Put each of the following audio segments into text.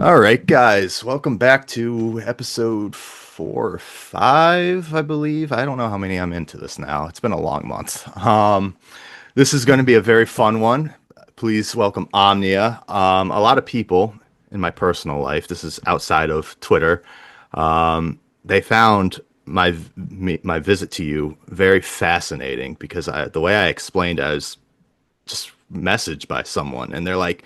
All right, guys, welcome back to episode 4 or 5, I believe. I don't know how many I'm into this now. It's been a long month. This is going to be a very fun one. Please welcome Omnia. A lot of people in my personal life, this is outside of Twitter, they found my visit to you very fascinating because the way I explained, I was just messaged by someone, and they're like,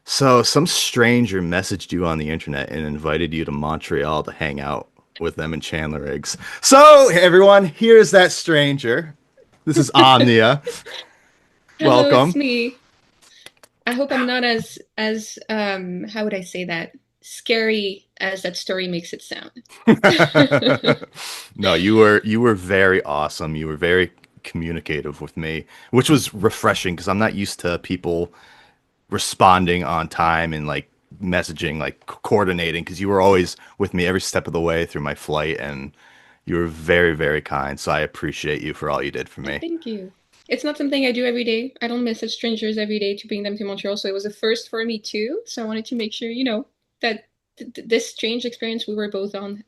so some stranger messaged you on the internet and invited you to Montreal to hang out with them in Chandler Eggs. So hey, everyone, here's that stranger. This is Omnia. Hello, it's Welcome. me. I hope I'm not as how would I say that? Scary as that story makes it sound. No, you were very awesome. You were very communicative with me, which was refreshing because I'm not used to people responding on time and like messaging, like coordinating, because you were always with me every step of the way through my flight, and you were very, very kind. So I appreciate you for all you did for Oh, me. thank you. It's not something I do every day. I don't message strangers every day to bring them to Montreal, so it was a first for me too. So I wanted to make sure, that this strange experience we were both on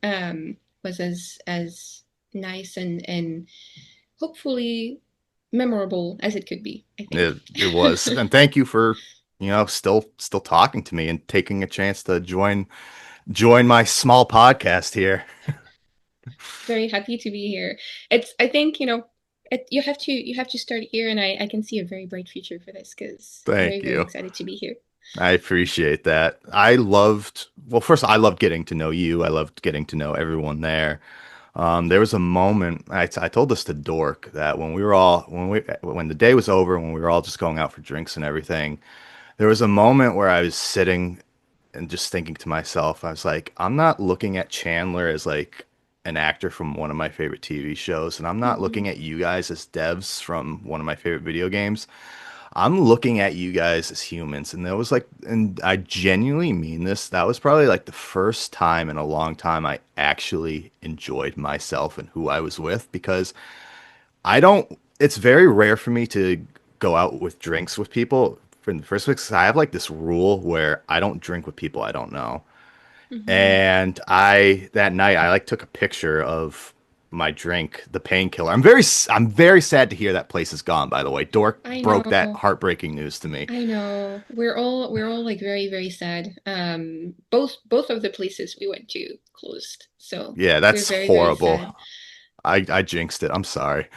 was as nice and hopefully memorable as it could be, I think. It was, and thank you for still talking to me and taking a chance to join my small podcast here. Very happy to be here. I think, you have to start here, and I can see a very bright future for this because very, Thank very you. excited to be here. I appreciate that. Well, first, I loved getting to know you. I loved getting to know everyone there. There was a moment I told this to Dork that when the day was over, when we were all just going out for drinks and everything, there was a moment where I was sitting and just thinking to myself, I was like, I'm not looking at Chandler as like an actor from one of my favorite TV shows, and I'm not Hmm. looking at you guys as devs from one of my favorite video games. I'm looking at you guys as humans. And that was like, and I genuinely mean this. That was probably like the first time in a long time I actually enjoyed myself and who I was with, because it's very rare for me to go out with drinks with people in the first place. 'Cause I have like this rule where I don't drink with people I don't know. Hmm. And that night, I like took a picture of my drink, the painkiller. I'm very sad to hear that place is gone, by the way. Dork I broke that know. heartbreaking news to me. I know. We're all like very, very sad. Both of the places we went to closed. So Yeah, we're that's very, very horrible. sad. I jinxed it. I'm sorry.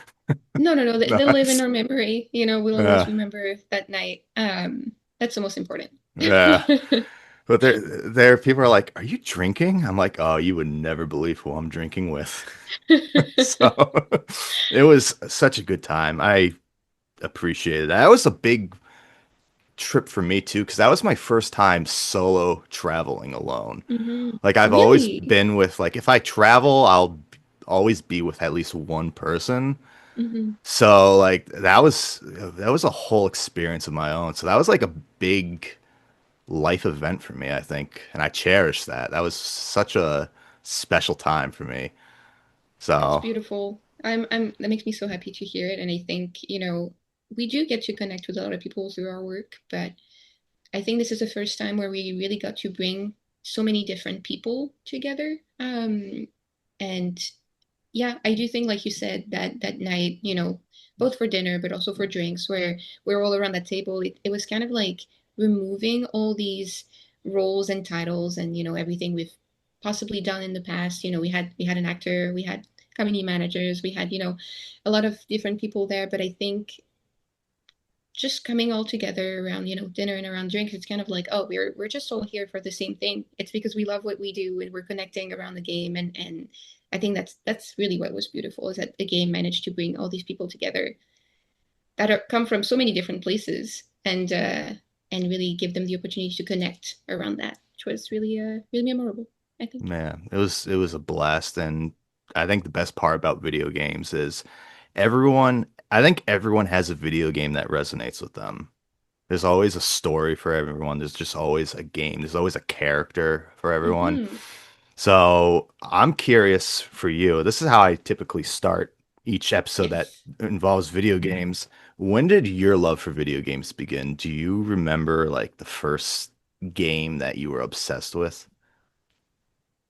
No, no, no. They'll live in That's our memory. We'll always remember that night. That's the most important. yeah. But there people are like, "Are you drinking?" I'm like, "Oh, you would never believe who I'm drinking with." So it was such a good time. I appreciated it. That was a big trip for me too, because that was my first time solo traveling alone. Hmm. Like I've always Really? been with like if I travel, I'll always be with at least one person. Hmm. So like that was a whole experience of my own. So that was like a big life event for me, I think, and I cherish that. That was such a special time for me. That's So beautiful. That makes me so happy to hear it. And I think, we do get to connect with a lot of people through our work, but I think this is the first time where we really got to bring so many different people together. And yeah, I do think, like you said, that night, both for dinner, but also for drinks, where we're all around that table, it was kind of like removing all these roles and titles and, everything we've possibly done in the past. We had an actor, we had community managers, we had, a lot of different people there. But I think just coming all together around, dinner and around drinks, it's kind of like, oh, we're just all here for the same thing. It's because we love what we do and we're connecting around the game. And I think that's really what was beautiful, is that the game managed to bring all these people together that come from so many different places, and really give them the opportunity to connect around that, which was really really memorable, I think. man, it was a blast, and I think the best part about video games is I think everyone has a video game that resonates with them. There's always a story for everyone. There's just always a game. There's always a character for everyone. Hmm. So I'm curious for you. This is how I typically start each episode that Yes. involves video games. When did your love for video games begin? Do you remember like the first? game that you were obsessed with?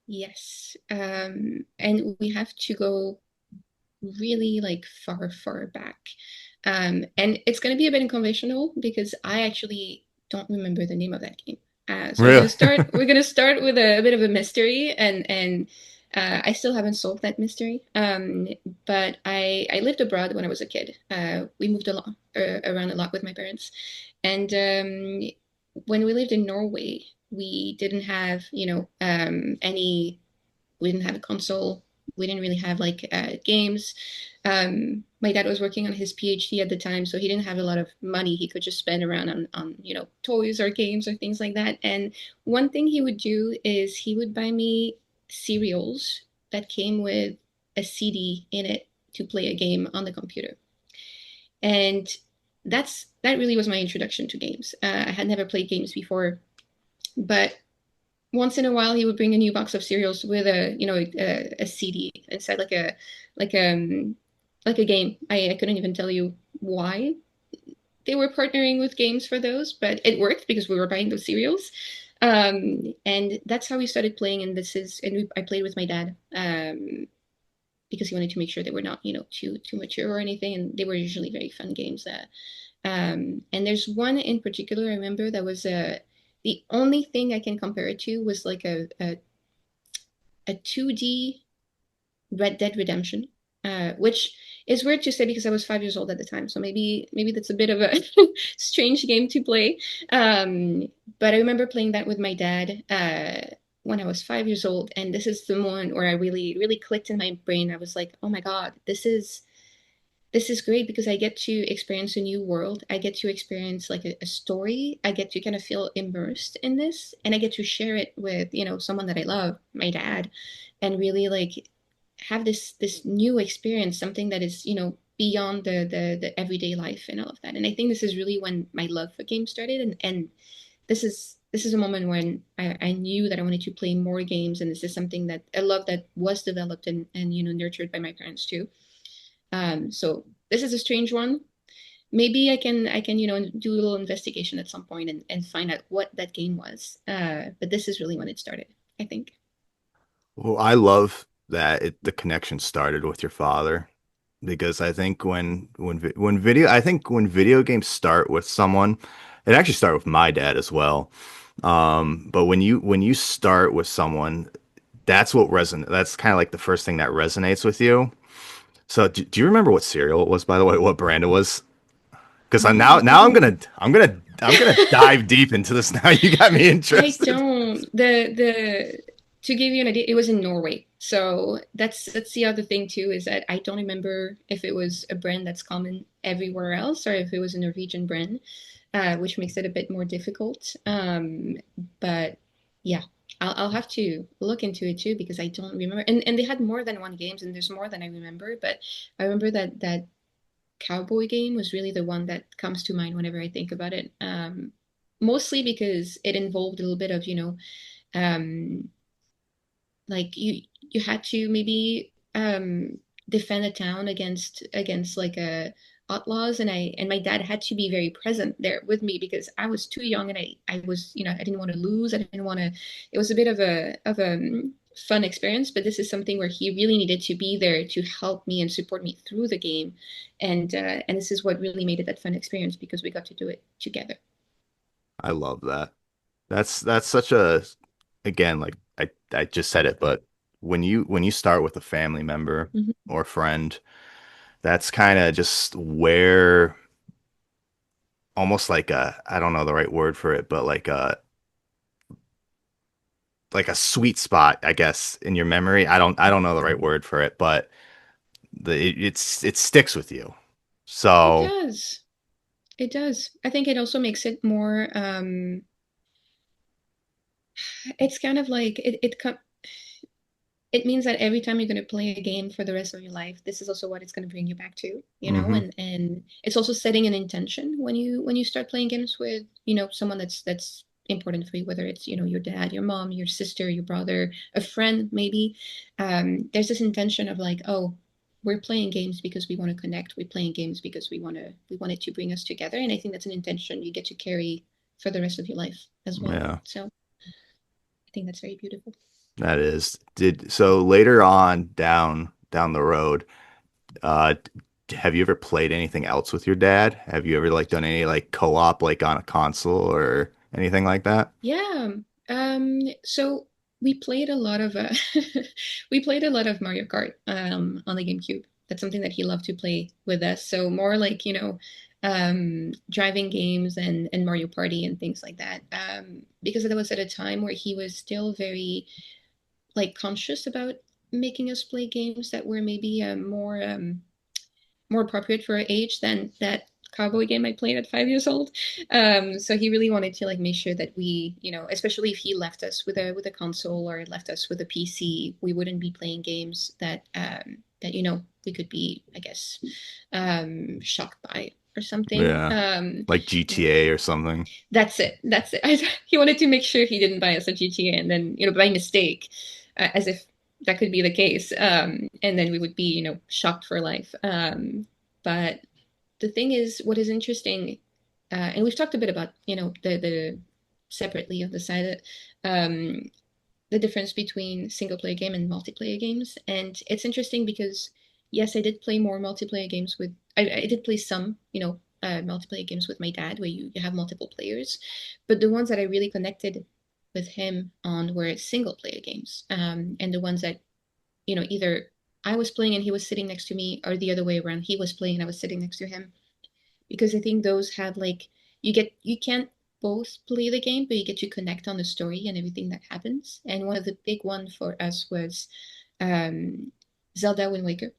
Yes. And we have to go really like far, far back. And it's going to be a bit unconventional because I actually don't remember the name of that game. So we're Really? gonna start. We're gonna start with a bit of a mystery, and I still haven't solved that mystery. But I lived abroad when I was a kid. We moved a lot around a lot with my parents, and when we lived in Norway, we didn't have any. We didn't have a console. We didn't really have like games. My dad was working on his PhD at the time, so he didn't have a lot of money he could just spend around on toys or games or things like that. And one thing he would do is he would buy me cereals that came with a CD in it to play a game on the computer. And that really was my introduction to games. I had never played games before, but once in a while he would bring a new box of cereals with a CD inside, like um like a game. I couldn't even tell you why they were partnering with games for those, but it worked because we were buying those cereals. And that's how we started playing. And I played with my dad because he wanted to make sure they were not too mature or anything, and they were usually very fun games. And there's one in particular I remember that was the only thing I can compare it to was like a 2D Red Dead Redemption, which is weird to say because I was 5 years old at the time, so maybe that's a bit of a strange game to play. Um, but I remember playing that with my dad when I was 5 years old, and this is the moment where I really really clicked in my brain. I was like, oh my God, this is great because I get to experience a new world. I get to experience like a story. I get to kind of feel immersed in this, and I get to share it with, someone that I love, my dad, and really like have this new experience, something that is, beyond the everyday life and all of that. And I think this is really when my love for games started, and this is a moment when I knew that I wanted to play more games, and this is something that a love that was developed and nurtured by my parents too. So this is a strange one. Maybe I can do a little investigation at some point and find out what that game was. But this is really when it started, I think. Well, I love that the connection started with your father because I think when video games start with someone, it actually started with my dad as well. But when you start with someone, that's kind of like the first thing that resonates with you. So do you remember what cereal it was, by the way, what brand it was? Because I'm now I'm gonna dive deep into this now. You got me I interested. don't. The To give you an idea, it was in Norway. So that's the other thing too, is that I don't remember if it was a brand that's common everywhere else or if it was a Norwegian brand, which makes it a bit more difficult. But yeah, I'll have to look into it too because I don't remember. And they had more than one games, and there's more than I remember. But I remember that cowboy game was really the one that comes to mind whenever I think about it. Mostly because it involved a little bit of, um, like you had to maybe defend a town against like a outlaws, and my dad had to be very present there with me because I was too young, and I was, I didn't want to lose. I didn't want to. It was a bit of a fun experience, but this is something where he really needed to be there to help me and support me through the game, and this is what really made it that fun experience because we got to do it together. I love that. That's such a again, like I just said it, but when you start with a family member Mhm. or friend, that's kind of just where almost like a I don't know the right word for it, but like a sweet spot, I guess, in your memory. I don't know the right word for it, but it sticks with you. It So, does. It does. I think it also makes it more it's kind of like it means that every time you're going to play a game for the rest of your life, this is also what it's going to bring you back to, hmm and it's also setting an intention when you start playing games with, someone that's important for you, whether it's, your dad, your mom, your sister, your brother, a friend, maybe. There's this intention of like, oh, we're playing games because we want to connect. We're playing games because we want it to bring us together. And I think that's an intention you get to carry for the rest of your life as well. Yeah, So I think that's very beautiful. that is. Did so later on down the road, uh have you ever played anything else with your dad? Have you ever like done any like co-op like on a console or anything like that? Yeah. So we played a lot of we played a lot of Mario Kart on the GameCube. That's something that he loved to play with us. So more like, driving games and Mario Party and things like that. Because it was at a time where he was still very like conscious about making us play games that were maybe more appropriate for our age than that cowboy game I played at 5 years old. So he really wanted to like make sure that we, especially if he left us with a console or left us with a PC, we wouldn't be playing games that we could be, I guess, shocked by or something. Yeah, like GTA or something. That's it. That's it. He wanted to make sure he didn't buy us a GTA and then, by mistake, as if that could be the case. And then we would be, shocked for life. But the thing is, what is interesting, and we've talked a bit about, the separately of the side, the difference between single player game and multiplayer games. And it's interesting because, yes, I did play more multiplayer games I did play some, multiplayer games with my dad where you have multiple players. But the ones that I really connected with him on were single player games. And the ones that, either I was playing and he was sitting next to me, or the other way around, he was playing and I was sitting next to him. Because I think those have like, you can't both play the game, but you get to connect on the story and everything that happens. And one of the big one for us was um, Zelda Wind Waker.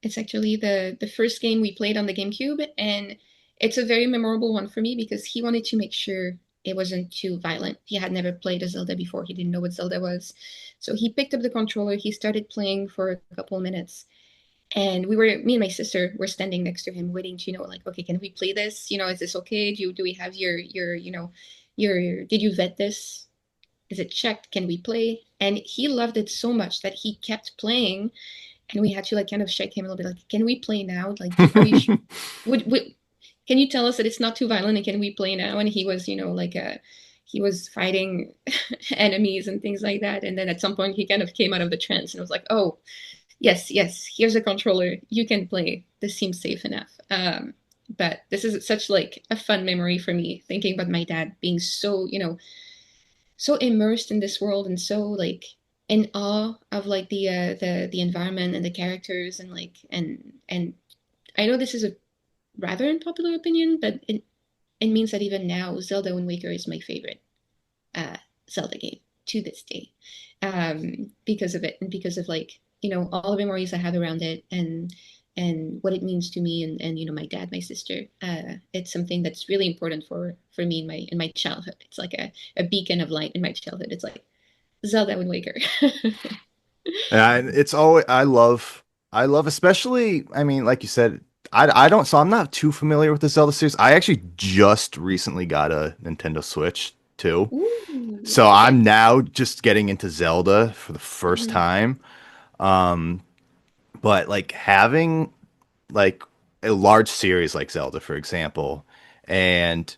It's actually the first game we played on the GameCube, and it's a very memorable one for me because he wanted to make sure it wasn't too violent. He had never played a Zelda before. He didn't know what Zelda was. So he picked up the controller, he started playing for a couple of minutes, and me and my sister were standing next to him waiting to, like, okay, can we play this? Is this okay? Do we have did you vet this? Is it checked? Can we play? And he loved it so much that he kept playing, and we had to like kind of shake him a little bit, like, can we play now? Like, are you would can you tell us that it's not too violent and can we play now? And he was, he was fighting enemies and things like that. And then at some point he kind of came out of the trance and was like, oh, yes, yes, here's a controller. You can play. This seems safe enough. But this is such like a fun memory for me, thinking about my dad being so, so immersed in this world and so like in awe of like the environment and the characters and like and I know this is a rather unpopular opinion, but it means that even now Zelda Wind Waker is my favorite uh, Zelda game to this day, because of it and because of like all the memories I have around it and what it means to me and my dad, my sister. It's something that's really important for me in my childhood. It's like a beacon of light in my childhood. It's like Zelda Wind Waker. And it's always I love especially I mean like you said I don't so I'm not too familiar with the Zelda series. I actually just recently got a Nintendo Switch too. Ooh, So okay. I'm now just getting into Zelda for the first Hmm. time. But like having like a large series like Zelda, for example, and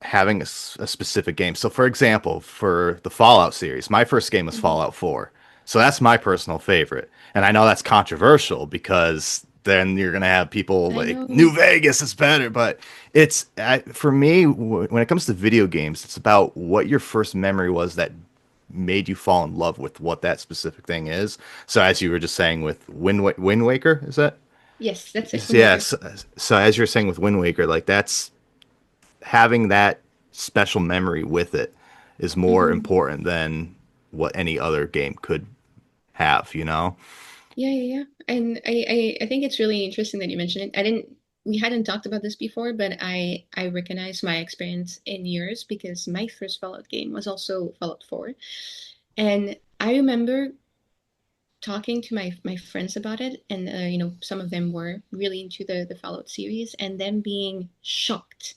having a specific game. So, for example, for the Fallout series, my first game was Hmm. Fallout 4. So that's my personal favorite. And I know that's controversial because then you're going to have people I like know. New Vegas is better. But for me, when it comes to video games, it's about what your first memory was that made you fall in love with what that specific thing is. So, as you were just saying with Wind Waker, is that? Yes, that's it. Wind Waker. Yes. So, as you're saying with Wind Waker, like that's having that special memory with it is more Hmm. important than what any other game could have, you know? Yeah, yeah, yeah. And I think it's really interesting that you mentioned it. We hadn't talked about this before, but I recognize my experience in yours because my first Fallout game was also Fallout 4. And I remember talking to my friends about it, and some of them were really into the Fallout series, and them being shocked,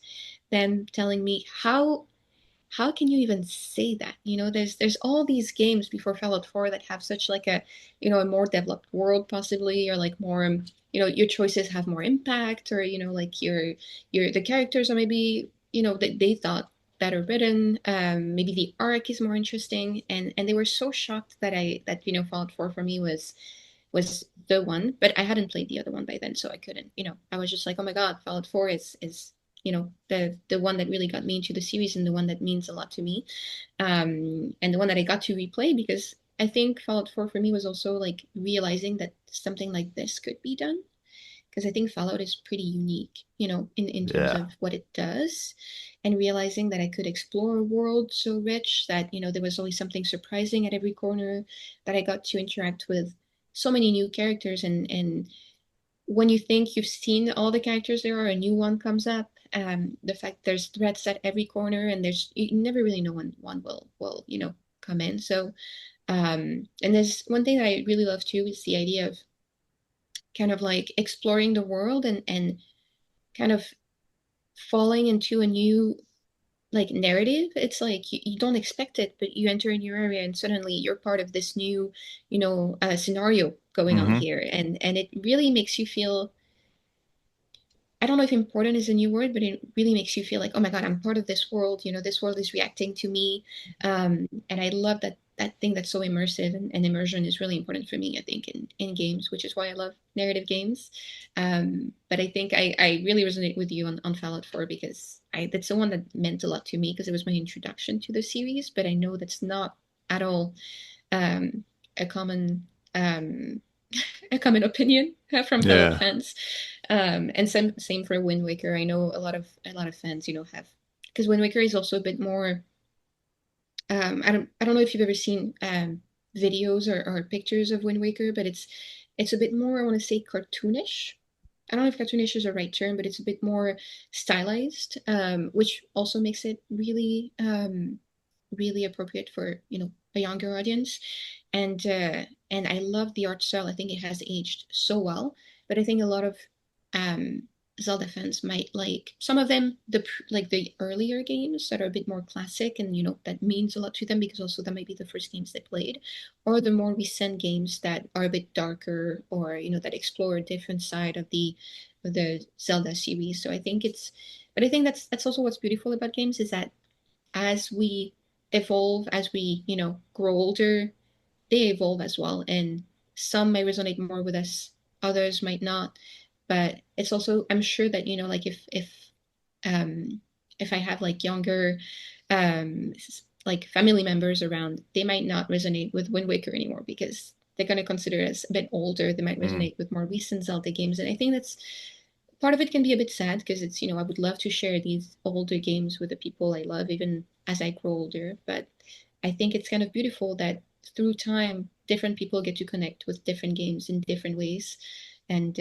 them telling me how can you even say that? There's all these games before Fallout 4 that have such like a more developed world possibly, or like more your choices have more impact, or like the characters are maybe they thought better written. Maybe the arc is more interesting, and they were so shocked that Fallout 4 for me was the one, but I hadn't played the other one by then, so I couldn't. I was just like, oh my god, Fallout 4 is the one that really got me into the series and the one that means a lot to me, and the one that I got to replay because I think Fallout 4 for me was also like realizing that something like this could be done because I think Fallout is pretty unique, in terms Yeah. of what it does, and realizing that I could explore a world so rich that, there was always something surprising at every corner, that I got to interact with so many new characters, and when you think you've seen all the characters there are, a new one comes up. The fact there's threats at every corner, and you never really know when one will come in. So, and there's one thing that I really love too is the idea of kind of like exploring the world and kind of falling into a new like narrative. It's like you don't expect it, but you enter a new area and suddenly you're part of this new, scenario going on Hmm. here, and it really makes you feel, I don't know if important is a new word, but it really makes you feel like, oh my God, I'm part of this world. This world is reacting to me. And I love that thing that's so immersive, and immersion is really important for me, I think, in games, which is why I love narrative games. But I think I really resonate with you on Fallout 4 because that's the one that meant a lot to me because it was my introduction to the series. But I know that's not at all um, a common um, a common opinion from Fallout Yeah. fans. And same for Wind Waker. I know a lot of fans, have, because Wind Waker is also a bit more. I don't know if you've ever seen videos or pictures of Wind Waker, but it's a bit more, I want to say, cartoonish. I don't know if cartoonish is the right term, but it's a bit more stylized, which also makes it really appropriate for a younger audience. And I love the art style. I think it has aged so well, but I think a lot of um Zelda fans might like some of them, like the earlier games that are a bit more classic, and that means a lot to them because also that might be the first games they played, or the more recent games that are a bit darker, or that explore a different side of the Zelda series. So I think but I think that's also what's beautiful about games is that as we evolve, as we, grow older, they evolve as well. And some may resonate more with us, others might not. But it's also, I'm sure that, like um if I have like younger like family members around, they might not resonate with Wind Waker anymore because they're going to consider it as a bit older. They might Mm. resonate with more recent Zelda games. And I think that's part of it can be a bit sad because it's, I would love to share these older games with the people I love, even as I grow older. But I think it's kind of beautiful that through time, different people get to connect with different games in different ways. And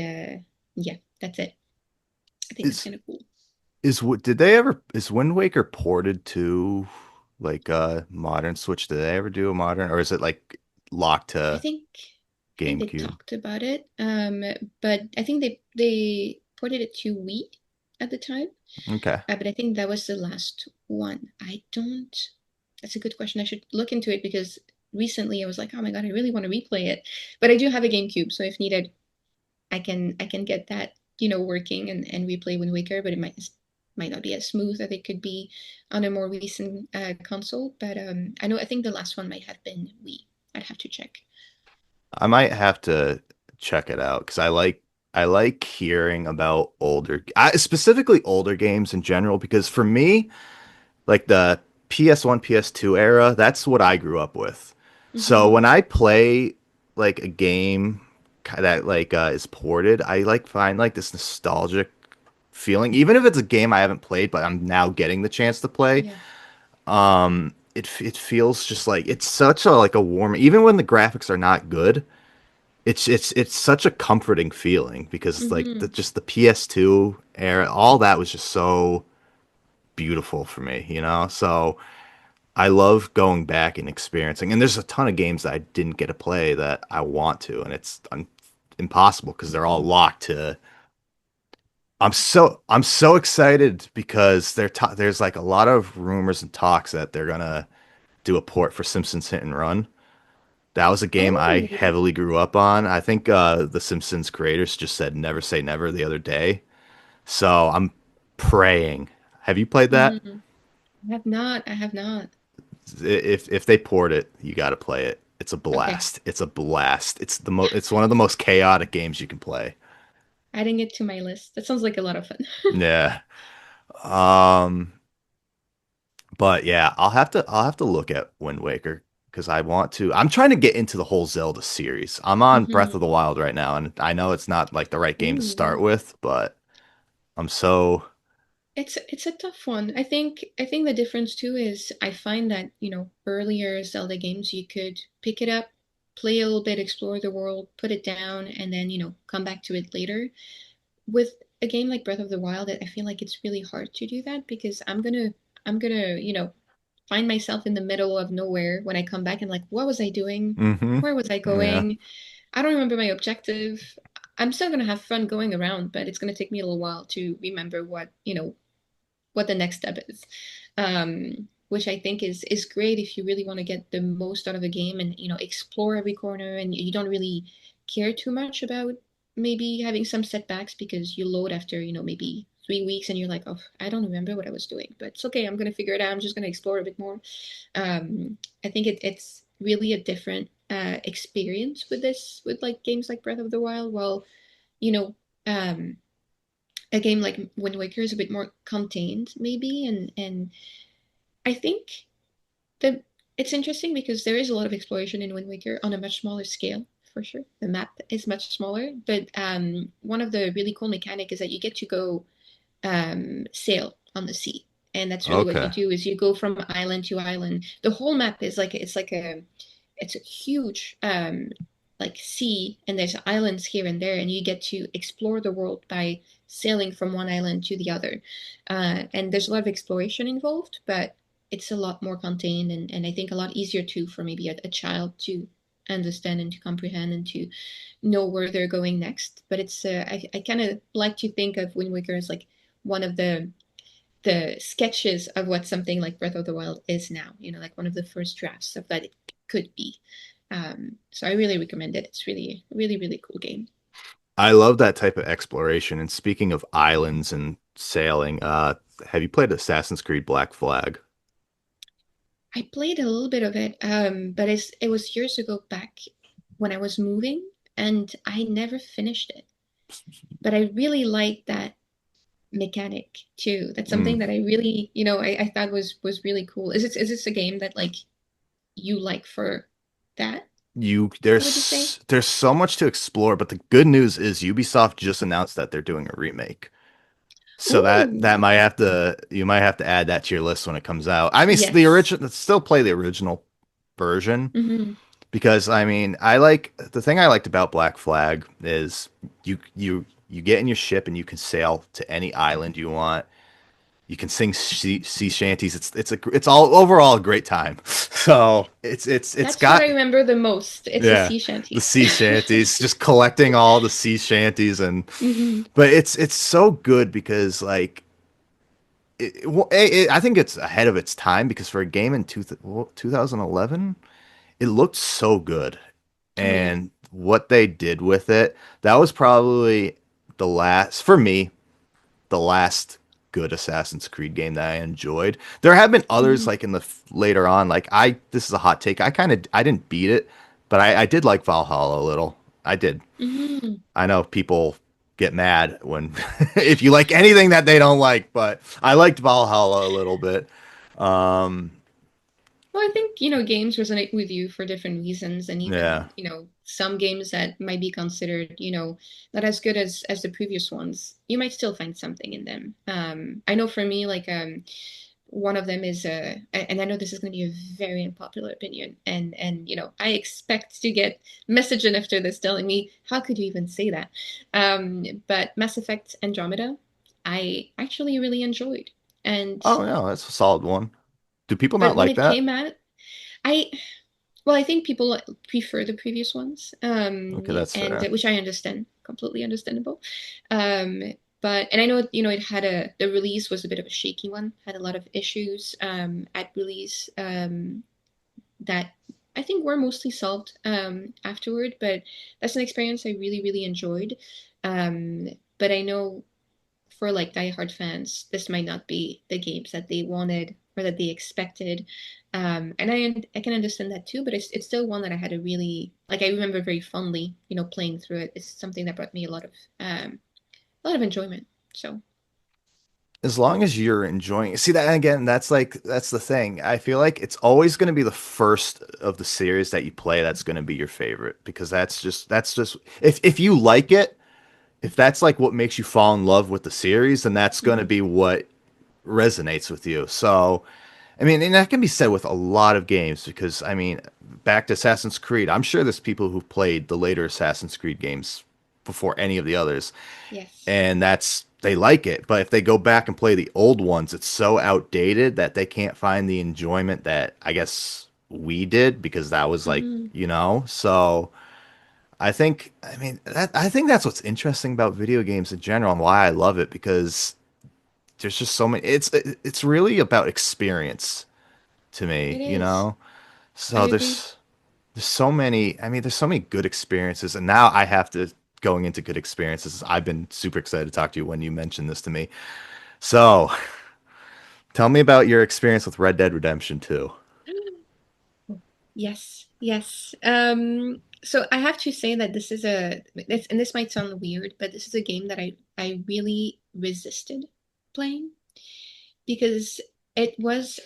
yeah, that's it. I think that's Is kind of cool. did they ever is Wind Waker ported to like modern Switch? Did they ever do a modern, or is it like locked I to think I think they GameCube? talked about it, but I think they ported it to Wii at the time. Okay. But I think that was the last one. I don't. That's a good question. I should look into it because recently I was like, oh my God, I really want to replay it. But I do have a GameCube, so if needed, I can get that, working and replay Wind Waker, but it might not be as smooth as it could be on a more recent console. But I think the last one might have been Wii. I'd have to check. I might have to check it out because I like hearing about specifically older games in general because for me, like the PS1, PS2 era, that's what I grew up with. So Hmm. when I play like a game that like is ported, I like find like this nostalgic feeling, even if it's a game I haven't played, but I'm now getting the chance to play. Yeah. It feels just like it's such a like a warm, even when the graphics are not good. It's such a comforting feeling because like Hmm. just the PS2 era, all that was just so beautiful for me, you know? So I love going back and experiencing. And there's a ton of games that I didn't get to play that I want to, and it's impossible because they're all locked to. I'm so excited because there's like a lot of rumors and talks that they're gonna do a port for Simpsons Hit and Run. That was a game I Oh. heavily grew up on. I think the Simpsons creators just said never say never the other day. So I'm praying. Have you played that? Hmm. I have not. I have not. If they port it, you got to play it. It's a Okay. blast. It's a blast. It's one of the most chaotic games you can play. Adding it to my list. That sounds like a lot of fun. Yeah. Um, but yeah, I'll have to look at Wind Waker because I want to. I'm trying to get into the whole Zelda series. I'm on Breath of Hmm. the Wild right now, and I know it's not like the right game to start Ooh. with, but I'm so It's a tough one. I think the difference too is I find that, earlier Zelda games you could pick it up, play a little bit, explore the world, put it down, and then, come back to it later. With a game like Breath of the Wild, I feel like it's really hard to do that because I'm gonna, find myself in the middle of nowhere when I come back and like, what was I doing? hmm Where was I yeah. going? I don't remember my objective. I'm still gonna have fun going around, but it's gonna take me a little while to remember what the next step is. Which I think is great if you really want to get the most out of a game and explore every corner and you don't really care too much about maybe having some setbacks because you load after maybe 3 weeks and you're like, oh, I don't remember what I was doing, but it's okay, I'm gonna figure it out, I'm just gonna explore a bit more. I think it's really a different experience with this, with like games like Breath of the Wild. Well, you know um a game like Wind Waker is a bit more contained, maybe, and I think that it's interesting because there is a lot of exploration in Wind Waker on a much smaller scale, for sure. The map is much smaller, but one of the really cool mechanic is that you get to go sail on the sea, and that's really what you Okay. do. Is you go from island to island. The whole map is like it's a huge like sea, and there's islands here and there, and you get to explore the world by sailing from one island to the other. And there's a lot of exploration involved, but it's a lot more contained, and I think a lot easier too for maybe a child to understand and to comprehend and to know where they're going next. But it's I kind of like to think of Wind Waker as like one of the sketches of what something like Breath of the Wild is now, like one of the first drafts of that it could be. So I really recommend it. It's really, really, really cool game. I love that type of exploration. And speaking of islands and sailing, have you played Assassin's Creed Black Flag? I played a little bit of it, but it was years ago back when I was moving, and I never finished it. But I really like that mechanic too. That's Mm. something that I really, I thought was really cool. Is this a game that like you like for that? You Would you say? there's so much to explore, but the good news is Ubisoft just announced that they're doing a remake. So that Ooh, might have to you might have to add that to your list when it comes out. I mean, the yes. original still play the original version Hmm. because I mean, I like the thing I liked about Black Flag is you get in your ship and you can sail to any island you want. You can sing sea shanties. It's all overall a great time. So it's That's what I got remember the most. It's the yeah sea the shanties. sea shanties, just collecting all the sea shanties and Hmm. but it's so good because like I think it's ahead of its time because for a game in 2011 it looked so good Oh yeah. and what they did with it that was probably the last for me the last good Assassin's Creed game that I enjoyed. There have been others Hmm. like in the later on. Like I, this is a hot take. I didn't beat it, but I did like Valhalla a little. I did. Hmm. I know people get mad when if you like anything that they don't like, but I liked Valhalla a little bit. Um, Well, I think, games resonate with you for different reasons, and even, yeah. some games that might be considered, not as good as the previous ones, you might still find something in them. I know for me, like one of them is and I know this is going to be a very unpopular opinion, and I expect to get messaging after this telling me how could you even say that. But Mass Effect Andromeda I actually really enjoyed, and Oh no, that's a solid one. Do people not but when like it that? came out, I well, I think people prefer the previous ones, Okay, that's and fair. which I understand, completely understandable. Um, and I know, it had the release was a bit of a shaky one, had a lot of issues at release that I think were mostly solved afterward. But that's an experience I really, really enjoyed. But I know for like diehard fans, this might not be the games that they wanted or that they expected. And I can understand that too, but it's still one that I had a really like I remember very fondly, playing through it. It's something that brought me a lot of enjoyment. So, As long as you're enjoying it. See that again, that's the thing. I feel like it's always going to be the first of the series that you play that's going to be your favorite because that's just if you like it, if that's like what makes you fall in love with the series, then that's going to mhm. be what resonates with you. So, I mean, and that can be said with a lot of games because I mean, back to Assassin's Creed, I'm sure there's people who've played the later Assassin's Creed games before any of the others, Yes. and that's they like it. But if they go back and play the old ones, it's so outdated that they can't find the enjoyment that I guess we did because that was like, Hmm. so I think that's what's interesting about video games in general and why I love it because there's just so many it's really about experience to It me, is. I So agree. there's so many, I mean, there's so many good experiences, and now I have to going into good experiences. I've been super excited to talk to you when you mentioned this to me. So, tell me about your experience with Red Dead Redemption 2. Yes, yes. So I have to say that and this might sound weird, but this is a game that I really resisted playing because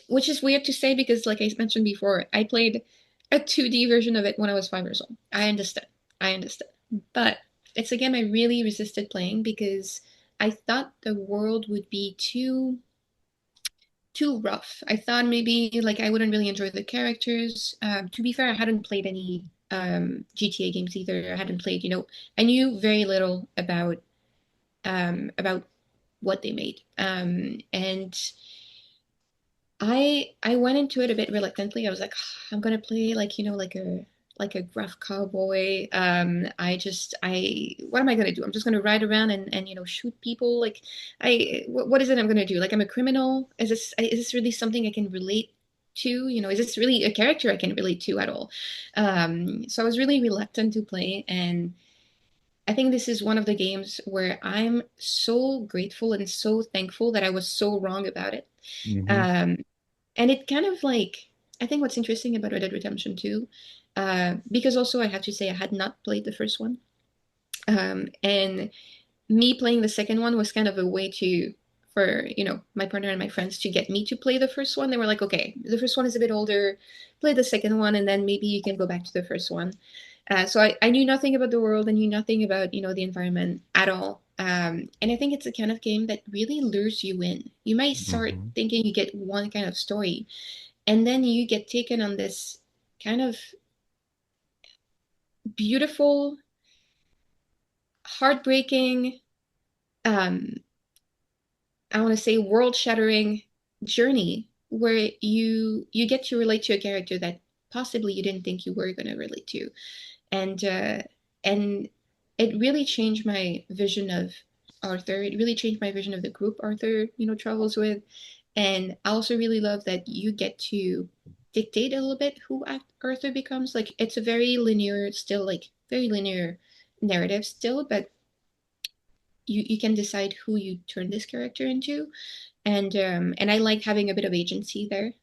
which is weird to say because like I mentioned before, I played a 2D version of it when I was 5 years old. I understand. I understand. But it's a game I really resisted playing because I thought the world would be too rough. I thought maybe like I wouldn't really enjoy the characters. To be fair, I hadn't played any GTA games either. I hadn't played, I knew very little about what they made. And I went into it a bit reluctantly. I was like, I'm gonna play like like a gruff cowboy. I what am I gonna do? I'm just gonna ride around and shoot people. Like what is it I'm gonna do? Like I'm a criminal? Is this really something I can relate to? Is this really a character I can relate to at all? So I was really reluctant to play, and I think this is one of the games where I'm so grateful and so thankful that I was so wrong about it. Hmm. Um, and it kind of like, I think what's interesting about Red Dead Redemption 2, because also I have to say I had not played the first one. And me playing the second one was kind of a way for, my partner and my friends to get me to play the first one. They were like, okay, the first one is a bit older, play the second one, and then maybe you can go back to the first one. So I knew nothing about the world. I knew nothing about, the environment at all. And I think it's a kind of game that really lures you in. You might start Hmm. thinking you get one kind of story, and then you get taken on this kind of beautiful, heartbreaking, um, I want to say world-shattering journey where you get to relate to a character that possibly you didn't think you were going to relate to. And uh, and it really changed my vision of Arthur. It really changed my vision of the group Arthur, travels with. And I also really love that you get to dictate a little bit who Arthur becomes. Like it's a very linear, still like very linear narrative still, but you can decide who you turn this character into, and I like having a bit of agency there.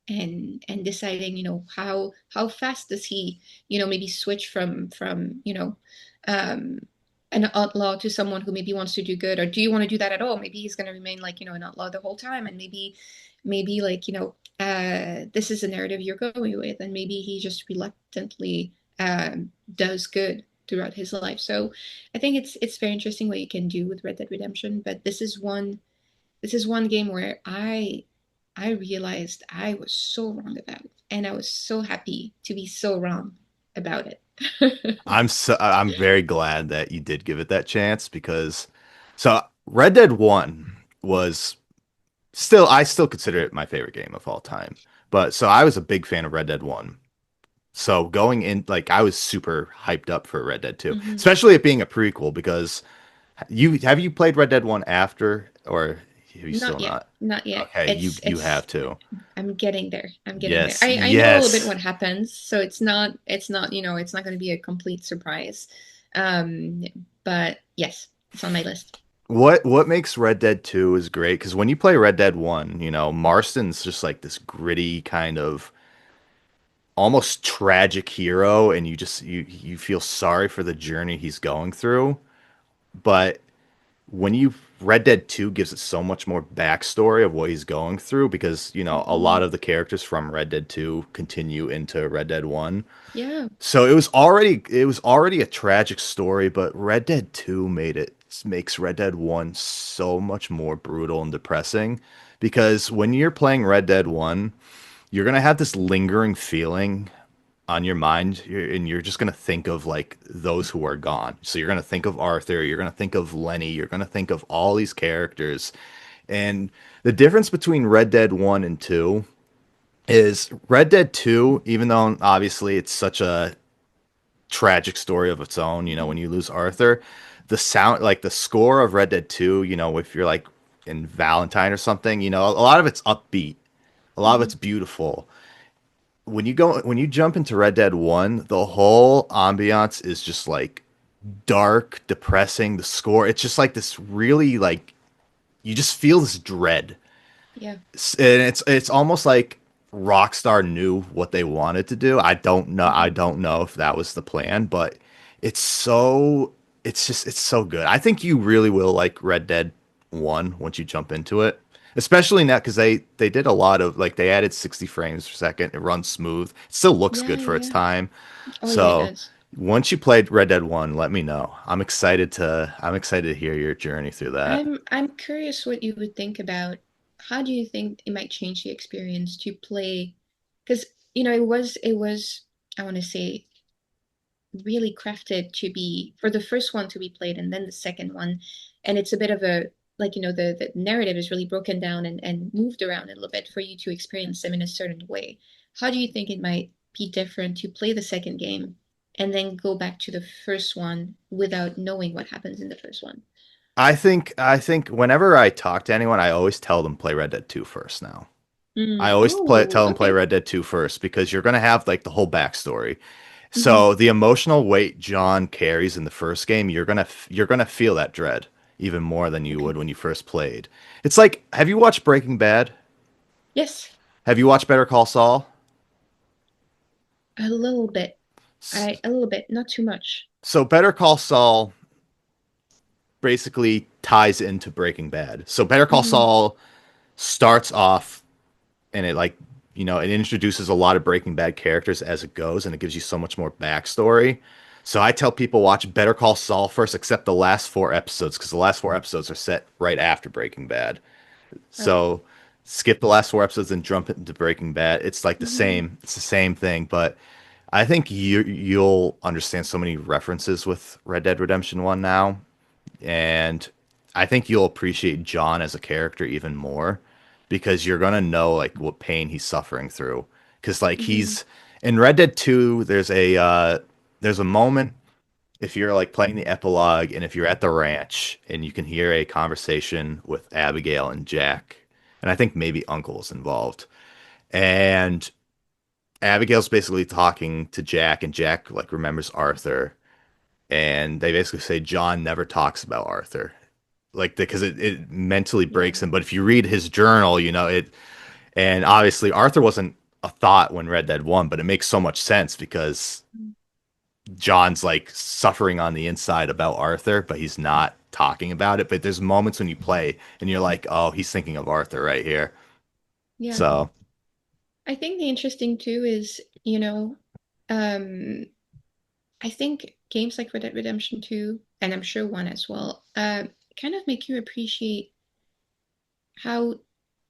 And deciding, how fast does he, maybe switch from um an outlaw to someone who maybe wants to do good, or do you want to do that at all? Maybe he's going to remain like, an outlaw the whole time, and maybe like, this is a narrative you're going with, and maybe he just reluctantly does good throughout his life. So I think it's very interesting what you can do with Red Dead Redemption, but this is one game where I realized I was so wrong about it, and I was so happy to be so wrong about it. I'm very glad that you did give it that chance because so Red Dead 1 was still I still consider it my favorite game of all time. But so I was a big fan of Red Dead 1. So going in, like I was super hyped up for Red Dead 2, Hmm. especially it being a prequel because you played Red Dead 1 after or have you still Not yet, not? not yet. Okay, you have to. I'm getting there. I'm getting there. Yes, I know a little bit yes. what happens, so it's not it's not going to be a complete surprise. Um, but yes, it's on my list. what makes Red Dead 2 is great because when you play Red Dead 1, Marston's just like this gritty kind of almost tragic hero and you feel sorry for the journey he's going through. But when you Red Dead 2 gives it so much more backstory of what he's going through because, a lot Hmm. of the characters from Red Dead 2 continue into Red Dead 1. Yeah. So it was already a tragic story, but Red Dead 2 makes Red Dead 1 so much more brutal and depressing because when you're playing Red Dead 1, you're going to have this lingering feeling on your mind and you're just going to think of like those who are gone. So you're going to think of Arthur, you're going to think of Lenny, you're going to think of all these characters. And the difference between Red Dead 1 and 2 is Red Dead 2, even though obviously it's such a tragic story of its own, when Hmm. you lose Arthur, the sound, like the score of Red Dead 2, if you're like in Valentine or something, a lot of it's upbeat, a lot of Hmm. it's beautiful. When you jump into Red Dead 1, the whole ambiance is just like dark, depressing. The score, it's just like this really like you just feel this dread. Yeah. And it's almost like Rockstar knew what they wanted to do. I don't know. I Hmm. don't know if that was the plan, but it's so it's so good. I think you really will like Red Dead 1 once you jump into it. Especially now because they did a lot of like they added 60 frames per second. It runs smooth. It still looks Yeah, good for its yeah, yeah. time. Oh yeah, it So does. once you played Red Dead 1, let me know. I'm excited to hear your journey through that. I'm curious what you would think about how do you think it might change the experience to play because it was I want to say really crafted to be for the first one to be played and then the second one, and it's a bit of a like the narrative is really broken down and moved around a little bit for you to experience them in a certain way. How do you think it might be different to play the second game and then go back to the first one without knowing what happens in the first one? I think whenever I talk to anyone, I always tell them play Red Dead 2 first now. I Mm. always Oh, tell them play okay. Red Dead 2 first because you're going to have like the whole backstory. Hmm. So the emotional weight John carries in the first game, you're going to feel that dread even more than you Okay. would when you first played. It's like, have you watched Breaking Bad? Yes, Have you watched Better Call Saul? a little bit. S- A little bit, not too much. So Better Call Saul basically ties into Breaking Bad. So Better Call Hmm. Saul starts off and it like it introduces a lot of Breaking Bad characters as it goes, and it gives you so much more backstory. So I tell people watch Better Call Saul first, except the last four episodes, because the last four episodes are set right after Breaking Bad. Oh. So skip the last four episodes and jump into Breaking Bad. It's like the Hmm. same. It's the same thing, but I think you'll understand so many references with Red Dead Redemption One now, and I think you'll appreciate John as a character even more because you're gonna know like what pain he's suffering through. Because like Hmm. he's in Red Dead 2, there's a moment if you're like playing the epilogue and if you're at the ranch and you can hear a conversation with Abigail and Jack, and I think maybe Uncle is involved. And Abigail's basically talking to Jack, and Jack like remembers Arthur, and they basically say John never talks about Arthur like because it mentally breaks Yeah. him. But if you read his journal, it, and obviously Arthur wasn't a thought when Red Dead 1, but it makes so much sense because John's like suffering on the inside about Arthur, but he's not talking about it. But there's moments when you play and you're like, oh, he's thinking of Arthur right here. Yeah. So I think the interesting too is, um, I think games like Red Dead Redemption 2, and I'm sure one as well, kind of make you appreciate how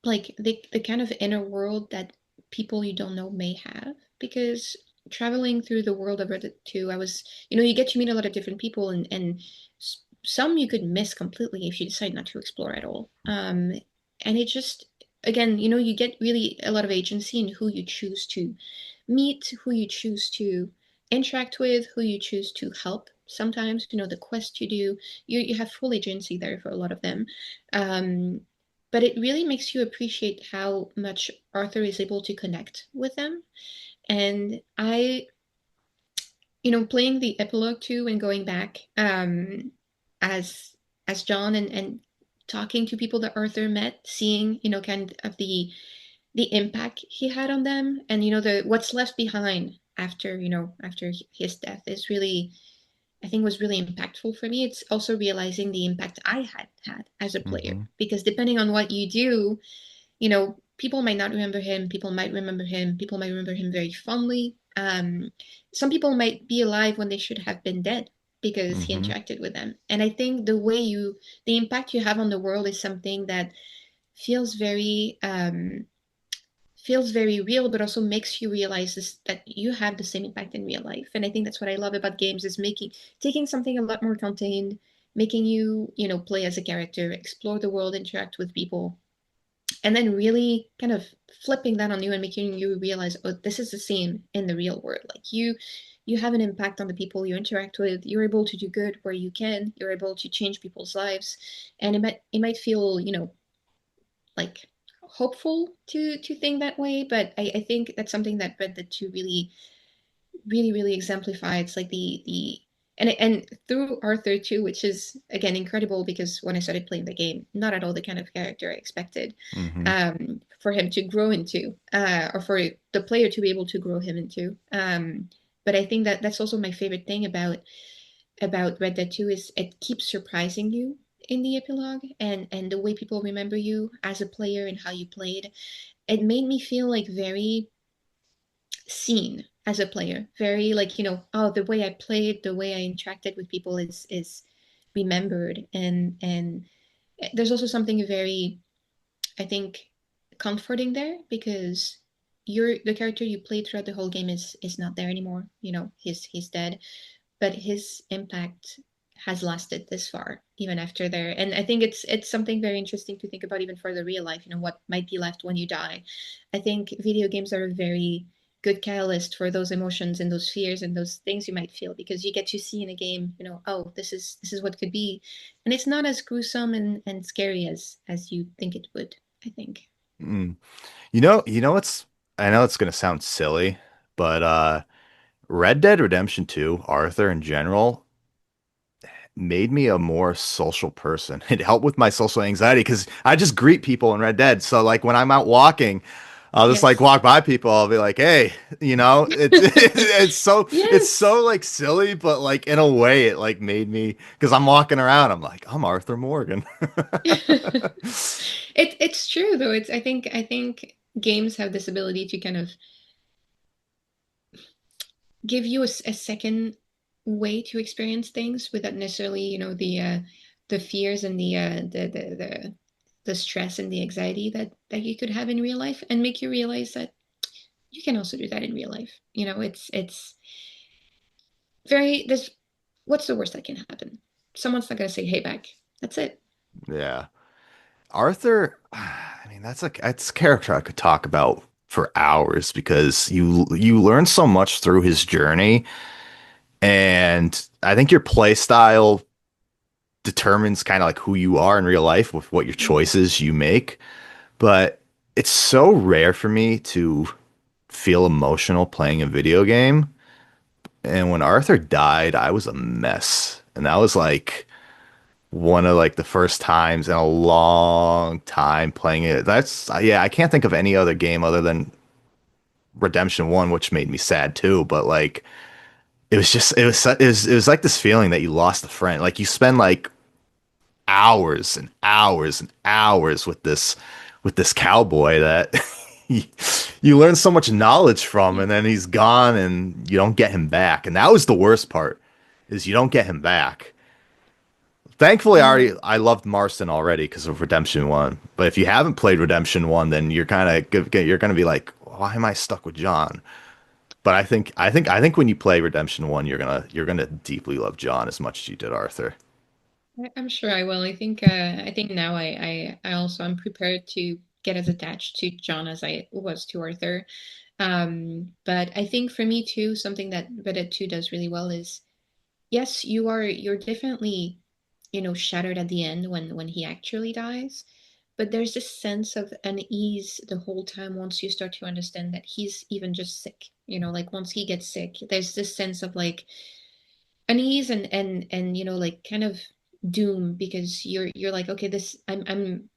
like the kind of inner world that people you don't know may have because traveling through the world of Reddit 2 I was you get to meet a lot of different people and some you could miss completely if you decide not to explore at all and it just again you get really a lot of agency in who you choose to meet, who you choose to interact with, who you choose to help. Sometimes, the quest you do, you have full agency there for a lot of them. Um, but it really makes you appreciate how much Arthur is able to connect with them. And playing the epilogue too and going back as as John, and talking to people that Arthur met, seeing, kind of the impact he had on them, and the what's left behind after, after his death is really, I think, was really impactful for me. It's also realizing the impact I had as a player, Mm-hmm. because depending on what you do, people might not remember him. People might remember him. People might remember him very fondly. Some people might be alive when they should have been dead because he Mm-hmm. interacted with them. And I think the impact you have on the world is something that feels very, feels very real, but also makes you realize that you have the same impact in real life. And I think that's what I love about games, is taking something a lot more contained, making you, play as a character, explore the world, interact with people, and then really kind of flipping that on you and making you realize, oh, this is the same in the real world. Like you have an impact on the people you interact with. You're able to do good where you can. You're able to change people's lives, and it might feel, like hopeful to think that way, but I think that's something that Red Dead 2 really, really, really exemplified. It's like the and through Arthur too, which is again incredible, because when I started playing the game, not at all the kind of character I expected, Mm-hmm. for him to grow into, or for the player to be able to grow him into. But I think that that's also my favorite thing about Red Dead 2, is it keeps surprising you in the epilogue, and the way people remember you as a player and how you played. It made me feel like very seen as a player, very like, oh, the way I played, the way I interacted with people is remembered. And there's also something very, I think, comforting there, because the character you played throughout the whole game is not there anymore. He's dead, but his impact has lasted this far, even after there. And I think it's something very interesting to think about, even for the real life, what might be left when you die. I think video games are a very good catalyst for those emotions and those fears and those things you might feel, because you get to see in a game, oh, this is what could be. And it's not as gruesome and scary as you think it would, I think. Mm. What's I know it's gonna sound silly, but Red Dead Redemption 2, Arthur in general, made me a more social person. It helped with my social anxiety because I just greet people in Red Dead. So like when I'm out walking, I'll just like Yes. walk by people. I'll be like, "Hey," it's Yes. so like silly, but like in a way, it like made me because I'm walking around. I'm like, I'm Arthur Morgan. It's true though. I think games have this ability to kind of give you a second way to experience things without necessarily, the fears and the stress and the anxiety that you could have in real life, and make you realize that you can also do that in real life. It's very there's what's the worst that can happen? Someone's not gonna say hey back. That's it. Yeah. Arthur, I mean, that's a character I could talk about for hours because you learn so much through his journey, and I think your play style determines kind of like who you are in real life with what your Mm, choices you make. But it's so rare for me to feel emotional playing a video game. And when Arthur died, I was a mess. And that was like one of like the first times in a long time playing it. That's yeah, I can't think of any other game other than Redemption 1, which made me sad too, but like it was like this feeling that you lost a friend. Like you spend like hours and hours and hours with this cowboy that you learn so much knowledge from, mm, and then he's gone and you don't get him back. And that was the worst part, is you don't get him back. Thankfully, mm. I loved Marston already because of Redemption 1. But if you haven't played Redemption 1, then you're gonna be like, why am I stuck with John? But I think when you play Redemption 1, you're gonna deeply love John as much as you did Arthur. I'm sure I will. I think now I also am prepared to get as attached to John as I was to Arthur. But I think for me too, something that Reddit 2 does really well is, yes, you're definitely, shattered at the end when he actually dies. But there's this sense of unease the whole time once you start to understand that he's even just sick. Like once he gets sick, there's this sense of like unease and like kind of doom because you're like, okay, this I'm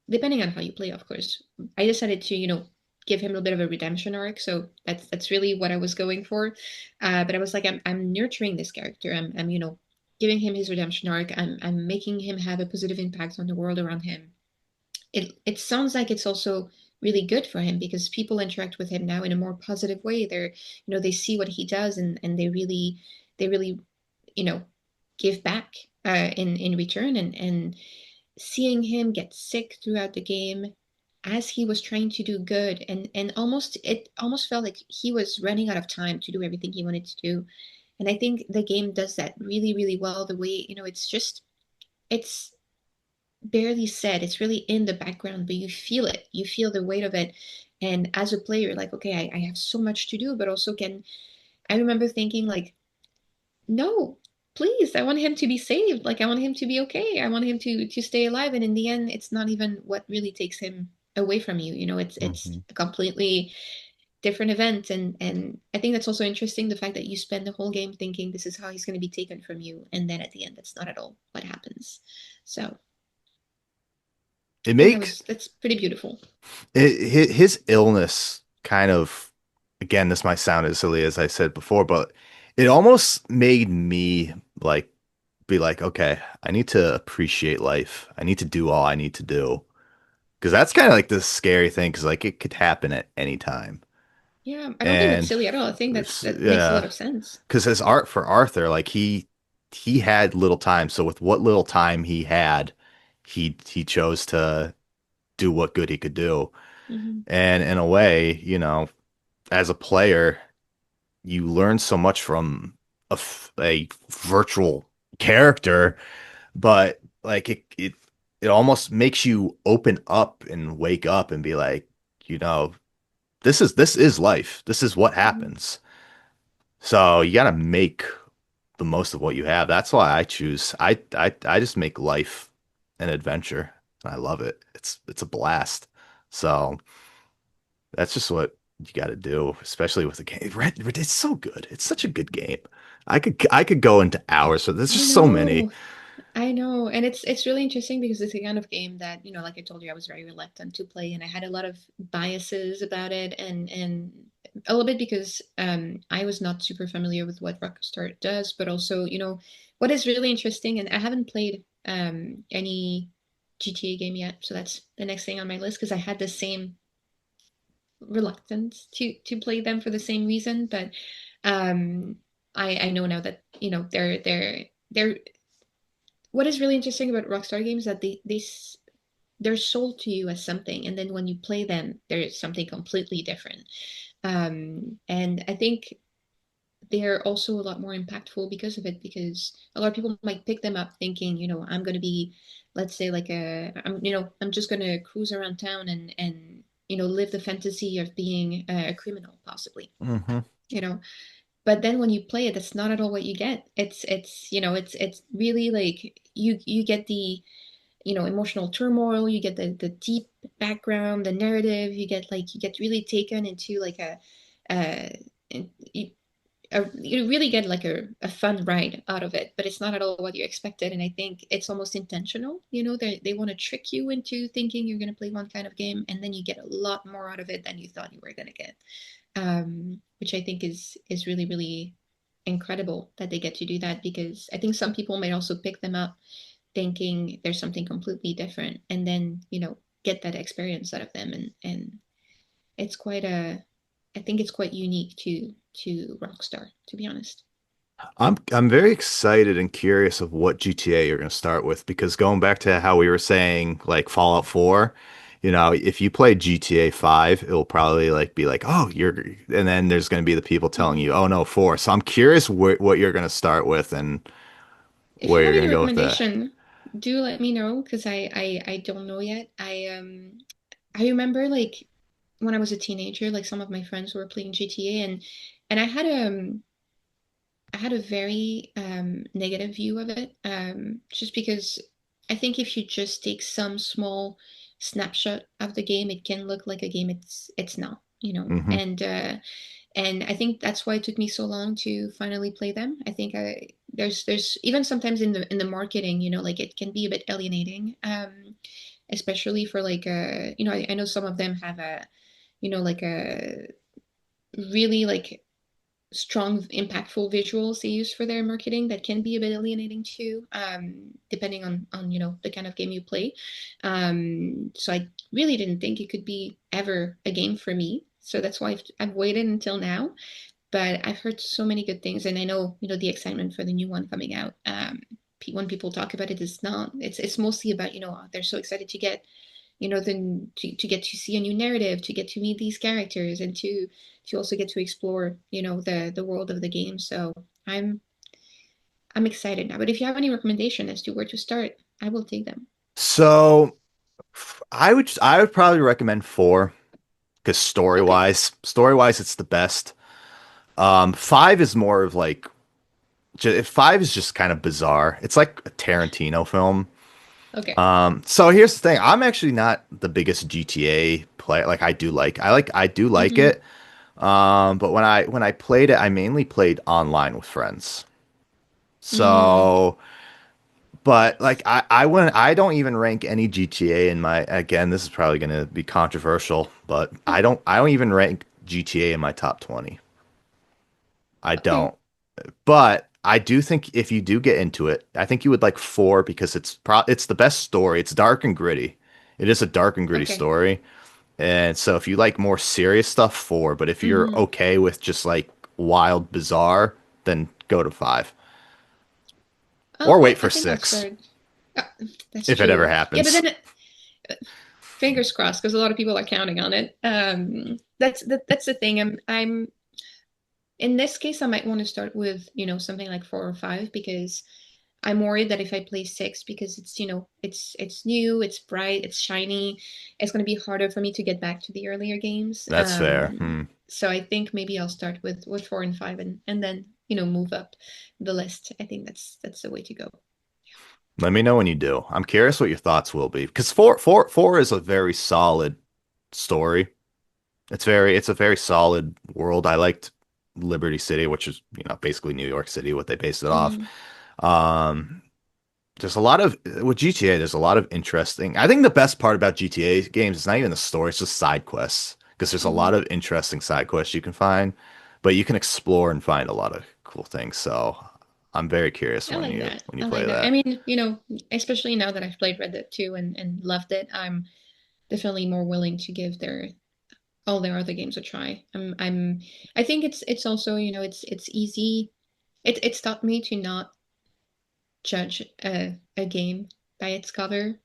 depending on how you play, of course. I decided to, give him a bit of a redemption arc, so that's really what I was going for. But I was like, I'm nurturing this character. I'm giving him his redemption arc. I'm making him have a positive impact on the world around him. It sounds like it's also really good for him because people interact with him now in a more positive way. They see what he does, and they really, you know, give back in return, and seeing him get sick throughout the game as he was trying to do good, and it almost felt like he was running out of time to do everything he wanted to do. And I think the game does that really, really well. The way, it's barely said, it's really in the background, but you feel it, you feel the weight of it. And as a player, you're like, okay, I have so much to do, but also can I remember thinking like, no, please, I want him to be saved. Like I want him to be okay. I want him to stay alive. And in the end, it's not even what really takes him away from you. It's Hmm. a completely different event. And I think that's also interesting, the fact that you spend the whole game thinking this is how he's going to be taken from you, and then at the end, that's not at all what happens. So It I think makes that's pretty beautiful. his illness kind of, again, this might sound as silly as I said before, but it almost made me like be like, okay, I need to appreciate life. I need to do all I need to do. Because that's kind of like the scary thing, because like it could happen at any time. Yeah, I don't think that's And silly at all. I think it's, that makes a lot yeah, of sense. because his art for Arthur, like he had little time. So with what little time he had, he chose to do what good he could do. Hmm. And in a way, as a player, you learn so much from a virtual character, but like it almost makes you open up and wake up and be like, you know, this is life. This is what Hmm. happens. So you got to make the most of what you have. That's why I choose. I just make life an adventure. I love it. It's a blast. So that's just what you got to do, especially with the game. Red, it's so good. It's such a good game. I could go into hours. So there's I just so many. know. I know, and it's really interesting because it's the kind of game that, like I told you, I was very reluctant to play, and I had a lot of biases about it, and a little bit because I was not super familiar with what Rockstar does, but also, what is really interesting, and I haven't played any GTA game yet, so that's the next thing on my list because I had the same reluctance to play them for the same reason, but um I know now that, they're what is really interesting about Rockstar games is that they're sold to you as something, and then when you play them, there's something completely different. And I think they're also a lot more impactful because of it, because a lot of people might pick them up thinking, I'm going to be, let's say, like I'm just going to cruise around town and live the fantasy of being a criminal, possibly. Hmm. You know, but then when you play it, that's not at all what you get. It's really like you get the emotional turmoil, you get the deep background, the narrative, you get really taken into like a you, you really get like a fun ride out of it, but it's not at all what you expected. And I think it's almost intentional. They want to trick you into thinking you're going to play one kind of game, and then you get a lot more out of it than you thought you were going to get. Which I think is really, really incredible that they get to do that, because I think some people might also pick them up thinking there's something completely different, and then get that experience out of them, and it's quite a I think it's quite unique to Rockstar, to be honest. I'm very excited and curious of what GTA you're going to start with, because going back to how we were saying like Fallout 4, if you play GTA 5, it'll probably like be like, "Oh, and then there's going to be the people telling Mhm. you, "Oh no, 4." So I'm curious what you're going to start with and If where you you're have going any to go with that. recommendation, do let me know, because I don't know yet. I remember like when I was a teenager, like some of my friends were playing GTA, and I had a very negative view of it, just because I think if you just take some small snapshot of the game, it can look like a game it's not, Hmm. and I think that's why it took me so long to finally play them. I think there's even sometimes in the marketing, like it can be a bit alienating, especially for like I know some of them have a like a really like strong, impactful visuals they use for their marketing that can be a bit alienating too, depending on the kind of game you play. So I really didn't think it could be ever a game for me. So that's why I've waited until now. But I've heard so many good things, and I know the excitement for the new one coming out. When people talk about it, it's mostly about they're so excited to get then to get to see a new narrative, to get to meet these characters, and to also get to explore, the world of the game. So I'm I'm excited now. But if you have any recommendation as to where to start, I will take them. So I would probably recommend four because Okay. story wise, it's the best. Five is more of like five is just kind of bizarre. It's like a Tarantino film. Okay. So here's the thing. I'm actually not the biggest GTA player. Like I do like Mm-hmm. it. But when I played it, I mainly played online with friends. Mm. So, but like I don't even rank any GTA in my, again, this is probably gonna be controversial, but I don't even rank GTA in my top 20. I Okay. don't. But I do think if you do get into it, I think you would like four because it's the best story. It's dark and gritty. It is a dark and gritty Okay. story. And so if you like more serious stuff, four. But if you're Mm-hmm. okay with just like wild, bizarre, then go to five. Or wait for I think I'll six start. Uh, that's if it ever true. Yeah, but happens. then fingers crossed because a lot of people are counting on it. That's the thing. I'm in this case, I might want to start with, something like 4 or 5 because I'm worried that if I play 6, because it's new, it's bright, it's shiny, it's going to be harder for me to get back to the earlier games. That's fair. Hmm. So I think maybe I'll start with 4 and 5 and then, move up the list. I think that's the way to go. Let me know when you do. I'm curious what your thoughts will be because four is a very solid story. It's a very solid world. I liked Liberty City, which is, basically New York City, what they based it off. Mm-hmm. Um, there's a lot of with GTA, there's a lot of interesting. I think the best part about GTA games is not even the story, it's just side quests. Because there's a lot Mm-hmm. of interesting side quests you can find, but you can explore and find a lot of cool things. So I'm very curious I when like you that. when you I play like that. I that. mean, especially now that I've played Red Dead 2 and loved it, I'm definitely more willing to give all their other games a try. I think it's also, it's easy. It's taught me to not judge a game by its cover,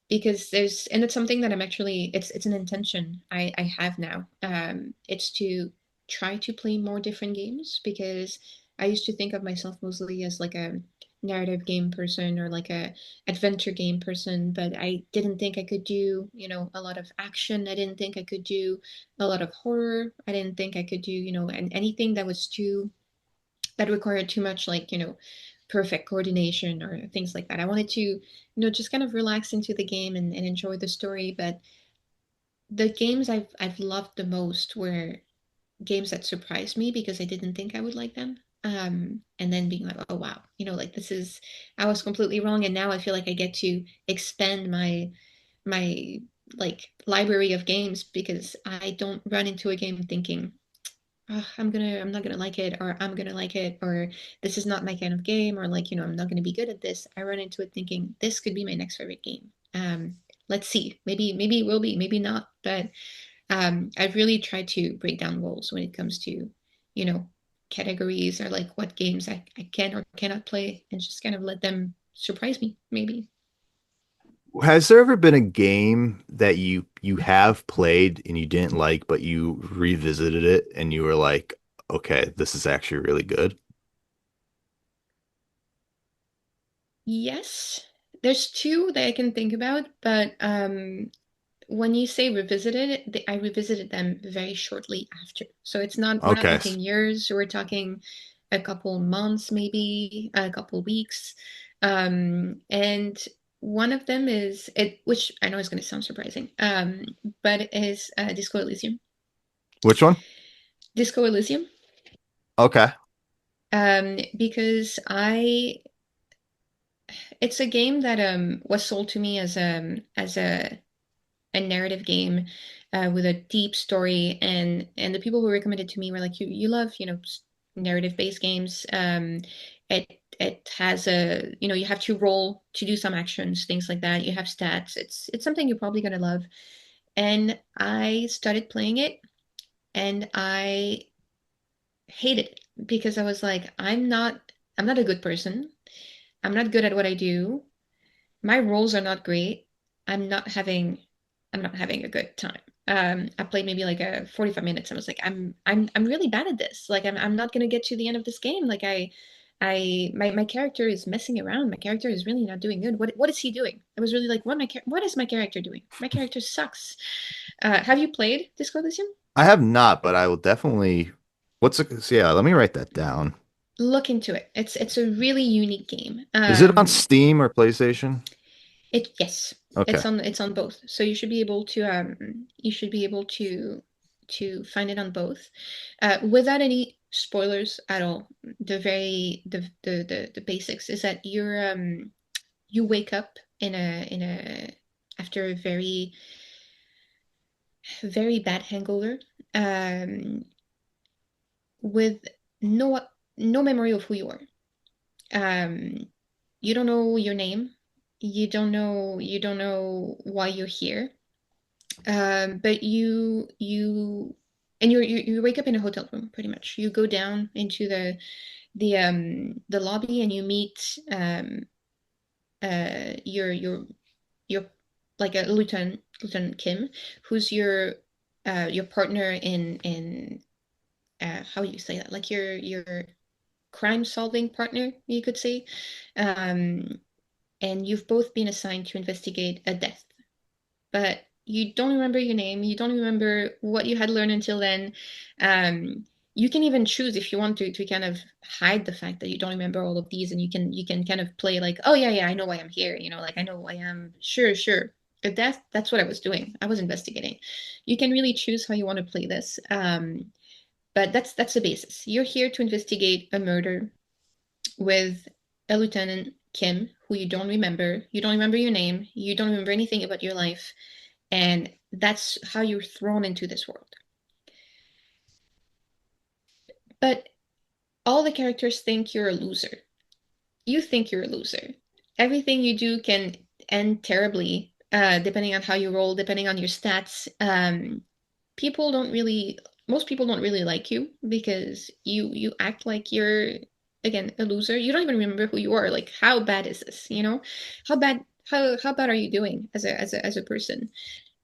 because and it's something that it's an intention I have now. It's to try to play more different games because I used to think of myself mostly as like a narrative game person or like a adventure game person, but I didn't think I could do, a lot of action. I didn't think I could do a lot of horror. I didn't think I could do, and anything that required too much like, perfect coordination or things like that. I wanted to, just kind of relax into the game and enjoy the story. But the games I've loved the most were games that surprised me because I didn't think I would like them. And then being like, oh wow, like I was completely wrong, and now I feel like I get to expand my like library of games because I don't run into a game thinking, oh, I'm not gonna like it, or I'm gonna like it, or this is not my kind of game, or like, I'm not gonna be good at this. I run into it thinking this could be my next favorite game. Let's see. Maybe it will be, maybe not. But I've really tried to break down walls when it comes to, you know, categories or like what games I can or cannot play and just kind of let them surprise me, maybe. Has there ever been a game that you have played and you didn't like, but you revisited it and you were like, okay, this is actually really good? Yes, there's two that I can think about, but when you say revisited, I revisited them very shortly after. So we're not Okay. talking years, we're talking a couple months, maybe a couple weeks. And one of them which I know is going to sound surprising, but it is Disco Elysium. Which one? Disco Elysium. Okay. Because I it's a game that was sold to me as a narrative game with a deep story, and the people who recommended to me were like, you love, narrative based games. It has a, you have to roll to do some actions, things like that. You have stats. It's something you're probably gonna love. And I started playing it, and I hated it because I was like, I'm not a good person. I'm not good at what I do. My rolls are not great. I'm not having I'm not having a good time. I played maybe like a 45 minutes. I was like, I'm really bad at this. Like I'm not gonna get to the end of this game. Like my character is messing around. My character is really not doing good. What is he doing? I was really like, what is my character doing? My character sucks. Have you played Disco Elysium? I have not, but I will definitely. What's it? So yeah, let me write that down. Look into it. It's a really unique game. Is it on Steam or PlayStation? Yes, Okay. it's on both. So you should be able to find it on both, without any spoilers at all. The basics is that you wake up in a after a very very bad hangover, um, with no no memory of who you are. Um, you don't know your name. You don't know why you're here. But you wake up in a hotel room pretty much. You go down into the lobby, and you meet your like a Lieutenant Kim, who's your partner in how do you say that? Like your crime solving partner, you could say. Um, and you've both been assigned to investigate a death, but you don't remember your name. You don't remember what you had learned until then. Um, you can even choose if you want to kind of hide the fact that you don't remember all of these, and you can kind of play like, oh yeah, yeah, I know why I'm here. Like I know who I am. Sure, sure. But that's what I was doing. I was investigating. You can really choose how you want to play this. But that's the basis. You're here to investigate a murder with a Lieutenant Kim who you don't remember. You don't remember your name. You don't remember anything about your life, and that's how you're thrown into this world. But all the characters think you're a loser. You think you're a loser. Everything you do can end terribly, depending on how you roll, depending on your stats. People don't really, Most people don't really like you because you act like you're, again, a loser. You don't even remember who you are. Like, how bad is this? How bad are you doing as a person?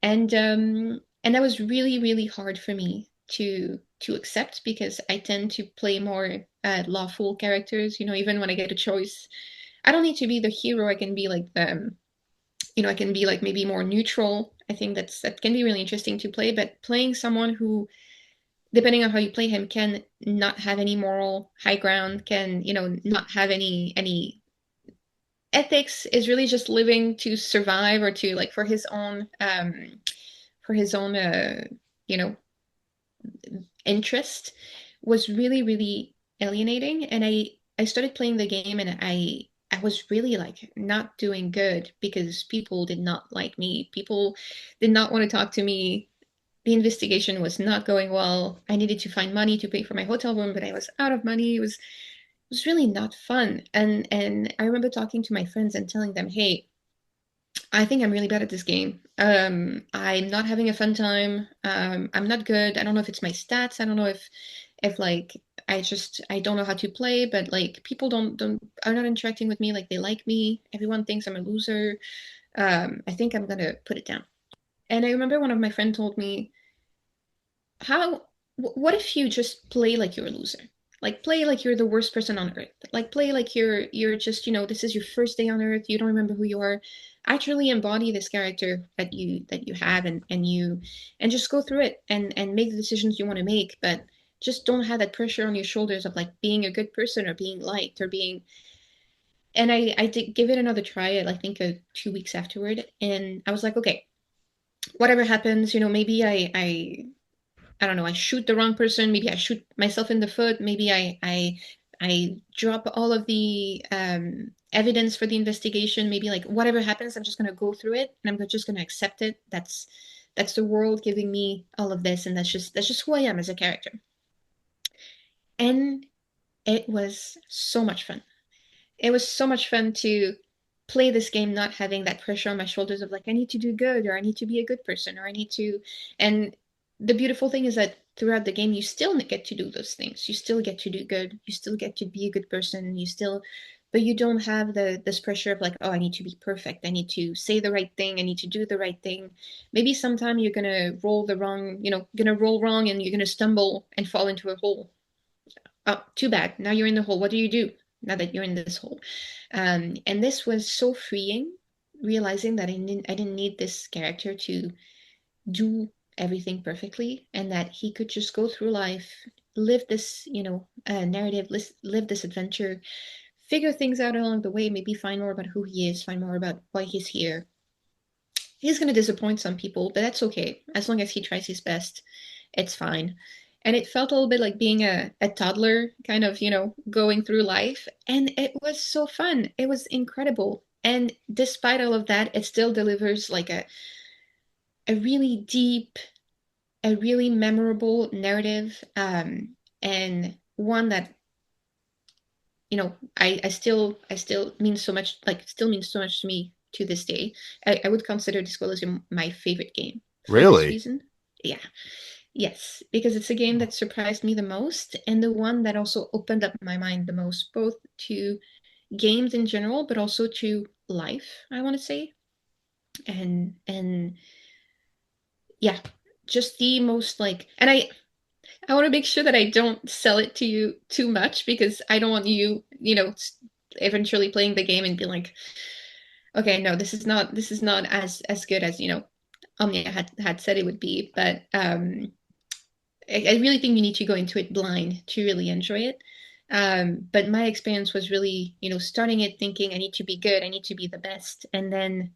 And that was really really hard for me to accept because I tend to play more lawful characters. Even when I get a choice, I don't need to be the hero. I can be like I can be like maybe more neutral. I think that can be really interesting to play. But playing someone who, depending on how you play him, can not have any moral high ground, can not have any ethics, is really just living to survive or to like for his own you know interest, was really really alienating. And I started playing the game, and I was really like not doing good because people did not like me. People did not want to talk to me. The investigation was not going well. I needed to find money to pay for my hotel room, but I was out of money. It was really not fun. And I remember talking to my friends and telling them, hey, I think I'm really bad at this game. I'm not having a fun time. I'm not good. I don't know if it's my stats. I don't know if like I don't know how to play, but like people don't are not interacting with me like they like me. Everyone thinks I'm a loser. I think I'm gonna put it down. And I remember one of my friends told me, how what if you just play like you're a loser? Like play like you're the worst person on earth. Like play like you're just, this is your first day on earth, you don't remember who you are. Actually embody this character that you have, and just go through it and make the decisions you want to make, but just don't have that pressure on your shoulders of like being a good person or being liked or being. And I did give it another try, I think 2 weeks afterward, and I was like, okay, whatever happens, maybe I don't know, I shoot the wrong person, maybe I shoot myself in the foot, maybe I I drop all of the evidence for the investigation. Maybe like whatever happens, I'm just gonna go through it and I'm just gonna accept it. That's the world giving me all of this, and that's just who I am as a character. And it was so much fun. It was so much fun to play this game not having that pressure on my shoulders of like I need to do good, or I need to be a good person, or I need to. And the beautiful thing is that throughout the game you still get to do those things. You still get to do good, you still get to be a good person, you still, but you don't have this pressure of like, oh, I need to be perfect, I need to say the right thing, I need to do the right thing. Maybe sometime you're gonna roll the wrong, gonna roll wrong, and you're gonna stumble and fall into a hole. Oh, too bad. Now you're in the hole. What do you do now that you're in this hole? And this was so freeing, realizing that I didn't need this character to do everything perfectly, and that he could just go through life, live this, narrative, live this adventure, figure things out along the way, maybe find more about who he is, find more about why he's here. He's going to disappoint some people, but that's okay. As long as he tries his best, it's fine. And it felt a little bit like being a toddler, kind of, going through life. And it was so fun. It was incredible. And despite all of that, it still delivers like a really deep, a really memorable narrative, and one that, I still means so much, like still means so much to me to this day. I would consider Disclosure my favorite game for this Really? reason. Yeah. Yes, because it's a game that surprised me the most, and the one that also opened up my mind the most, both to games in general, but also to life, I want to say. And yeah, just the most like, and I want to make sure that I don't sell it to you too much, because I don't want you, eventually playing the game and be like, okay, no, this is not as good as, Omnia had said it would be. But I really think you need to go into it blind to really enjoy it. But my experience was really, starting it thinking I need to be good, I need to be the best, and then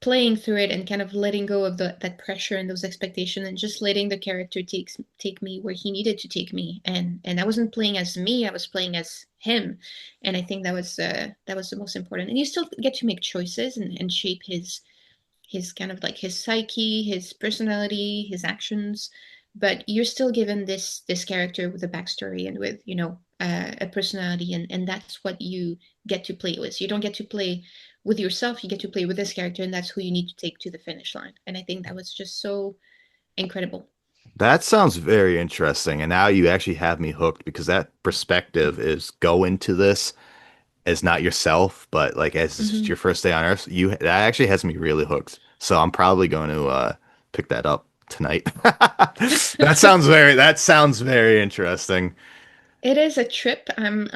playing through it and kind of letting go of that pressure and those expectations, and just letting the character take me where he needed to take me. And I wasn't playing as me, I was playing as him. And I think that was the most important. And you still get to make choices and shape his kind of like his psyche, his personality, his actions, but you're still given this character with a backstory and with, a personality, and that's what you get to play with. So you don't get to play with yourself, you get to play with this character, and that's who you need to take to the finish line. And I think that was just so incredible. That sounds very interesting. And now you actually have me hooked because that perspective is go into this as not yourself, but like as it's Mm-hmm. your first day on Earth. You that actually has me really hooked. So I'm probably going to pick that up tonight. That sounds very interesting. It is a trip. I'm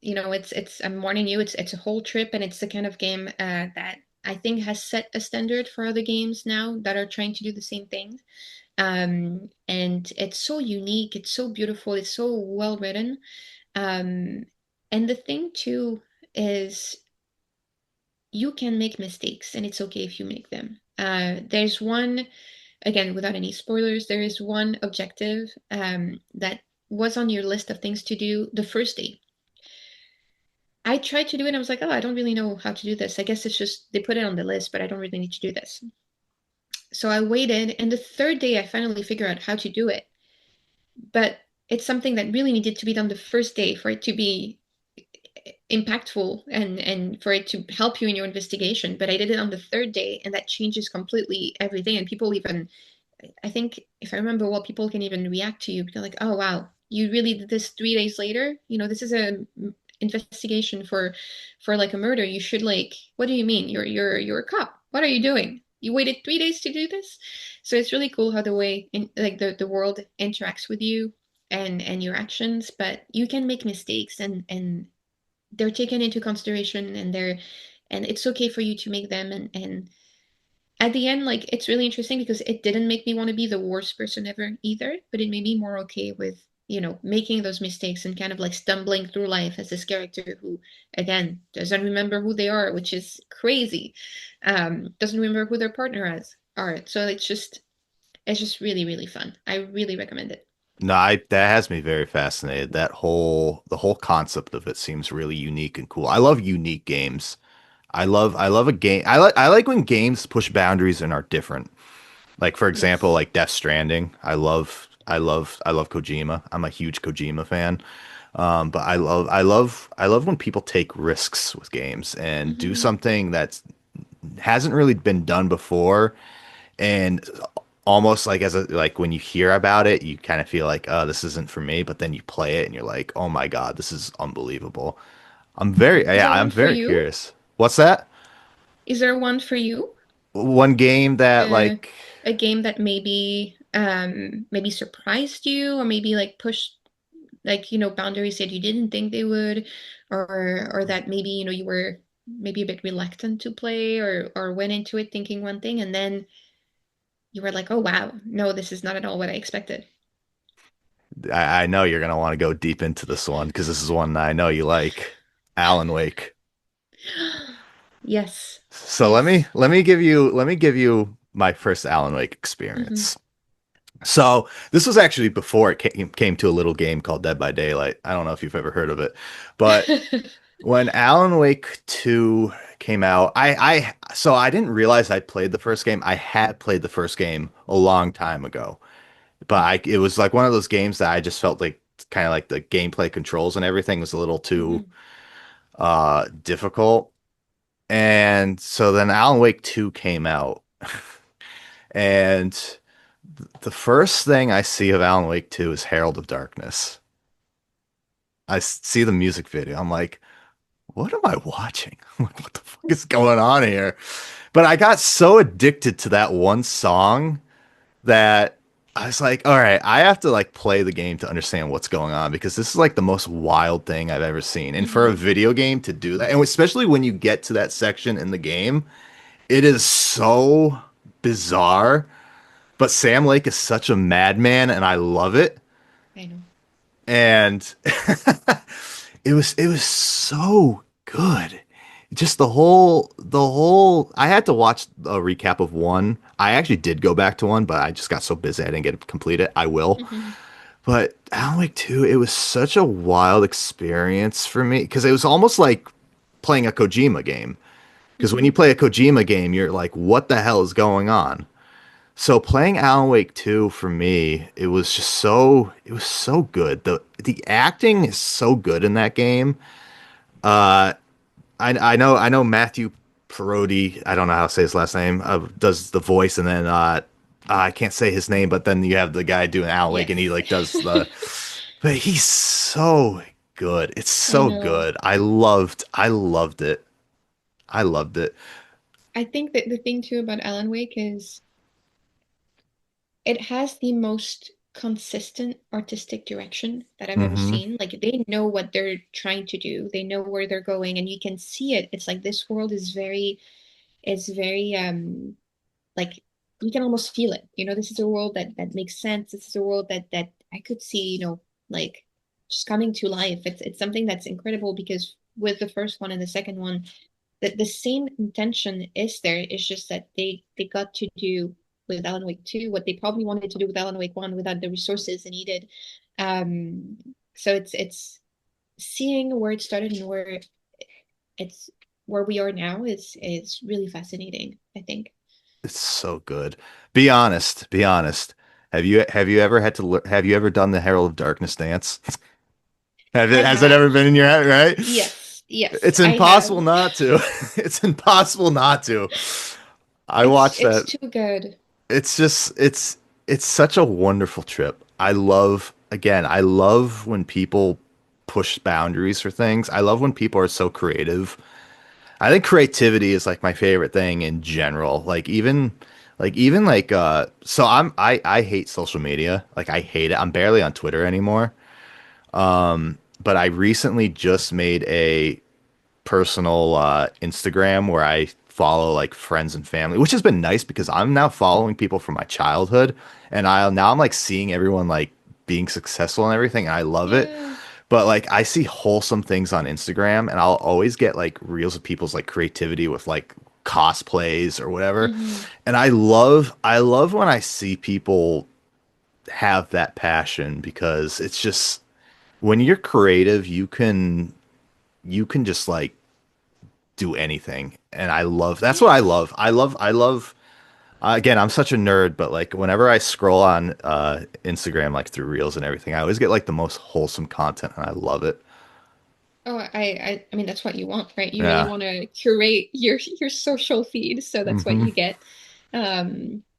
warning you, it's a whole trip, and it's the kind of game that I think has set a standard for other games now that are trying to do the same thing. And it's so unique, it's so beautiful, it's so well written. Um, and the thing too is you can make mistakes, and it's okay if you make them. There's one, again, without any spoilers, there is one objective that was on your list of things to do the first day. I tried to do it and I was like, oh, I don't really know how to do this. I guess it's just they put it on the list, but I don't really need to do this. So I waited, and the third day I finally figured out how to do it. But it's something that really needed to be done the first day for it to be impactful and for it to help you in your investigation. But I did it on the third day, and that changes completely everything. And people even, I think, if I remember well, people can even react to you. They're like, oh, wow, you really did this 3 days later? This is a investigation for like a murder. You should, like, what do you mean? You're a cop. What are you doing? You waited 3 days to do this? So it's really cool how the way like the world interacts with you and your actions, but you can make mistakes, and they're taken into consideration, and it's okay for you to make them. And at the end, like, it's really interesting because it didn't make me want to be the worst person ever either, but it made me more okay with, making those mistakes and kind of like stumbling through life as this character who, again, doesn't remember who they are, which is crazy. Doesn't remember who their partner are. So it's just really, really fun. I really recommend it. No, that has me very fascinated. The whole concept of it seems really unique and cool. I love unique games. I love a game. I like when games push boundaries and are different. Like for example, Yes. like Death Stranding. I love Kojima. I'm a huge Kojima fan. But I love when people take risks with games and do Hmm. something that hasn't really been done before, and almost like as a like when you hear about it, you kind of feel like, oh, this isn't for me, but then you play it and you're like, oh my God, this is unbelievable. Is there I'm one for very you? curious. What's that? Is there one for you? One game that Uh, like a game that maybe surprised you or maybe like pushed like boundaries that you didn't think they would, or that maybe you were maybe a bit reluctant to play, or went into it thinking one thing and then you were like, oh wow, no, this is not at all what I expected. I know you're gonna want to go deep into this one because this is one I know you like, Alan Wake. Yes, So yes. let me give you my first Alan Wake Hmm. experience. So this was actually before it came to a little game called Dead by Daylight. I don't know if you've ever heard of it, but when Alan Wake 2 came out, so I didn't realize I'd played the first game. I had played the first game a long time ago, but it was like one of those games that I just felt like kind of like the gameplay controls and everything was a little too Hmm. difficult. And so then Alan Wake 2 came out, and the first thing I see of Alan Wake 2 is Herald of Darkness. See the music video. I'm like, what am I watching? Like, what the fuck is going on here? But I got so addicted to that one song that I was like, all right, I have to like play the game to understand what's going on because this is like the most wild thing I've ever seen. And for a Hmm. video game to do that, and especially when you get to that section in the game, it is so bizarre. But Sam Lake is such a madman, and I love it. I know. And it was so good. Just the whole I had to watch a recap of one. I actually did go back to one, but I just got so busy I didn't get to complete it. I will. Hmm. But Alan Wake 2, it was such a wild experience for me because it was almost like playing a Kojima game. Because when you Hmm. play a Kojima game, you're like, what the hell is going on? So playing Alan Wake 2 for me, it was so good. The acting is so good in that game. Uh I know Matthew Parodi, I don't know how to say his last name, does the voice, and then I can't say his name, but then you have the guy doing Alan Wake and he Yes. like does the but he's so good. It's I so know. good. I loved it. I loved it. I think that the thing too about Alan Wake is it has the most consistent artistic direction that I've ever Hmm. seen. Like they know what they're trying to do. They know where they're going and you can see it. It's like this world is very like you can almost feel it. This is a world that makes sense. This is a world that I could see, like just coming to life. It's something that's incredible because with the first one and the second one, the same intention is there. It's just that they got to do with Alan Wake 2 what they probably wanted to do with Alan Wake 1 without the resources they needed. Um, so it's seeing where it started and it's where we are now is really fascinating, I think. It's so good. Be honest. Be honest. Have you ever had to have you ever done the Herald of Darkness dance? I Has it ever have. been in your head, right? Yes, yes, It's I have. impossible not to. It's impossible not to. I It's watched it's that. too good. It's just it's such a wonderful trip. I love when people push boundaries for things. I love when people are so creative. I think creativity is like my favorite thing in general. Even like so I hate social media. Like I hate it. I'm barely on Twitter anymore. But I recently just made a personal Instagram where I follow like friends and family, which has been nice because I'm now following people from my childhood, and I'm like seeing everyone like being successful and everything, and I love it. Yeah. But like I see wholesome things on Instagram, and I'll always get like reels of people's like creativity with like cosplays or whatever. Hmm. And I love when I see people have that passion because it's just when you're creative, you can just like do anything. And I love that's what I Yes. love. I love again, I'm such a nerd, but like whenever I scroll on Instagram like through Reels and everything, I always get like the most wholesome content and I love it. Oh, I mean that's what you want, right? You really Yeah. want to curate your social feed, so that's what Hmm. you get.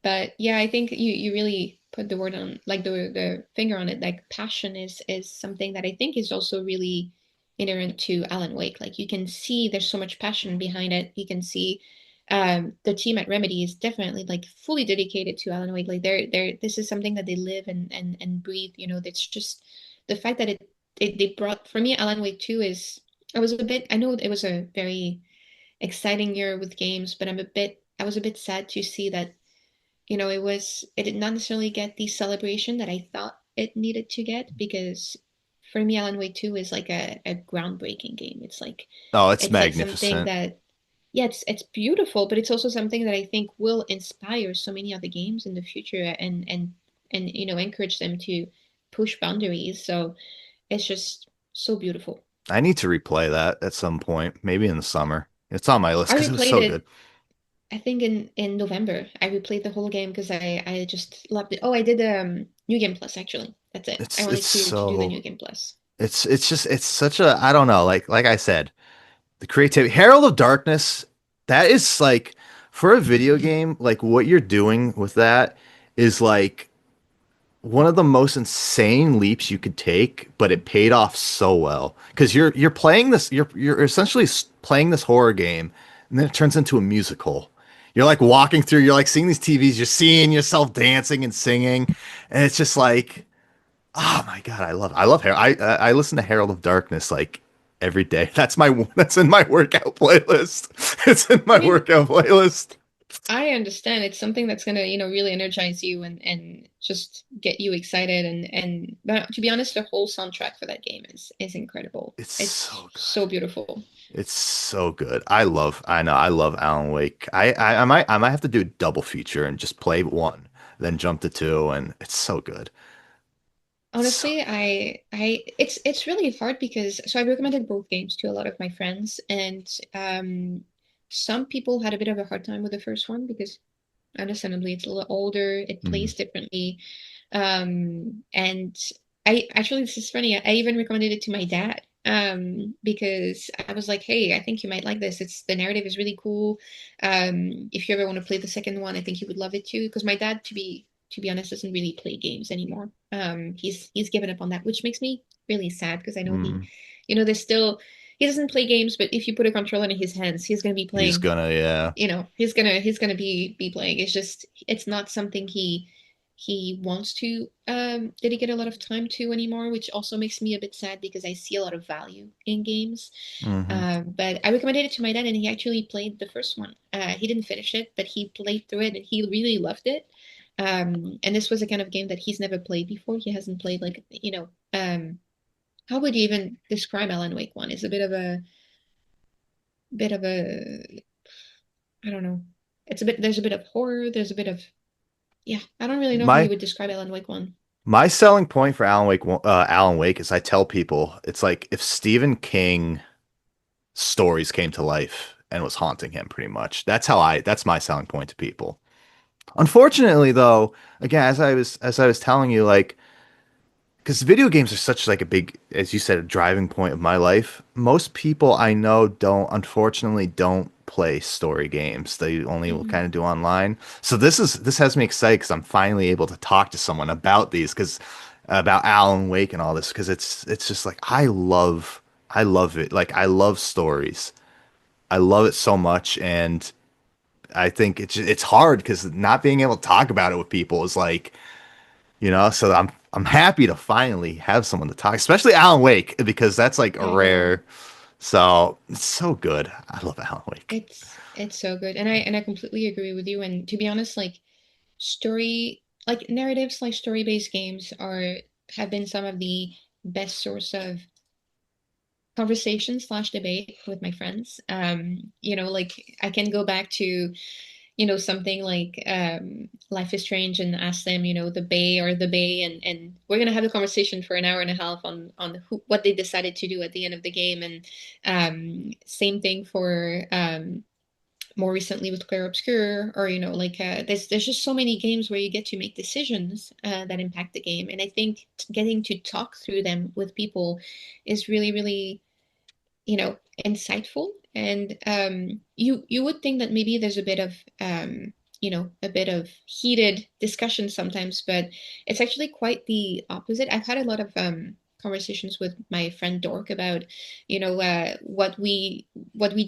But yeah, I think you really put the word on like the finger on it. Like passion is something that I think is also really inherent to Alan Wake. Like you can see there's so much passion behind it. You can see the team at Remedy is definitely like fully dedicated to Alan Wake. Like they're this is something that they live and breathe. You know, it's just the fact that they brought for me Alan Wake 2 is I was a bit I know it was a very exciting year with games, but I was a bit sad to see that, you know, it did not necessarily get the celebration that I thought it needed to get because for me Alan Wake 2 is like a groundbreaking game. Oh, it's It's like something magnificent. that yeah, it's beautiful, but it's also something that I think will inspire so many other games in the future and you know encourage them to push boundaries. So it's just so beautiful. I need to replay that at some point, maybe in the summer. It's on my list I because it was replayed so good. it, I think in November. I replayed the whole game because I just loved it. Oh, I did New Game Plus actually. That's it. I It's wanted to do the so New Game Plus. it's just it's such a I don't know, like I said, the creativity Herald of Darkness, that is like for a video game, like what you're doing with that is like one of the most insane leaps you could take, but it paid off so well because you're playing this you're essentially playing this horror game, and then it turns into a musical. You're like walking through, you're like seeing these TVs, you're seeing yourself dancing and singing, and it's just like, oh my God, I love Herald. I listen to Herald of Darkness like every day. That's in my workout playlist. It's in I my mean, workout playlist. I understand it's something that's gonna, you know, really energize you and just get you excited and but to be honest, the whole soundtrack for that game is incredible. It's It's so so good. beautiful. It's so good. I know, I love Alan Wake. I might have to do a double feature and just play one, then jump to two, and it's so good. So, Honestly, it's really hard because so I recommended both games to a lot of my friends and some people had a bit of a hard time with the first one because understandably it's a little older, it mm, plays differently. And I actually this is funny, I even recommended it to my dad because I was like, hey, I think you might like this. It's the narrative is really cool. If you ever want to play the second one, I think you would love it too. Because my dad, to be honest, doesn't really play games anymore. He's given up on that, which makes me really sad because I know mm, you know, there's still he doesn't play games, but if you put a controller in his hands, he's gonna be he's playing. gonna, yeah. You know, he's gonna be playing. It's just it's not something he wants to dedicate a lot of time to anymore, which also makes me a bit sad because I see a lot of value in games. Hmm. But I recommended it to my dad, and he actually played the first one. He didn't finish it, but he played through it, and he really loved it. And this was a kind of game that he's never played before. He hasn't played like, you know, how would you even describe Alan Wake 1? It's a bit of a, I don't know. It's a bit, there's a bit of horror. There's a bit of, yeah, I don't really know how you My would describe Alan Wake 1. my selling point for Alan Wake is I tell people it's like if Stephen King stories came to life and was haunting him pretty much. That's my selling point to people. Unfortunately, though, again, as I was telling you, like because video games are such like a big, as you said, a driving point of my life. Most people I know unfortunately don't play story games. They only will Hmm. kind of do online. So this has me excited because I'm finally able to talk to someone about these because about Alan Wake and all this because it's just like I love it. Like I love stories. I love it so much, and I think it's hard because not being able to talk about it with people is like, so I'm happy to finally have someone to talk, especially Alan Wake, because that's like a I know. rare. So it's so good. I love Alan Wake. It's so good. And I completely agree with you. And to be honest, like story like narratives like story-based games are have been some of the best source of conversation slash debate with my friends. You know, like I can go back to something like Life is Strange and ask them, the Bay or the Bay, and we're gonna have a conversation for an hour and a half on what they decided to do at the end of the game. And same thing for more recently with Clair Obscur, or like there's just so many games where you get to make decisions that impact the game, and I think getting to talk through them with people is really, really insightful. And you would think that maybe there's a bit of a bit of heated discussion sometimes, but it's actually quite the opposite. I've had a lot of conversations with my friend Dork about what we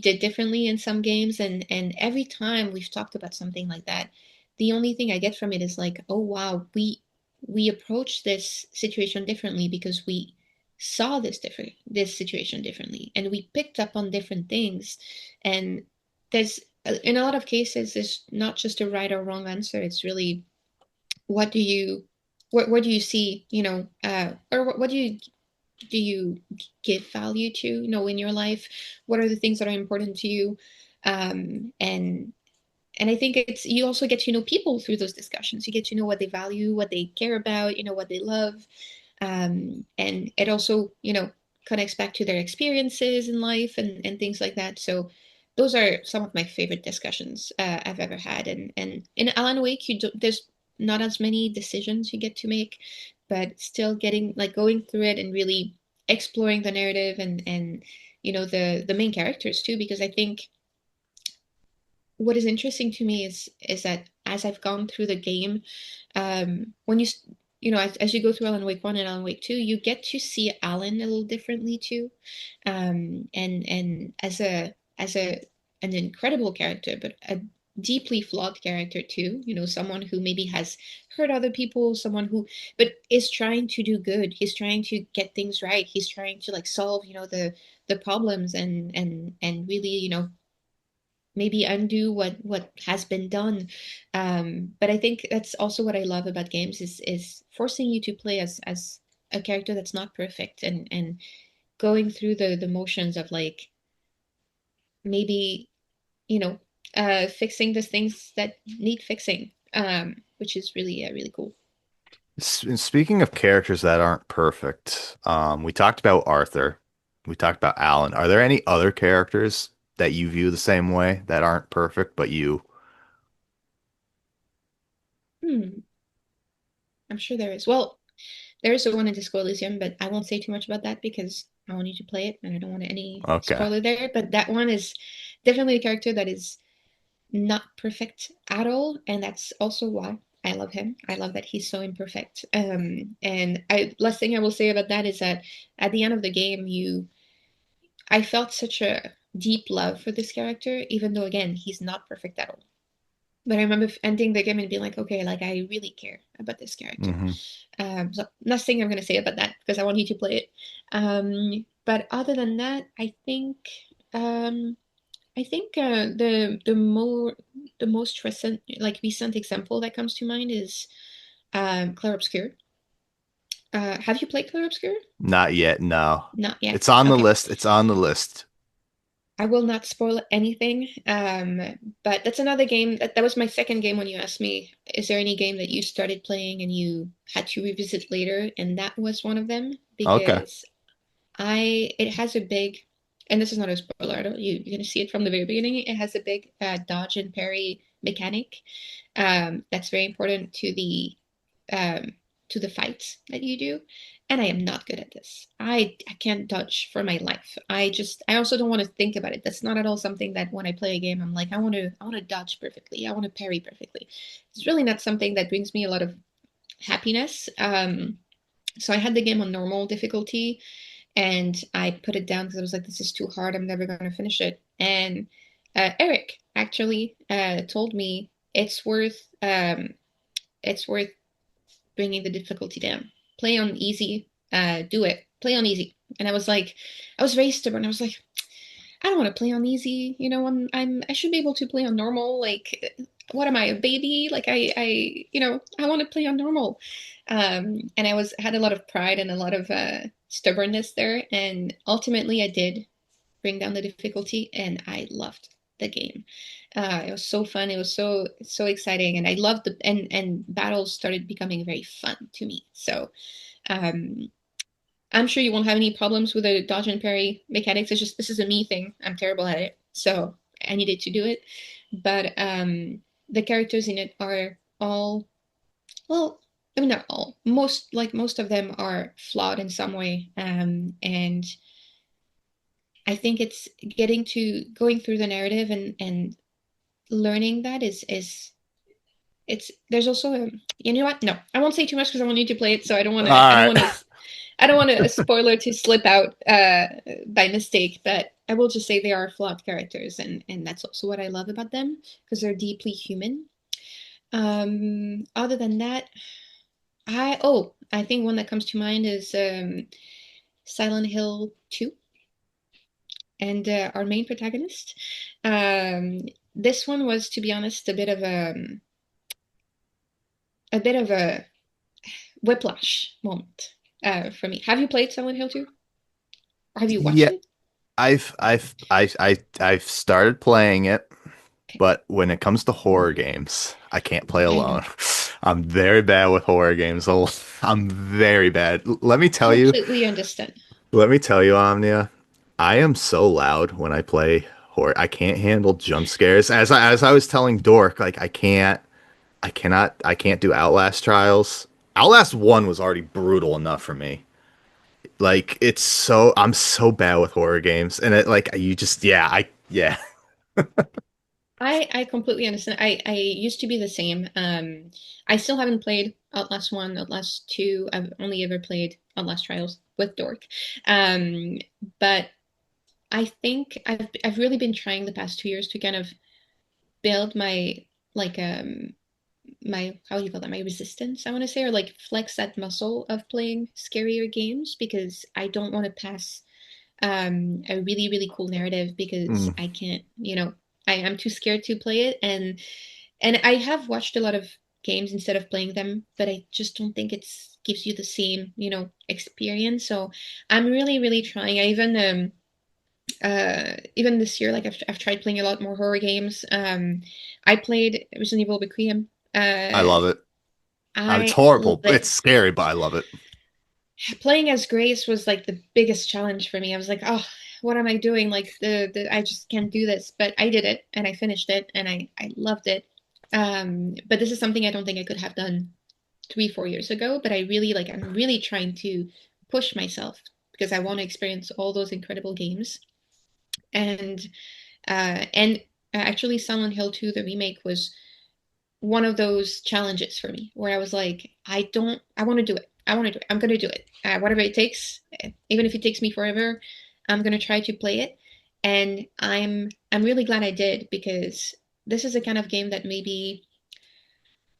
did differently in some games, and every time we've talked about something like that, the only thing I get from it is like, oh wow, we approach this situation differently because we saw this situation differently, and we picked up on different things. And there's in a lot of cases, there's not just a right or wrong answer. It's really, what do you what do you see, or what do you give value to, in your life? What are the things that are important to you? And I think it's, you also get to know people through those discussions. You get to know what they value, what they care about, what they love. And it also, connects back to their experiences in life, and things like that. So those are some of my favorite discussions I've ever had. And in Alan Wake, there's not as many decisions you get to make, but still getting, like, going through it and really exploring the narrative, and the main characters too, because I think what is interesting to me is that as I've gone through the game, when as you go through Alan Wake 1 and Alan Wake 2, you get to see Alan a little differently too. And as an incredible character, but a deeply flawed character too, someone who maybe has hurt other people, someone who but is trying to do good. He's trying to get things right. He's trying to, like, solve, the problems, and really, maybe undo what has been done. But I think that's also what I love about games, is forcing you to play as a character that's not perfect, and going through the motions of, like, maybe, you know fixing the things that need fixing, which is really, really cool. Speaking of characters that aren't perfect, we talked about Arthur. We talked about Alan. Are there any other characters that you view the same way that aren't perfect, but you? Hmm, I'm sure there is. Well, there is a one in Disco Elysium, but I won't say too much about that because I want you to play it and I don't want any Okay. spoiler there. But that one is definitely a character that is not perfect at all, and that's also why I love him. I love that he's so imperfect. And last thing I will say about that is that at the end of the game, I felt such a deep love for this character, even though, again, he's not perfect at all. But I remember ending the game and being like, okay, like, I really care about this character. Hmm. So nothing I'm going to say about that because I want you to play it. But other than that, um, the most recent example that comes to mind is Clair Obscur. Have you played Clair Obscur? Not yet, no. Not yet. It's on the Okay. list. It's on the list. I will not spoil anything. But that's another game that was my second game when you asked me, is there any game that you started playing and you had to revisit later? And that was one of them, Okay. because it has a big, and this is not a spoiler, you're going to see it from the very beginning. It has a big dodge and parry mechanic, that's very important um, to the fights that you do. And I am not good at this. I can't dodge for my life. I also don't want to think about it. That's not at all something that when I play a game, I'm like, I want to dodge perfectly. I want to parry perfectly. It's really not something that brings me a lot of happiness. So I had the game on normal difficulty, and I put it down because I was like, this is too hard. I'm never going to finish it. And Eric actually told me it's worth bringing the difficulty down. Play on easy. Do it. Play on easy. And I was very stubborn. I was like, I don't want to play on easy. I should be able to play on normal. Like, what am I, a baby? Like, I want to play on normal. And had a lot of pride and a lot of stubbornness there. And ultimately, I did bring down the difficulty, and I loved. the game. It was so fun. It was so exciting, and I loved the and battles started becoming very fun to me. So um, I'm sure you won't have any problems with the dodge and parry mechanics. It's just this is a me thing. I'm terrible at it, so I needed to do it. But the characters in it are all well. I mean, not all. Most of them are flawed in some way, and I think it's getting to going through the narrative and learning that is it's there's also a you know what? No, I won't say too much because I want you to play it. So All right. I don't want a spoiler to slip out by mistake. But I will just say they are flawed characters, and that's also what I love about them because they're deeply human. Other than that, I think one that comes to mind is Silent Hill 2 and our main protagonist. Um, this one was, to be honest, a bit of a whiplash moment for me. Have you played Silent Hill 2? Or have you watched Yeah, it? I've started playing it, Okay. but when it comes to horror games, I can't play I alone. know. I'm very bad with horror games. I'm very bad. Completely understand. Let me tell you, Omnia, I am so loud when I play horror. I can't handle jump scares. As I was telling Dork, like I can't do Outlast trials. Outlast 1 was already brutal enough for me. Like I'm so bad with horror games and it like you just yeah. I completely understand. I used to be the same. I still haven't played Outlast 1, Outlast 2. I've only ever played Outlast Trials with Dork. Um, but I think I've really been trying the past 2 years to kind of build my like my how do you call that, my resistance, I want to say, or like flex that muscle of playing scarier games because I don't want to pass a really cool narrative because Mm, I can't, I am too scared to play it. And I have watched a lot of games instead of playing them, but I just don't think it's gives you the same, experience. So I'm really trying. I even this year, like I've tried playing a lot more horror games. I played Resident Evil Requiem. I uh love it. It's I horrible. It's lit scary, but I love it. playing as Grace was like the biggest challenge for me. I was like, oh, what am I doing? Like the I just can't do this. But I did it and I finished it and I loved it. But this is something I don't think I could have done 3, 4 years ago. But I'm really trying to push myself because I want to experience all those incredible games. And and actually Silent Hill 2, the remake, was one of those challenges for me where I was like, I want to do it. I want to do it. I'm going to do it. Whatever it takes, even if it takes me forever, I'm going to try to play it. And I'm really glad I did because this is a kind of game that maybe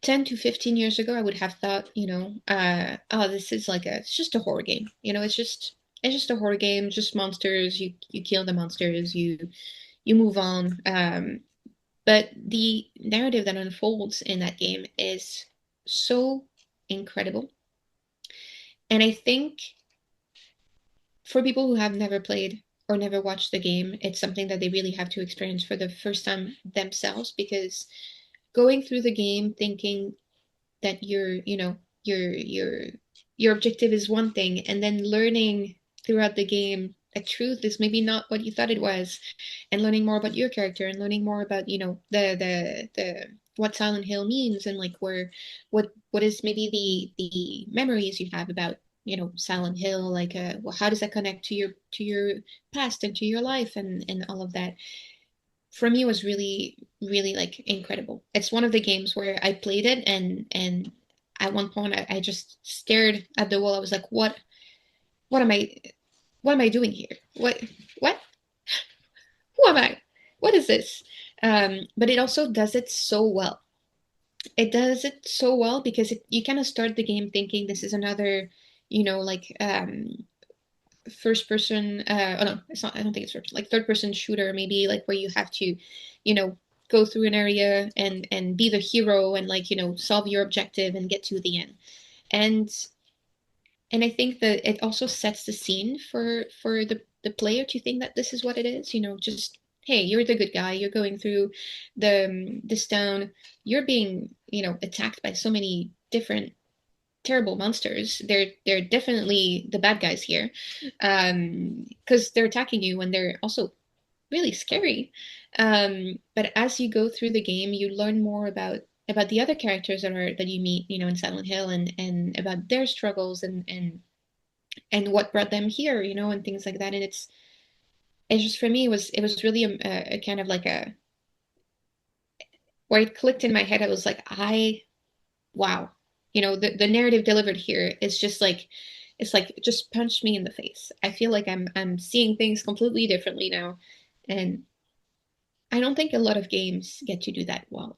10 to 15 years ago I would have thought, oh, this is it's just a horror game. It's just a horror game, just monsters. You kill the monsters, you move on. But the narrative that unfolds in that game is so incredible. And I think for people who have never played or never watched the game, it's something that they really have to experience for the first time themselves because going through the game thinking that your objective is one thing and then learning throughout the game that truth is maybe not what you thought it was, and learning more about your character and learning more about the what Silent Hill means and like what is maybe the memories you have about Silent Hill, like well, how does that connect to your past and to your life and all of that. For me was really like incredible. It's one of the games where I played it and at one point I just stared at the wall. I was like, what am I what am I doing here? What who am I? What is this? But it also does it so well. It does it so well because you kind of start the game thinking this is another, like first person. Oh no, it's not. I don't think it's first. Like third person shooter, maybe like where you have to, you know, go through an area and be the hero and like solve your objective and get to the end. And and I think that it also sets the scene for the player to think that this is what it is. Just hey, you're the good guy. You're going through this town. You're being, attacked by so many different terrible monsters. They're definitely the bad guys here, because they're attacking you and they're also really scary. But as you go through the game, you learn more about the other characters that you meet, in Silent Hill, and about their struggles, and what brought them here, and things like that. And it's just, for me, it was really a kind of like a where it clicked in my head. I was like, wow, the narrative delivered here is just like, it's like it just punched me in the face. I feel like I'm seeing things completely differently now, and I don't think a lot of games get to do that well.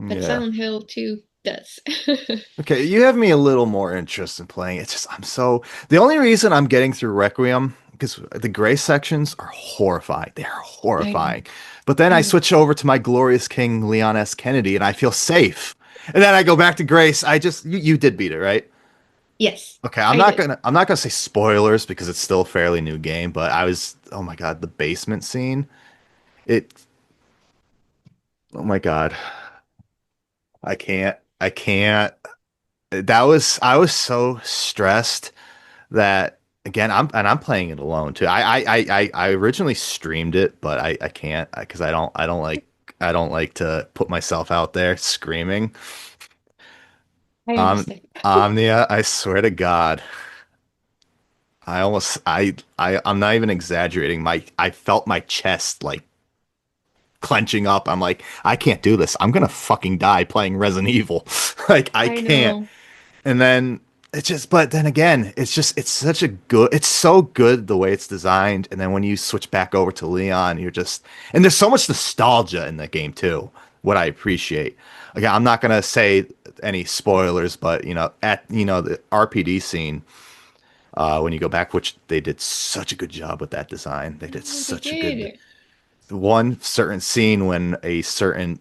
But Yeah. Silent Hill 2 does. Okay, you have me a little more interest in playing. It's just the only reason I'm getting through Requiem because the gray sections are horrifying. They are I know, horrifying. But then I I know. switch over to my glorious King Leon S. Kennedy and I feel safe. And then I go back to Grace. You did beat it, right? Yes, Okay, I did. I'm not gonna say spoilers because it's still a fairly new game, but oh my God, the basement scene. It oh my God. I can't. I was so stressed that again I'm playing it alone too. I originally streamed it, but I can't because I don't like to put myself out there screaming. I understand. Omnia, I swear to God, I'm not even exaggerating. I felt my chest like clenching up. I'm like, I can't do this. I'm gonna fucking die playing Resident Evil. Like I I can't. know. And then but then again, it's so good the way it's designed. And then when you switch back over to Leon, and there's so much nostalgia in the game too, what I appreciate. Again, I'm not going to say any spoilers, but the RPD scene, when you go back, which they did such a good job with that design. They did Oh, they such a good, did. one certain scene when a certain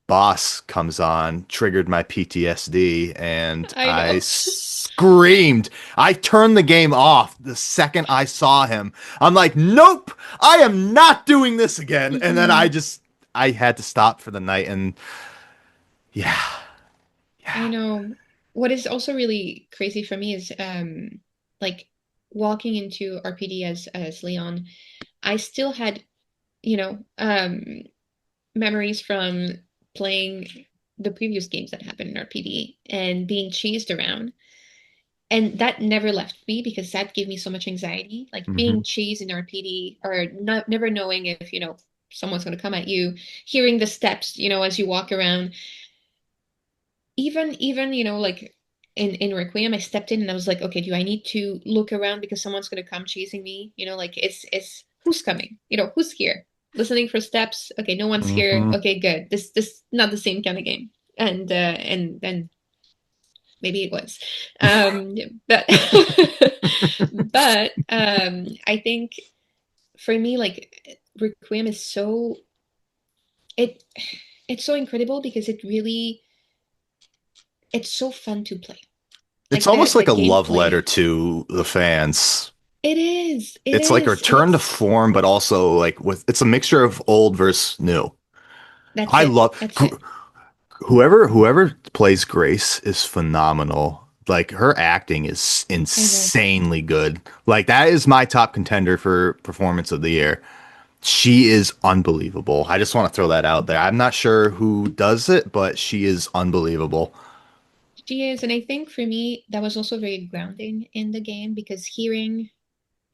boss comes on triggered my PTSD and I I know. screamed. I turned the game off the second I saw him. I'm like, nope, I am not doing this again. And then Hmm. I had to stop for the night. And yeah, I yeah. know. What is also really crazy for me is, like, walking into RPD as Leon. I still had, you know, memories from playing the previous games that happened in RPD and being chased around. And that never left me because that gave me so much anxiety. Like Hmm. being chased in RPD, or not, never knowing if, someone's going to come at you, hearing the steps, as you walk around. Even, like in Requiem, I stepped in and I was like, okay, do I need to look around because someone's going to come chasing me? Like, it's who's coming? Who's here? Listening for steps. Okay, no one's here. Hmm. Okay, good. This not the same kind of game. And then maybe it was. Um, but but I think for me, like, Requiem is it it's so incredible because it's so fun to play. It's Like the almost like the a love letter gameplay. to the fans. It is. It It's like a is. And return to form, but also it's a mixture of old versus new. that's I it. love That's it. whoever plays Grace is phenomenal. Like her acting is I know. insanely good. Like that is my top contender for performance of the year. She is unbelievable. I just want to throw that out there. I'm not sure who does it, but she is unbelievable. She is. And I think for me, that was also very grounding in the game because hearing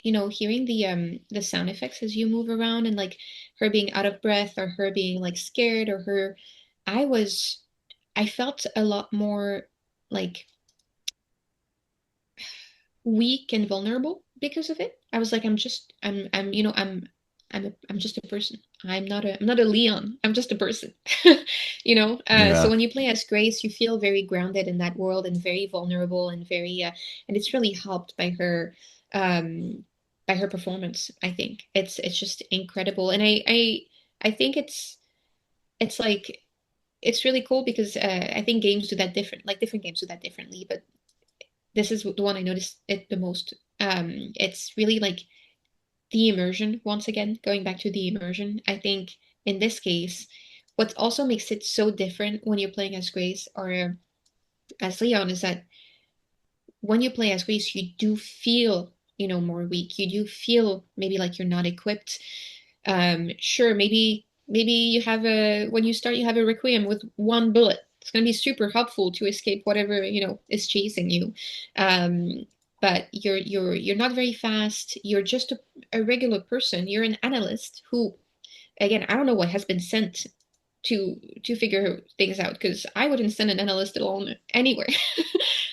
the sound effects as you move around, and like her being out of breath, or her being like scared, or her I was I felt a lot more like weak and vulnerable because of it. I was like, I'm just a person. I'm not a Leon. I'm just a person. So Yeah. when you play as Grace, you feel very grounded in that world and very vulnerable and very and it's really helped um by her performance. I think it's just incredible. And I think it's like it's really cool because I think games do that different, like different games do that differently, but this is the one I noticed it the most. It's really like the immersion, once again, going back to the immersion, I think in this case, what also makes it so different when you're playing as Grace or as Leon is that when you play as Grace, you do feel, more weak. You do feel maybe like you're not equipped. Sure, maybe you have a when you start you have a requiem with one bullet. It's going to be super helpful to escape whatever, is chasing you. Um, but you're not very fast. You're just a regular person. You're an analyst who, again, I don't know what has been sent to figure things out because I wouldn't send an analyst alone anywhere.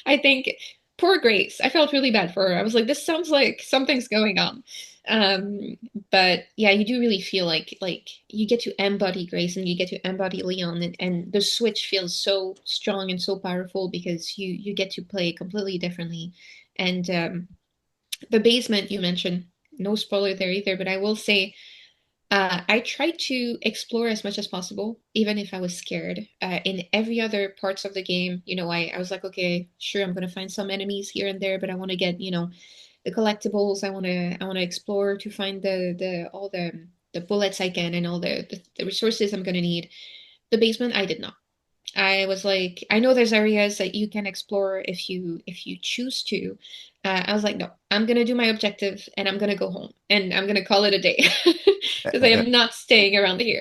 I think poor Grace. I felt really bad for her. I was like, this sounds like something's going on. Um, but yeah, you do really feel like you get to embody Grace and you get to embody Leon, and the switch feels so strong and so powerful because you get to play completely differently. And the basement you mentioned, no spoiler there either, but I will say I tried to explore as much as possible, even if I was scared. In every other parts of the game, I was like, okay, sure, I'm gonna find some enemies here and there, but I want to get, the collectibles. I want to explore to find the all the bullets I can and all the resources I'm gonna need. The basement, I did not. I was like, I know there's areas that you can explore if you choose to. I was like, no, I'm gonna do my objective and I'm gonna go home and I'm gonna call it a day because I am not staying around here.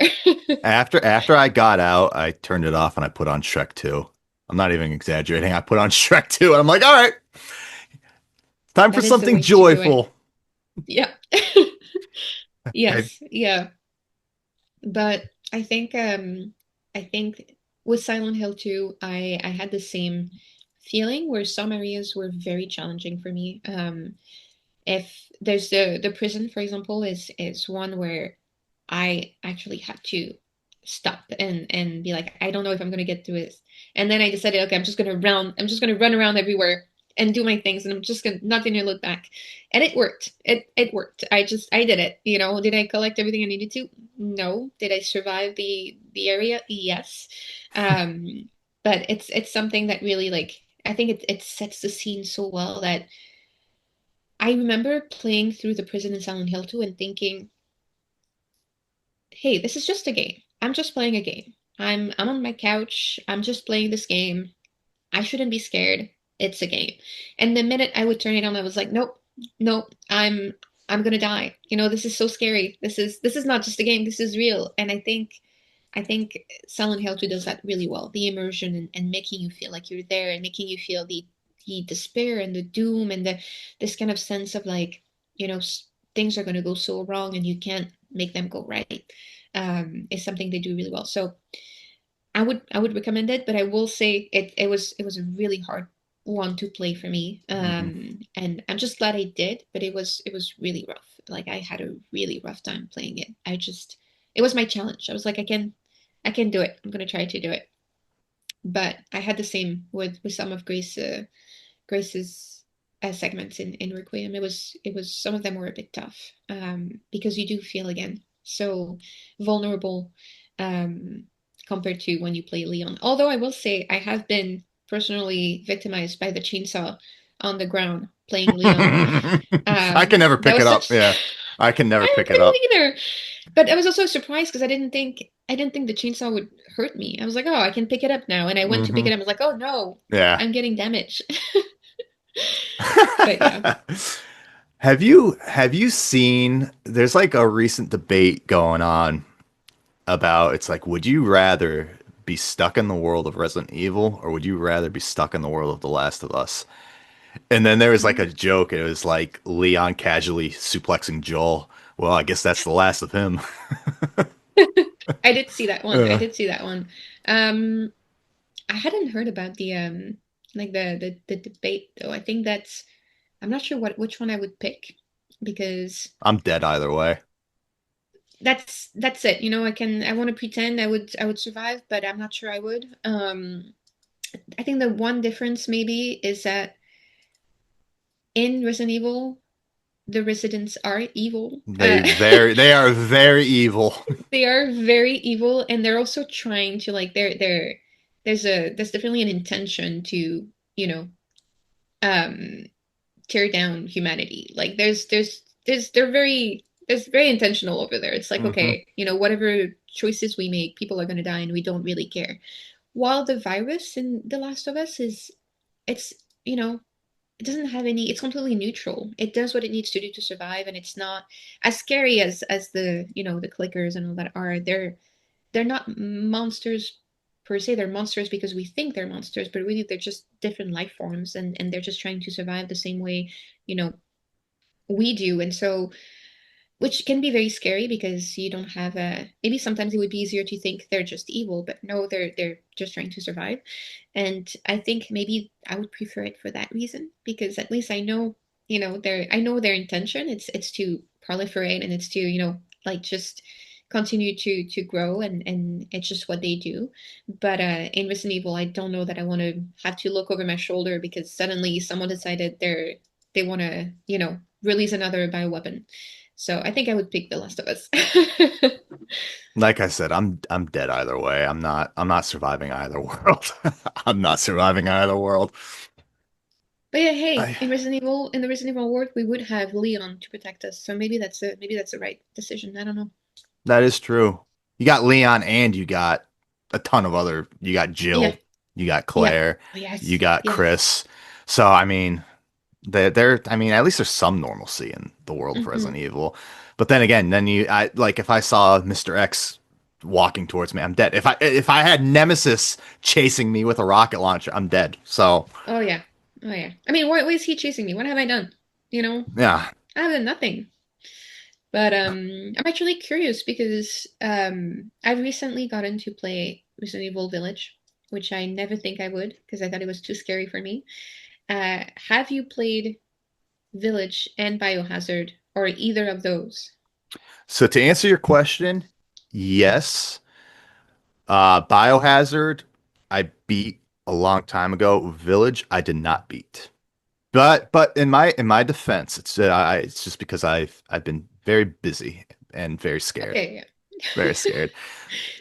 After I got out, I turned it off and I put on Shrek 2. I'm not even exaggerating. I put on Shrek 2 and I'm like, all right, time for That is the something way to do it. joyful. Yeah. Have, Yes. Yeah. But I think with Silent Hill 2, I had the same feeling where some areas were very challenging for me. If there's the prison, for example, is one where I actually had to stop and be like, I don't know if I'm gonna get through this. And then I decided, okay, I'm just gonna run around everywhere and do my things, and I'm just gonna nothing to look back. And it worked. It worked. I did it. Did I collect everything I needed to? No. Did I survive the area? Yes. Um, but it's something that really like I think it sets the scene so well that I remember playing through the prison in Silent Hill 2 and thinking, hey, this is just a game. I'm just playing a game. I'm on my couch. I'm just playing this game. I shouldn't be scared. It's a game. And the minute I would turn it on, I was like, nope, nope, I'm gonna die. This is so scary. This is not just a game, this is real. And I think Silent Hill 2 does that really well. The immersion and making you feel like you're there and making you feel the despair and the doom and this kind of sense of like, things are gonna go so wrong and you can't make them go right. Is something they do really well. So I would recommend it, but I will say it was a really hard one to play for me. mhm. And I'm just glad I did, but it was really rough. Like I had a really rough time playing it. It was my challenge. I was like, I can do it. I'm gonna try to do it. But I had the same with some of Grace's segments in Requiem. It was some of them were a bit tough because you do feel again so vulnerable um, compared to when you play Leon. Although I will say I have been personally victimized by the chainsaw on the ground playing Leon. I can never That pick was it up. such Yeah, I can never I pick it couldn't up. either. But I was also surprised because I didn't think the chainsaw would hurt me. I was like, oh, I can pick it up now. And I went to pick Hmm. it up. I was like, oh no, Yeah. I'm getting damaged. But yeah. Have you seen there's like a recent debate going on about it's like would you rather be stuck in the world of Resident Evil or would you rather be stuck in the world of The Last of Us? And then there was like Mhm. a joke. It was like Leon casually suplexing Joel. Well, I guess that's the last of him. I did see that one. I Uh, did see that one. Um, I hadn't heard about the like the debate though. I think I'm not sure which one I would pick because I'm dead either way. that's it. I want to pretend I would survive, but I'm not sure I would. I think the one difference maybe is that in Resident Evil, the residents are evil. They are very evil. They are very evil, and they're also trying to like there's definitely an intention to, you know, um tear down humanity. Like there's there's very intentional over there. It's like, Hmm. okay, whatever choices we make, people are gonna die and we don't really care. While the virus in The Last of Us it's, you know, it doesn't have any, it's completely neutral. It does what it needs to do to survive, and it's not as scary as the clickers and all that are. They're not monsters per se. They're monsters because we think they're monsters, but really they're just different life forms, and they're just trying to survive the same way, you know, we do. And so, which can be very scary because you don't have a, maybe sometimes it would be easier to think they're just evil, but no, they're just trying to survive. And I think maybe I would prefer it for that reason, because at least I know their intention. It's to proliferate, and it's to, like, just continue to grow, and it's just what they do. But in Resident Evil, I don't know that I want to have to look over my shoulder because suddenly someone decided they want to, release another bioweapon. So I think I would pick The Last of Us. Like I said, I'm dead either way. I'm not surviving either world. I'm not surviving either world. But yeah, hey, I in the Resident Evil world, we would have Leon to protect us. So maybe that's the right decision. I don't know. That is true. You got Leon and you got a ton of other. You got Yeah, Jill, you got yeah. Claire, Oh, you yes, got yes. Chris. So I mean, I mean, at least there's some normalcy in the world of Hmm. Resident Evil. But then again, I like if I saw Mr. X walking towards me, I'm dead. If I had Nemesis chasing me with a rocket launcher, I'm dead. So Oh yeah, oh yeah. I mean, why is he chasing me? What have I done? You know, yeah. I have done nothing. But I'm actually curious because I've recently gotten to play Resident Evil Village, which I never think I would because I thought it was too scary for me. Have you played Village and Biohazard or either of those? So to answer your question, yes. Biohazard, I beat a long time ago. Village, I did not beat. But in my defense, it's just because I've been very busy and very scared. Okay, yeah. Very scared.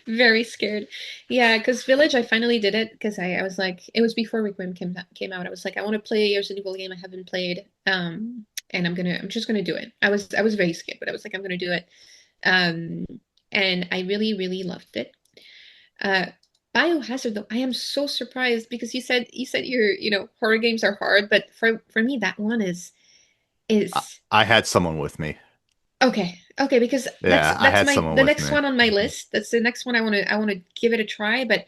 Very scared. Yeah, because Village, I finally did it because I was like, it was before Requiem came out. I was like, I want to play a Resident Evil game I haven't played. And I'm just gonna do it. I was very scared, but I was like, I'm gonna do it. Um, and I really, really loved it. Uh, Biohazard, though, I am so surprised because you said horror games are hard, but for me that one I, is I had someone with me. okay. Okay, because that's Yeah, I that's had my someone the with next me. one on my list. That's the next one I want to give it a try, but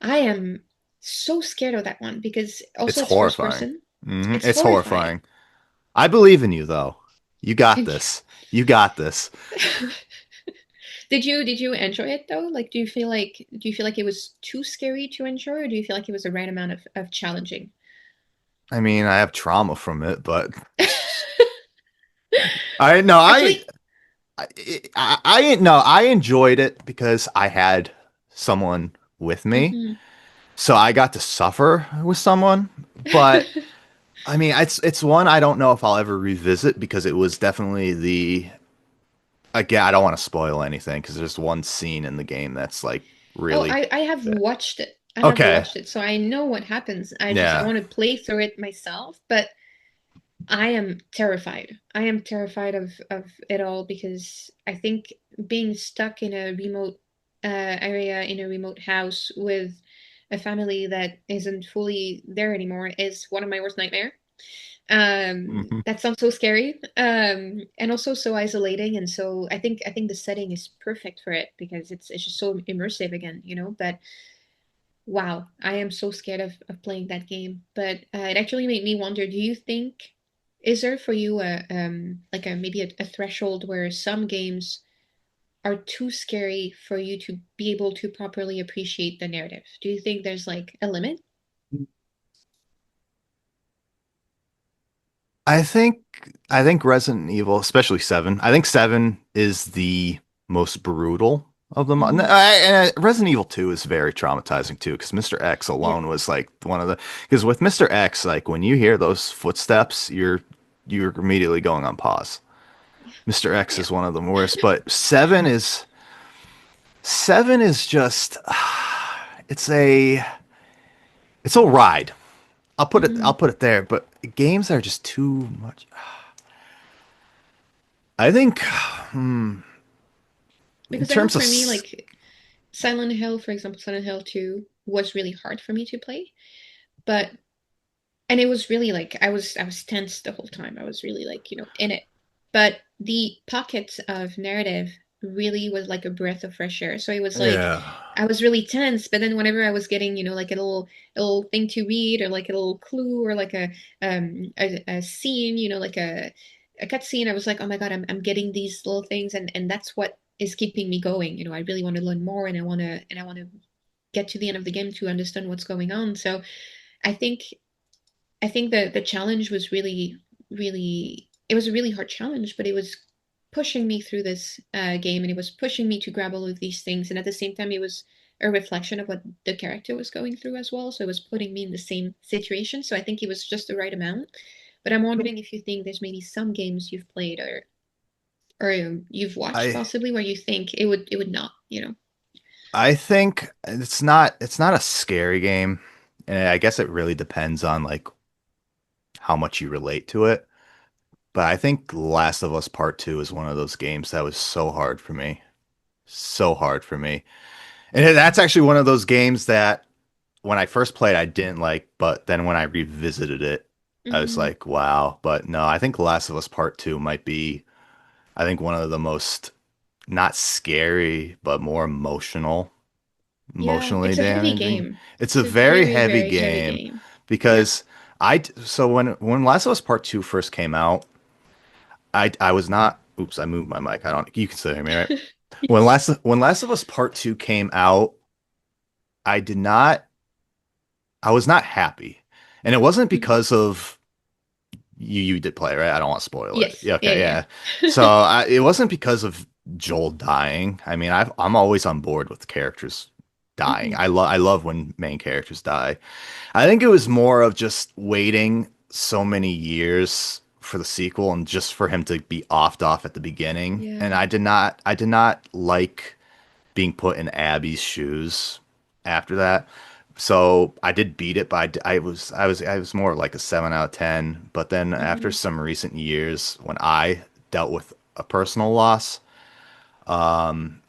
I am so scared of that one because It's also it's first horrifying. person. It's It's horrifying. horrifying. I believe in you, though. You got Thank this. You got this. you. Did you enjoy it though? Like, do you feel like it was too scary to enjoy, or do you feel like it was the right amount of challenging? I mean, I have trauma from it, but I no, Actually, no, I enjoyed it because I had someone with me, mhm. so I got to suffer with someone. But I mean, it's one I don't know if I'll ever revisit because it was definitely the again. I don't want to spoil anything because there's one scene in the game that's like Oh, really I have watched it. I have okay. watched it, so I know what happens. I Yeah, want to play through it myself, but I am terrified. I am terrified of it all because I think being stuck in a remote area in a remote house with a family that isn't fully there anymore is one of my worst nightmare. hmm That sounds so scary, and also so isolating. And so I think the setting is perfect for it because it's just so immersive again, But wow, I am so scared of playing that game. But it actually made me wonder, do you think, is there for you like a maybe a threshold where some games are too scary for you to be able to properly appreciate the narrative? Do you think there's like a limit? I think I think Resident Evil, especially seven. I think seven is the most brutal of them. And Hmm. Resident Evil 2 is very traumatizing too, because Mr. X Yeah, alone was like one of the because with Mr. X, like when you hear those footsteps, you're immediately going on pause. yeah, Mr. X yeah. is one of the worst, but seven is just it's a it's a ride. I'll put it Hmm. there, but games are just too much. I think in Because I know terms of for me, like Silent Hill, for example, Silent Hill 2 was really hard for me to play, but and it was really like I was tense the whole time. I was really like, in it. But the pockets of narrative really was like a breath of fresh air. So it was like yeah. I was really tense, but then whenever I was getting, like a little thing to read or like a little clue or like a scene, like a cut scene, I was like, oh my God, I'm getting these little things and that's what is keeping me going. I really want to learn more and I want to get to the end of the game to understand what's going on. So I think I think the challenge was really, really, it was a really hard challenge, but it was pushing me through this game and it was pushing me to grab all of these things. And at the same time, it was a reflection of what the character was going through as well. So it was putting me in the same situation. So I think it was just the right amount. But I'm wondering if you think there's maybe some games you've played or you've watched I possibly where you think it would not. I think it's not a scary game. And I guess it really depends on like how much you relate to it. But I think Last of Us Part 2 is one of those games that was so hard for me. So hard for me. And that's actually one of those games that when I first played, I didn't like, but then when I revisited it, I was Hmm. like, wow. But no, I think Last of Us Part 2 might be, I think, one of the most not scary, but more Yeah, emotionally it's a heavy damaging. game. It's a It's a very very, heavy very heavy game game. Yeah. because so when Last of Us Part 2 first came out, I was not, oops, I moved my mic. I don't, you can still hear me, right? When Last of Us Part 2 came out, I did not I was not happy. And it wasn't Mhm. because of you did play, right? I don't want to spoil it. Yes. Yeah, Yeah, okay, yeah. yeah. So it wasn't because of Joel dying. I mean, I'm always on board with characters dying. Hmm. I love when main characters die. I think it was more of just waiting so many years for the sequel and just for him to be offed off at the beginning. And Yeah. I did not like being put in Abby's shoes after that. So I did beat it, but I was more like a 7 out of 10. But then after Hmm. some recent years, when I dealt with a personal loss,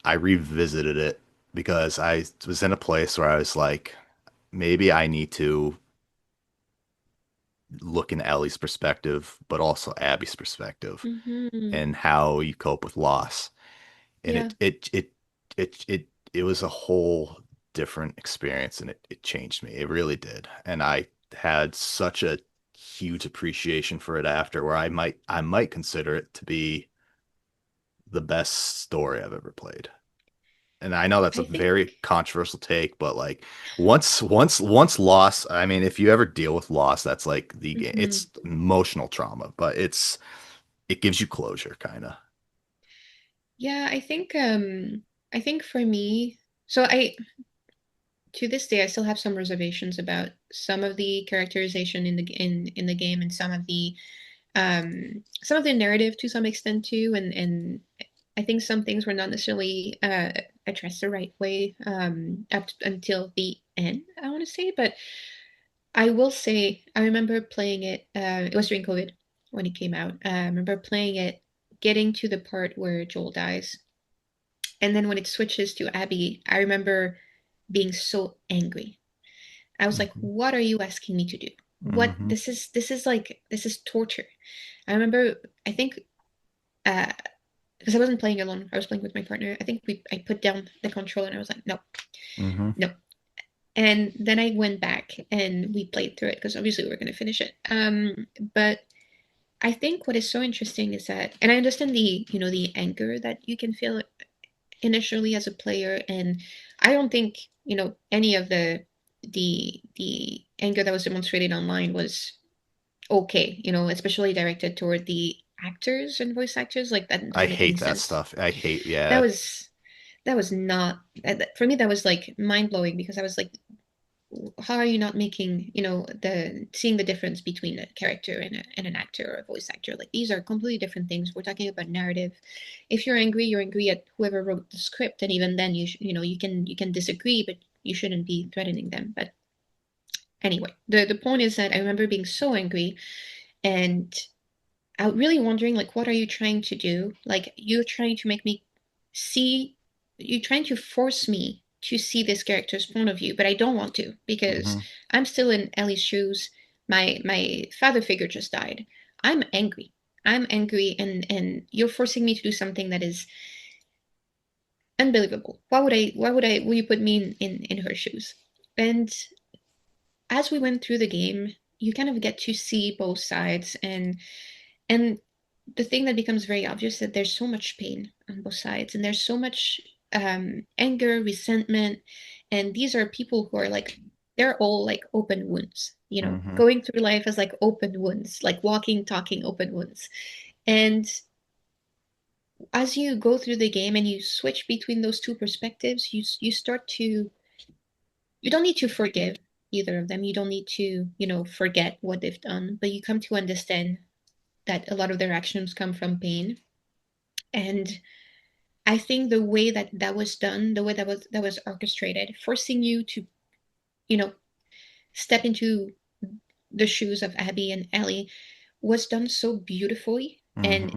I revisited it because I was in a place where I was like, maybe I need to look in Ellie's perspective, but also Abby's perspective Hmm. and how you cope with loss. And Yeah. it was a whole different experience, and it changed me. It really did. And I had such a huge appreciation for it after, where I might consider it to be the best story I've ever played. And I know that's a I think, very controversial take, but like once loss, I mean, if you ever deal with loss, that's like the game. hmm It's emotional trauma, but it gives you closure, kind of. yeah, I think for me, so to this day I still have some reservations about some of the characterization in the game and some of the narrative to some extent too, and I think some things were not necessarily addressed the right way up until the end, I want to say. But I will say I remember playing it. It was during COVID when it came out. I remember playing it, getting to the part where Joel dies, and then when it switches to Abby, I remember being so angry. I was like, Hmm. "What are you asking me to do? What Hmm. this is torture." I remember. I think uh, because I wasn't playing alone. I was playing with my partner. I think I put down the controller and I was like, no, Hmm. no. And then I went back and we played through it because obviously we were going to finish it. But I think what is so interesting is that, and I understand the anger that you can feel initially as a player, and I don't think any of the anger that was demonstrated online was okay. Especially directed toward the actors and voice actors. Like that I didn't make any hate that sense. stuff. That Yeah, was that was not for me. That was like mind blowing because I was like, how are you not making the seeing the difference between a character and an actor or a voice actor? Like these are completely different things. We're talking about narrative. If you're angry at whoever wrote the script, and even then you can disagree, but you shouldn't be threatening them. But anyway, the point is that I remember being so angry and I'm really wondering, like, what are you trying to do? Like, you're trying to make me see, you're trying to force me to see this character's point of view, but I don't want to because Hmm. I'm still in Ellie's shoes. My father figure just died. I'm angry. I'm angry, and you're forcing me to do something that is unbelievable. Will you put me in her shoes? And as we went through the game, you kind of get to see both sides, and the thing that becomes very obvious is that there's so much pain on both sides, and there's so much anger, resentment, and these are people who are like, they're all like open wounds, Hmm. going through life as like open wounds, like walking, talking open wounds. And as you go through the game and you switch between those two perspectives, you start to, you don't need to forgive either of them. You don't need to, forget what they've done, but you come to understand that a lot of their actions come from pain. And I think the way that that was done, the way that was orchestrated, forcing you to, you know, step into the shoes of Abby and Ellie was done so beautifully. And Hmm.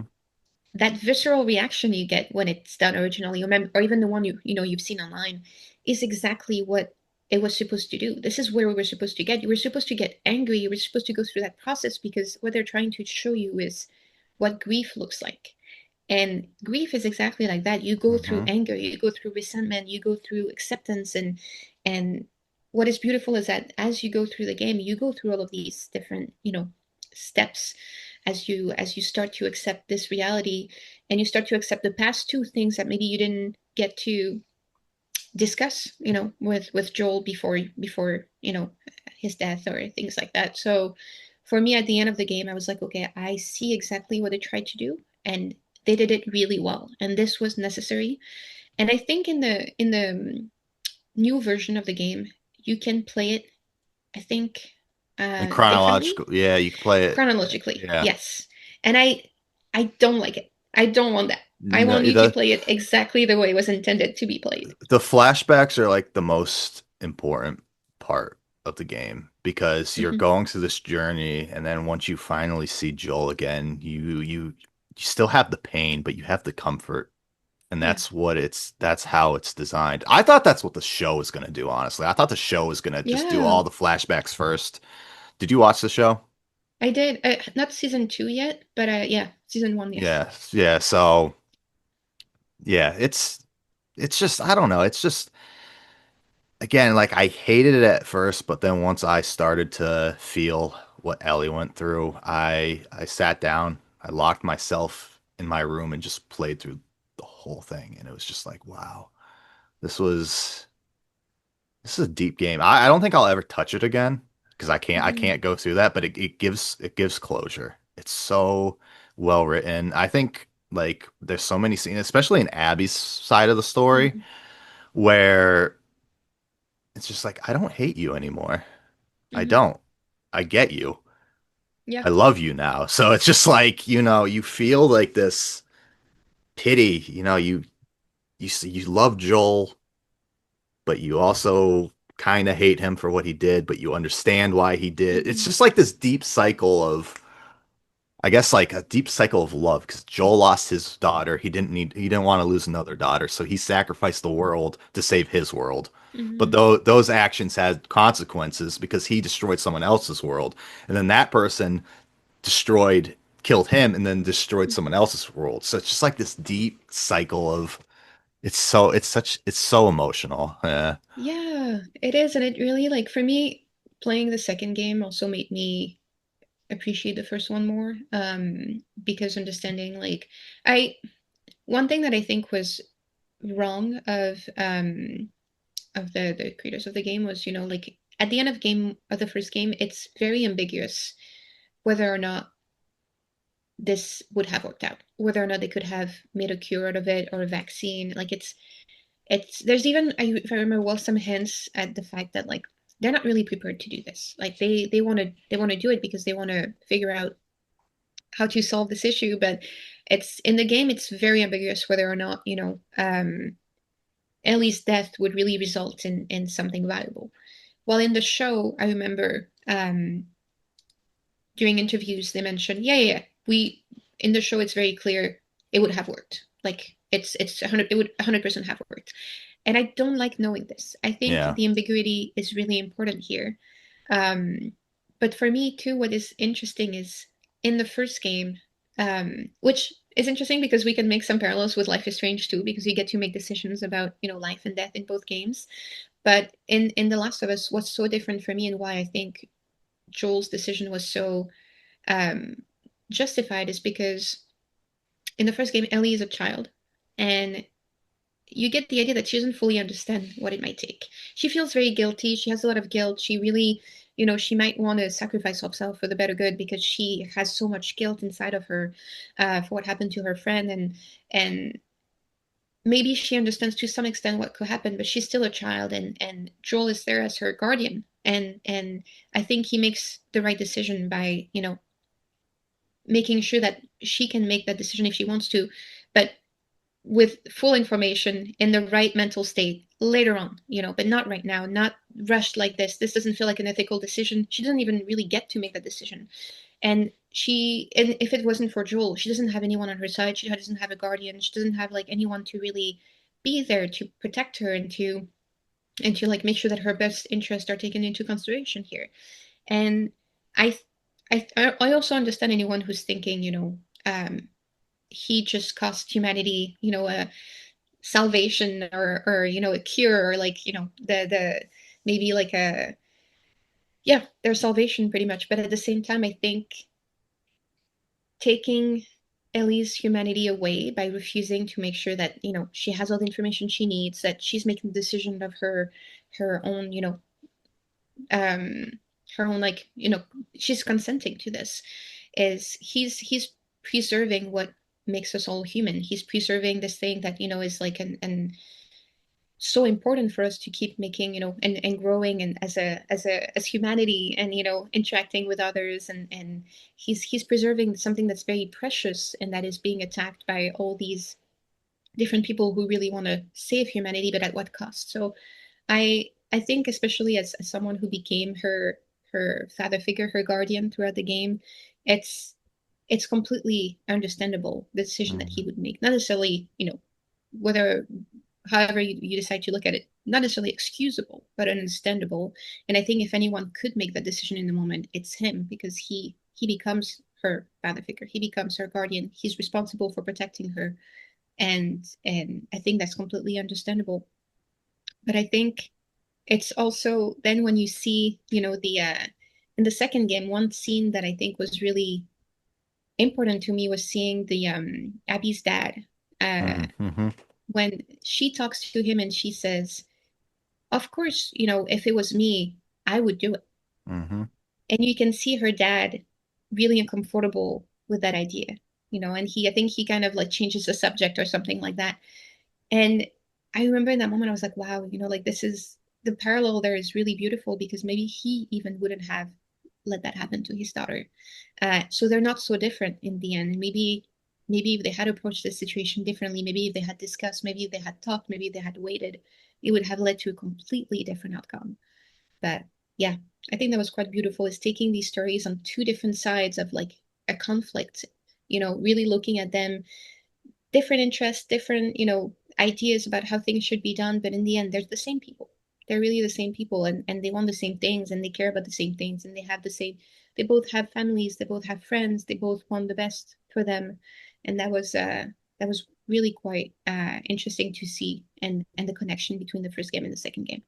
that visceral reaction you get when it's done originally, or even the one you've seen online, is exactly what it was supposed to do. This is where we were supposed to get. You were supposed to get angry. You were supposed to go through that process because what they're trying to show you is what grief looks like. And grief is exactly like that. You go through Hmm. anger, you go through resentment, you go through acceptance, and what is beautiful is that as you go through the game, you go through all of these different, steps as you start to accept this reality, and you start to accept the past two things that maybe you didn't get to discuss, with Joel before his death or things like that. So for me, at the end of the game, I was like, okay, I see exactly what they tried to do, and they did it really well, and this was necessary. And I think in the new version of the game, you can play it, I think, And differently, chronological, yeah, you can play it. chronologically. Yeah. Yes, and I don't like it. I don't want that. I No, want you to play it exactly the way it was intended to be played. the flashbacks are like the most important part of the game because you're Hmm. going through this journey, and then once you finally see Joel again, you still have the pain, but you have the comfort. And Yeah, that's how it's designed. I thought that's what the show was gonna do, honestly. I thought the show was gonna just do yeah. all the flashbacks first. Did you watch the show? I did. Not season two yet, but yeah, season one, yes. Yeah, yeah. So yeah, it's just I don't know. It's just again, like I hated it at first, but then once I started to feel what Ellie went through, I sat down, I locked myself in my room and just played through the whole thing, and it was just like, wow, this was this is a deep game. I don't think I'll ever touch it again because I Hmm. can't go through that, but it gives closure. It's so well written. I think like there's so many scenes, especially in Abby's side of the story, Hmm. where it's just like I don't hate you anymore. I Hmm. don't. I get you. Yeah. I love you now. So it's just like, you feel like this pity, you love Joel, but you also kind of hate him for what he did, but you understand why he did. It's Hmm. just like this deep cycle of, I guess, like a deep cycle of love because Joel lost his daughter. He didn't want to lose another daughter, so he sacrificed the world to save his world. But Hmm. those actions had consequences because he destroyed someone else's world, and then that person killed him, and then destroyed someone Hmm. else's world. So it's just like this deep cycle of it's so emotional. Yeah. Yeah, it is, and it really, like, for me, playing the second game also made me appreciate the first one more. Because understanding, like, I one thing that I think was wrong of the creators of the game was, like, at the end of the first game, it's very ambiguous whether or not this would have worked out, whether or not they could have made a cure out of it or a vaccine. Like, it's there's even, if I remember well, some hints at the fact that, like, they're not really prepared to do this. Like, they want to do it because they want to figure out how to solve this issue, but it's in the game, it's very ambiguous whether or not, Ellie's death would really result in something valuable. Well, in the show, I remember, during interviews they mentioned, yeah, yeah, yeah, in the show it's very clear it would have worked. Like it's 100, it would 100% have worked. And I don't like knowing this. I think Yeah. the ambiguity is really important here. Um, but for me too, what is interesting is in the first game, which is interesting because we can make some parallels with Life is Strange too, because you get to make decisions about, life and death in both games. But in The Last of Us, what's so different for me and why I think Joel's decision was so um, justified is because in the first game, Ellie is a child, and you get the idea that she doesn't fully understand what it might take. She feels very guilty. She has a lot of guilt. She really, she might want to sacrifice herself for the better good because she has so much guilt inside of her for what happened to her friend, and maybe she understands to some extent what could happen, but she's still a child, and Joel is there as her guardian, and I think he makes the right decision by making sure that she can make that decision if she wants to, but with full information in the right mental state later on, but not right now, not rushed like this. This doesn't feel like an ethical decision. She doesn't even really get to make that decision. And if it wasn't for Joel, she doesn't have anyone on her side. She doesn't have a guardian. She doesn't have like anyone to really be there to protect her and to like make sure that her best interests are taken into consideration here. And I I also understand anyone who's thinking, he just cost humanity, a salvation or a cure or like, the maybe like a yeah, their salvation pretty much. But at the same time, I think taking Ellie's humanity away by refusing to make sure that, she has all the information she needs, that she's making the decision of her own, um her own like, she's consenting to this, is he's preserving what makes us all human. He's preserving this thing that, is like an so important for us to keep making, and growing and as humanity and, interacting with others, and he's preserving something that's very precious and that is being attacked by all these different people who really want to save humanity, but at what cost? So I think especially as someone who became her father figure, her guardian throughout the game, it's it's completely understandable the decision that he Mhm. would make. Not necessarily, whether however you decide to look at it, not necessarily excusable, but understandable. And I think if anyone could make that decision in the moment, it's him, because he becomes her father figure. He becomes her guardian. He's responsible for protecting her. And I think that's completely understandable. But I think it's also then when you see, the in the second game, one scene that I think was really important to me was seeing the Abby's dad. Uh, Mhm. when she talks to him and she says, "Of course, if it was me, I would do it." Mhm. And you can see her dad really uncomfortable with that idea, and I think he kind of like changes the subject or something like that. And I remember in that moment, I was like, wow, like this is the parallel there is really beautiful because maybe he even wouldn't have let that happen to his daughter. So they're not so different in the end. And maybe if they had approached the situation differently, maybe if they had discussed, maybe if they had talked, maybe if they had waited, it would have led to a completely different outcome. But yeah, I think that was quite beautiful, is taking these stories on two different sides of like a conflict, really looking at them, different interests, different, ideas about how things should be done, but in the end, they're the same people. They're really the same people, and they want the same things, and they care about the same things, and they have the same. They both have families. They both have friends. They both want the best for them, and that was really quite interesting to see, and the connection between the first game and the second game.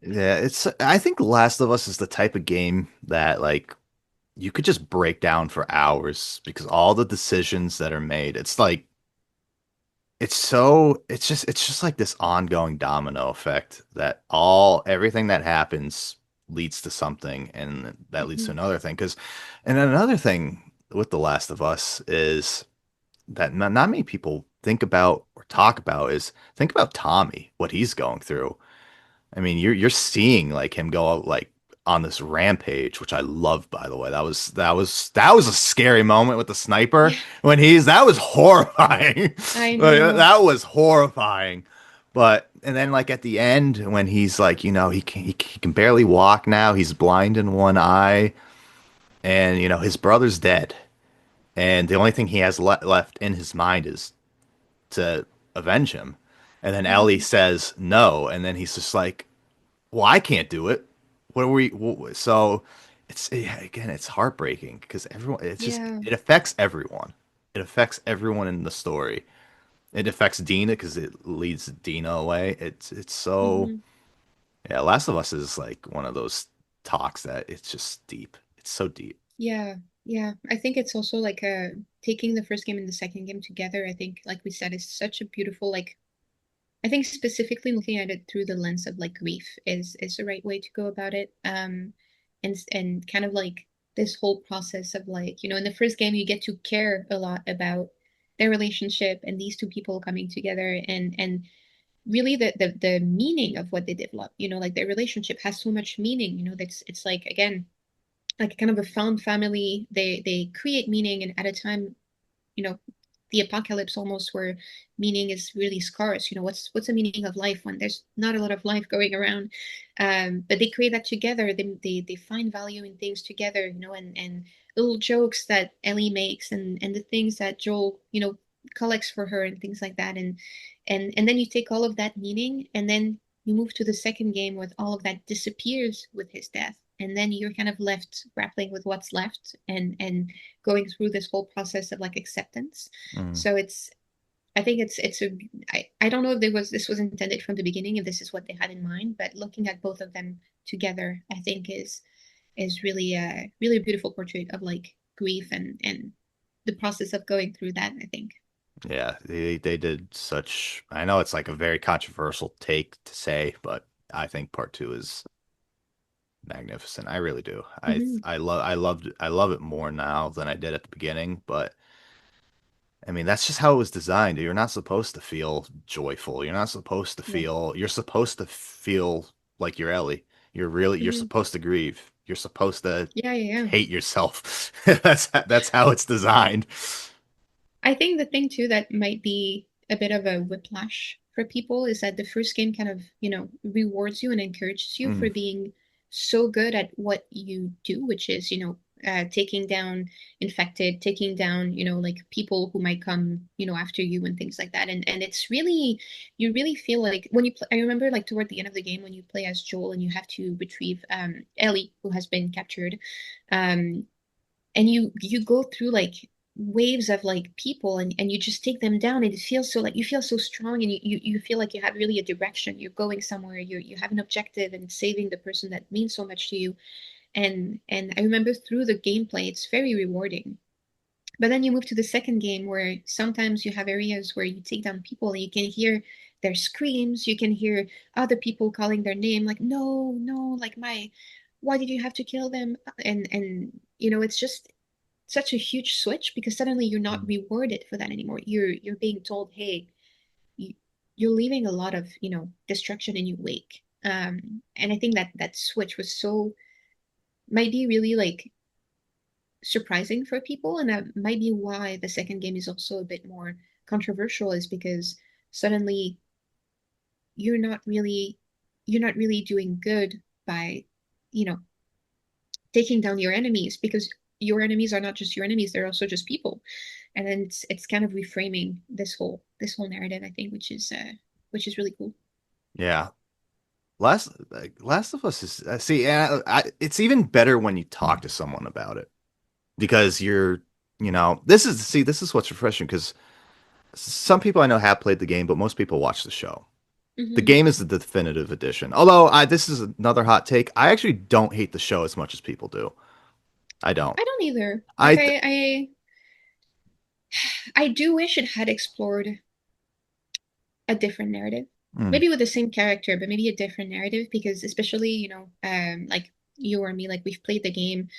Yeah, I think Last of Us is the type of game that like you could just break down for hours because all the decisions that are made, it's like it's just like this ongoing domino effect that everything that happens leads to something and that leads to Mhm. another thing. And another thing with The Last of Us is that not many people think about or talk about is think about Tommy, what he's going through. I mean, you're seeing like him go out like on this rampage, which I love, by the way. That was a scary moment with the sniper Yeah, when that was horrifying. I Like, know. that was horrifying. But and then like at the end when he's like, he can barely walk now. He's blind in one eye, and his brother's dead. and the only thing he has left in his mind is to avenge him. And then Ellie Hmm. says no, and then he's just like, "Well, I can't do it. What are we?" So it's again, it's heartbreaking because everyone. It's just Yeah. it affects everyone. It affects everyone in the story. It affects Dina because it leads Dina away. It's so Hmm. yeah. Last of Us is like one of those talks that it's just deep. It's so deep. Yeah. Yeah. I think it's also like taking the first game and the second game together, I think, like we said, is such a beautiful, like, I think specifically looking at it through the lens of like grief is the right way to go about it. And kind of like this whole process of like, in the first game you get to care a lot about their relationship and these two people coming together and really the meaning of what they develop. Like their relationship has so much meaning. That's it's like again like kind of a found family. They create meaning, and at a time, you know the apocalypse almost where meaning is really scarce. What's the meaning of life when there's not a lot of life going around? But they create that together. They find value in things together, and little jokes that Ellie makes, and the things that Joel collects for her and things like that. And then you take all of that meaning, and then you move to the second game with all of that disappears with his death, and then you're kind of left grappling with what's left, and going through this whole process of like acceptance. Mm. So I think it's a I don't know if this was intended from the beginning, if this is what they had in mind, but looking at both of them together, I think is really really a beautiful portrait of like grief and the process of going through that, I think. Yeah, they did such. I know it's like a very controversial take to say, but I think part two is magnificent. I really do. Hmm. I love it more now than I did at the beginning, but I mean that's just how it was designed. You're not supposed to feel joyful. No. You're supposed to feel like you're Ellie. You're Hmm. supposed to grieve. You're supposed to Yeah, yeah, yeah. hate yourself. That's how it's designed. I think the thing too that might be a bit of a whiplash for people is that the first game kind of, rewards you and encourages you Mm, for being so good at what you do, which is, taking down infected, taking down, like people who might come, after you and things like that. And it's really, you really feel like when you play, I remember like toward the end of the game when you play as Joel and you have to retrieve Ellie, who has been captured. Um, and you go through like waves of like people, and you just take them down, and it feels so like you feel so strong, and you feel like you have really a direction, you're going somewhere, you have an objective and saving the person that means so much to you. And I remember through the gameplay it's very rewarding. But then you move to the second game where sometimes you have areas where you take down people and you can hear their screams, you can hear other people calling their name like no, no, like my, why did you have to kill them? And it's just such a huge switch because suddenly you're not mm. rewarded for that anymore. You're being told, hey, you, you're leaving a lot of destruction in your wake. And I think that that switch was so might be really like surprising for people, and that might be why the second game is also a bit more controversial, is because suddenly you're not really you're not really doing good by you know taking down your enemies, because your enemies are not just your enemies, they're also just people. And then it's kind of reframing this whole narrative, I think, which is really cool. Yeah. Last of Us is see, and it's even better when you talk to someone about it because this is what's refreshing because some people I know have played the game, but most people watch the show. The Hmm. game is the definitive edition. Although this is another hot take, I actually don't hate the show as much as people do. I don't. I don't either. I Like th I do wish it had explored a different narrative. mm. Maybe with the same character, but maybe a different narrative, because especially, like you or me, like we've played the game.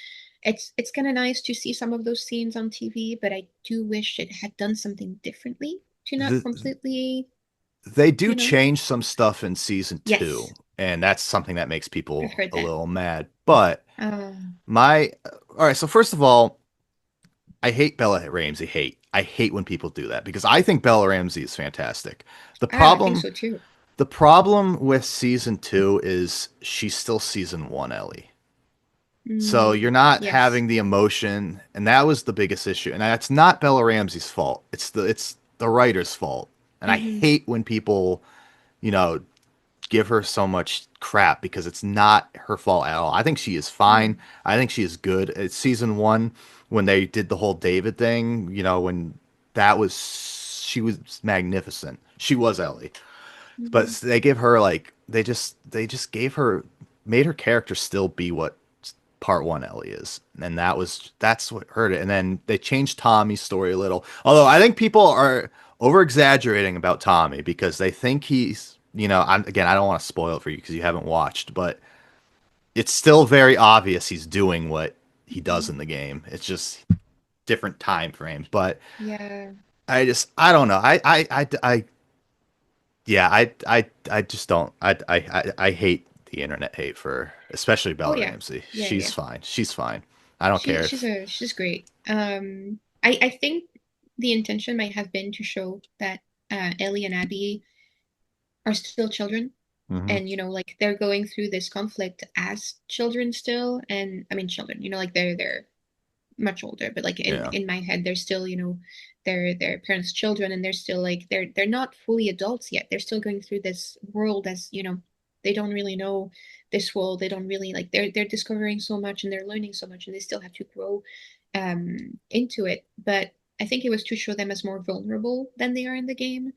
It's kind of nice to see some of those scenes on TV, but I do wish it had done something differently to not the, completely, they do you know. change some stuff in season Yes, two, and that's something that makes I've people heard a that. little mad. But Um, my all right, so first of all, I hate Bella Ramsey. I hate when people do that because I think Bella Ramsey is fantastic. The I think problem so too. the problem with season two is she's still season one Ellie. So you're not Yes. having the emotion, and that was the biggest issue. And that's not Bella Ramsey's fault. It's the writer's fault. And I Mm-hmm. hate when people, you know, give her so much crap because it's not her fault at all. I think she is Yeah. fine. I think she is good. It's season one when they did the whole David thing, when that was she was magnificent. She was Ellie. But Mm-hmm. they give her like they just gave her made her character still be what part one Ellie is. And that's what hurt it. And then they changed Tommy's story a little. Although I think people are over exaggerating about Tommy because they think he's I don't want to spoil it for you because you haven't watched, but it's still very obvious he's doing what he does Mm-hmm. in the game. It's just different time frames. But Yeah. I don't know. I yeah, I just don't. I hate the internet hate for especially Oh Bella yeah. Ramsey. Yeah, She's yeah. fine. She's fine. I don't care if. She's great. I think the intention might have been to show that Ellie and Abby are still children, Hmm. and like they're going through this conflict as children still, and I mean children, like they're much older, but like in Yeah. in my head they're still, their parents' children, and they're still like they're not fully adults yet. They're still going through this world as, they don't really know this world. They don't really like they're discovering so much and they're learning so much, and they still have to grow into it. But I think it was to show them as more vulnerable than they are in the game,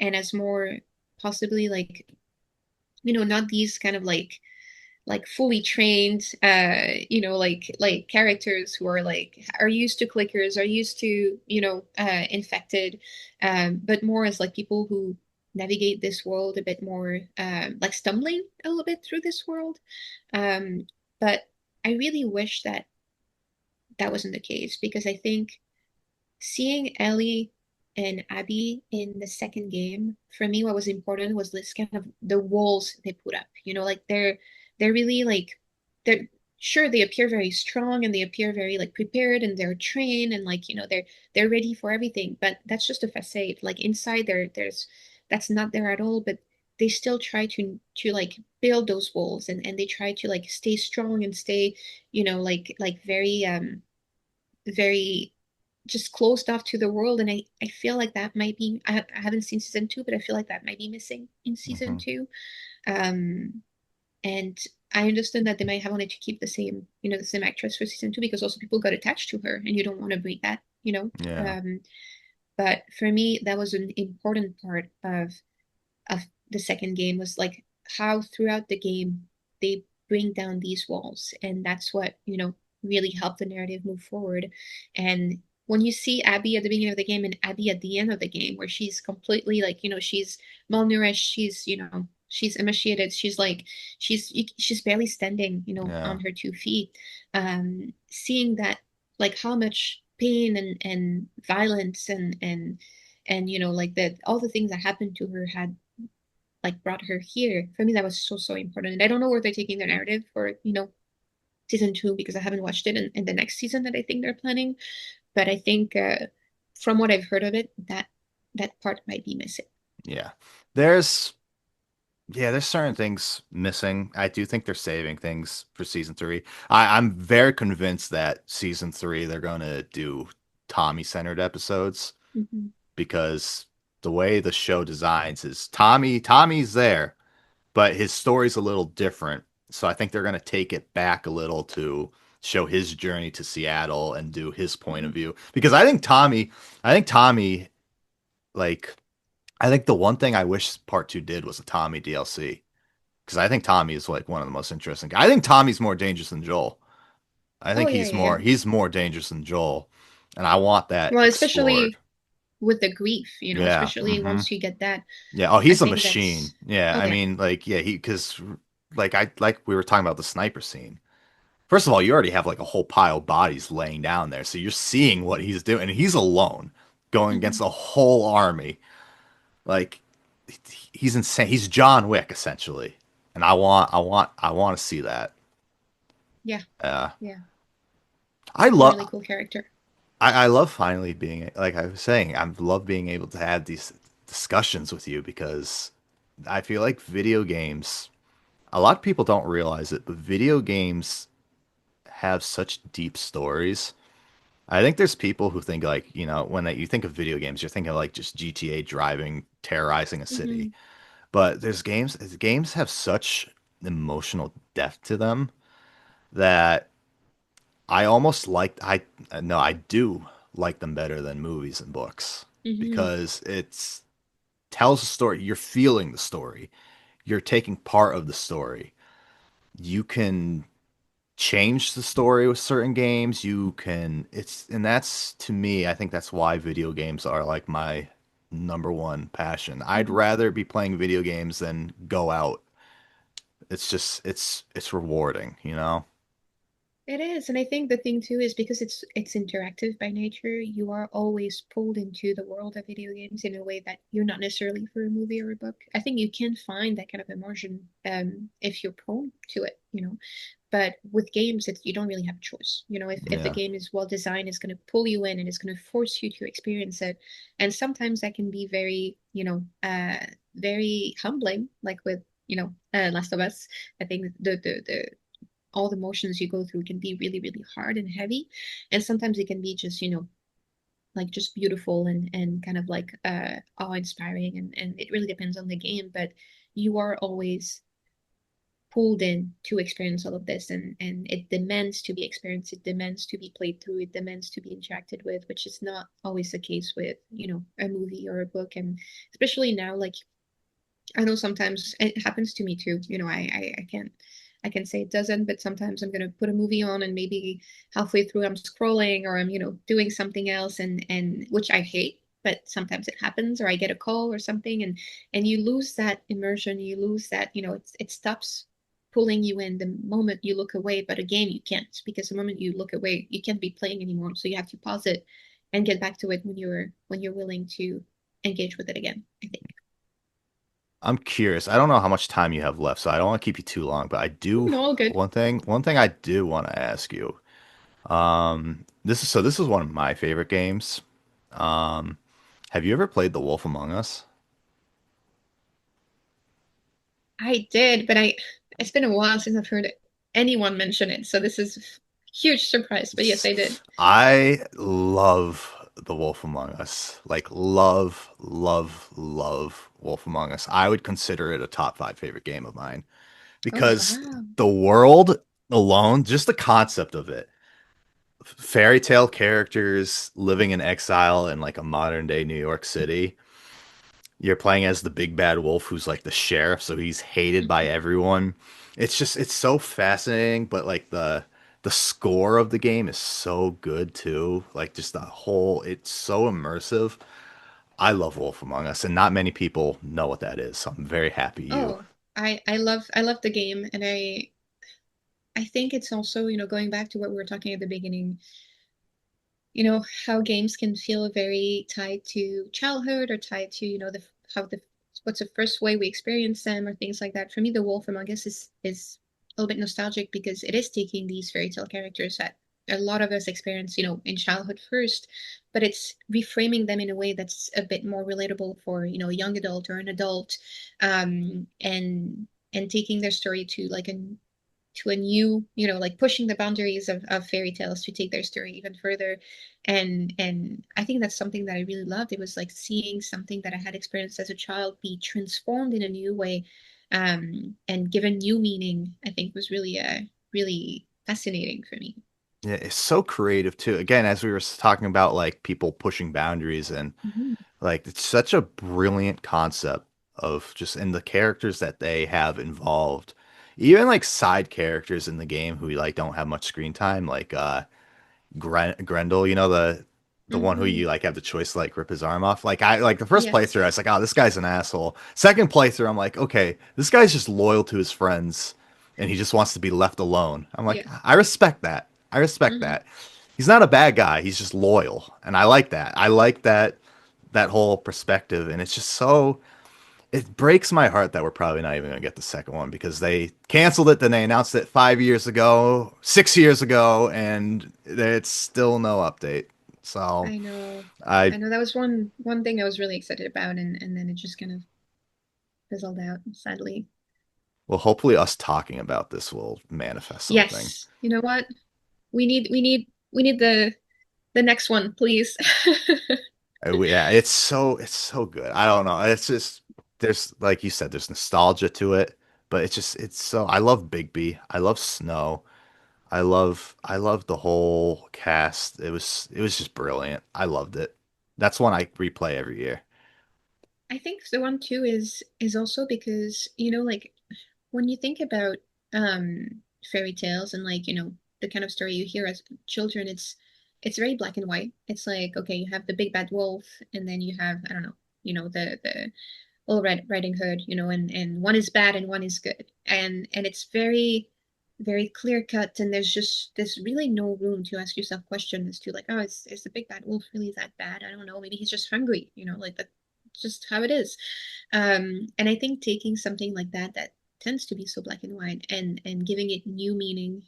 and as more possibly like, not these kind of like fully trained like characters who are used to clickers, are used to infected, but more as like people who navigate this world a bit more, like stumbling a little bit through this world. But I really wish that that wasn't the case, because I think seeing Ellie and Abby in the second game, for me, what was important was this kind of the walls they put up. Like they're really like they're sure they appear very strong and they appear very like prepared and they're trained and like they're ready for everything. But that's just a facade. Like inside there's that's not there at all. But they still try to like build those walls, and they try to like stay strong and stay, like very very just closed off to the world. And I feel like that might be, I haven't seen season two, but I feel like that might be missing in season Hmm. two. um and I understand that they might have wanted to keep the same actress for season two, because also people got attached to her and you don't want to break that. Yeah. But for me that was an important part of the second game, was like how throughout the game they bring down these walls, and that's what really helped the narrative move forward. And when you see Abby at the beginning of the game and Abby at the end of the game, where she's completely like, she's malnourished, she's emaciated, she's barely standing, Yeah. on her 2 feet. Seeing that, like how much pain and violence and like that, all the things that happened to her had like brought her here. For me, that was so, so important. And I don't know where they're taking the narrative for, season two, because I haven't watched it in the next season that I think they're planning. But I think from what I've heard of it, that part might be missing. Yeah. There's there's certain things missing. I do think they're saving things for season three. I'm very convinced that season three they're gonna do Tommy centered episodes Hmm. because the way the show designs is Tommy's there, but his story's a little different. So I think they're going to take it back a little to show his journey to Seattle and do his point of Hmm. view. Because I think Tommy, like, I think the one thing I wish part two did was a Tommy DLC. Because I think Tommy is like one of the most interesting. I think Tommy's more dangerous than Joel. I Oh think yeah, he's yeah, more yeah. he's more dangerous than Joel, and I want that Well, explored. especially with the grief, Yeah. especially Hmm. once you get that, Yeah. Oh, I he's a think machine. that's Yeah. oh I yeah. mean, like, yeah, he because like we were talking about the sniper scene. First of all, you already have like a whole pile of bodies laying down there, so you're seeing what he's doing, and he's alone going against Hmm. a whole army. Like he's insane. He's John Wick essentially, and I want to see that. Yeah, Uh, yeah. I He's a really love cool character. I love finally being like I was saying. I love being able to have these discussions with you because I feel like video games. A lot of people don't realize it, but video games have such deep stories. I think there's people who think like, you think of video games, you're thinking like just GTA driving, terrorizing a city. Hmm. But there's games have such emotional depth to them that I almost like I no, I do like them better than movies and books Hmm. because it's tells a story. You're feeling the story. You're taking part of the story. You can change the story with certain games. You can and that's to me, I think that's why video games are like my number one passion. I'd Hmm. rather be playing video games than go out. It's just it's rewarding, you know? It is, and I think the thing too is because it's interactive by nature, you are always pulled into the world of video games in a way that you're not necessarily for a movie or a book. I think you can find that kind of immersion if you're prone to it, you know. But with games, you don't really have a choice. You know, if the Yeah. game is well designed, it's going to pull you in and it's going to force you to experience it. And sometimes that can be very, very humbling, like with, Last of Us. I think the all the motions you go through can be really, really hard and heavy. And sometimes it can be just, like just beautiful and kind of like awe-inspiring and it really depends on the game, but you are always pulled in to experience all of this and it demands to be experienced, it demands to be played through, it demands to be interacted with, which is not always the case with, a movie or a book. And especially now, like I know sometimes it happens to me too. I can say it doesn't, but sometimes I'm gonna put a movie on and maybe halfway through I'm scrolling or I'm, doing something else and which I hate, but sometimes it happens or I get a call or something and you lose that immersion, you lose that, it stops pulling you in the moment you look away. But again, you can't because the moment you look away, you can't be playing anymore. So you have to pause it and get back to it when you're willing to engage with it again, I think. I'm curious. I don't know how much time you have left, so I don't want to keep you too long, but I do No, all good. one thing I do want to ask you. This is one of my favorite games. Um, have you ever played The Wolf Among Us? I did, but it's been a while since I've heard anyone mention it, so this is a huge surprise. But yes, I did. I love The Wolf Among Us. Like love, love, love Wolf Among Us. I would consider it a top five favorite game of mine Oh because wow. the world alone, just the concept of it, fairy tale characters living in exile in like a modern day New York City. You're playing as the big bad wolf who's like the sheriff, so he's hated by Mhm. everyone. It's so fascinating, but like the score of the game is so good too. Like just the whole it's so immersive. I love Wolf Among Us, and not many people know what that is, so I'm very happy you. Oh, I love the game, and I think it's also, going back to what we were talking at the beginning, how games can feel very tied to childhood or tied to, how the what's the first way we experience them or things like that. For me, The Wolf Among Us is a little bit nostalgic because it is taking these fairy tale characters that a lot of us experience, in childhood first, but it's reframing them in a way that's a bit more relatable for, a young adult or an adult, and taking their story to a new, like pushing the boundaries of fairy tales to take their story even further. And I think that's something that I really loved. It was like seeing something that I had experienced as a child be transformed in a new way, and given new meaning. I think was really fascinating for me. Yeah, it's so creative too. Again, as we were talking about like people pushing boundaries and Mhm. like it's such a brilliant concept of just in the characters that they have involved. Even like side characters in the game who like don't have much screen time, like Grendel, the one who Mhm. you like have the choice to like rip his arm off. Like I like the first playthrough, I Yes. was like, oh, this guy's an asshole. Second playthrough, I'm like, okay, this guy's just loyal to his friends and he just wants to be left alone. I'm like, Yes. I respect that. I respect Mhm. that. He's not a bad guy. He's just loyal, and I like that. I like that whole perspective, and it's just so it breaks my heart that we're probably not even gonna get the second one because they canceled it, then they announced it 5 years ago, 6 years ago, and it's still no update. So I know. I I know that was one thing I was really excited about, and then it just kind of fizzled out, sadly. well, hopefully us talking about this will manifest something. Yes. You know what? we need the next one, please. Yeah, it's so good. I don't know. It's just there's like you said, there's nostalgia to it, but it's so I love Bigby. I love Snow. I love the whole cast. It was just brilliant. I loved it. That's one I replay every year. I think the one too is also because, like when you think about fairy tales and like, the kind of story you hear as children, it's very black and white. It's like, okay, you have the big bad wolf, and then you have, I don't know, the Little Red Riding Hood, and one is bad and one is good. And it's very, very clear cut, and there's really no room to ask yourself questions as to like, oh, is the big bad wolf really that bad? I don't know. Maybe he's just hungry, like that's just how it is. And I think taking something like that tends to be so black and white and giving it new meaning,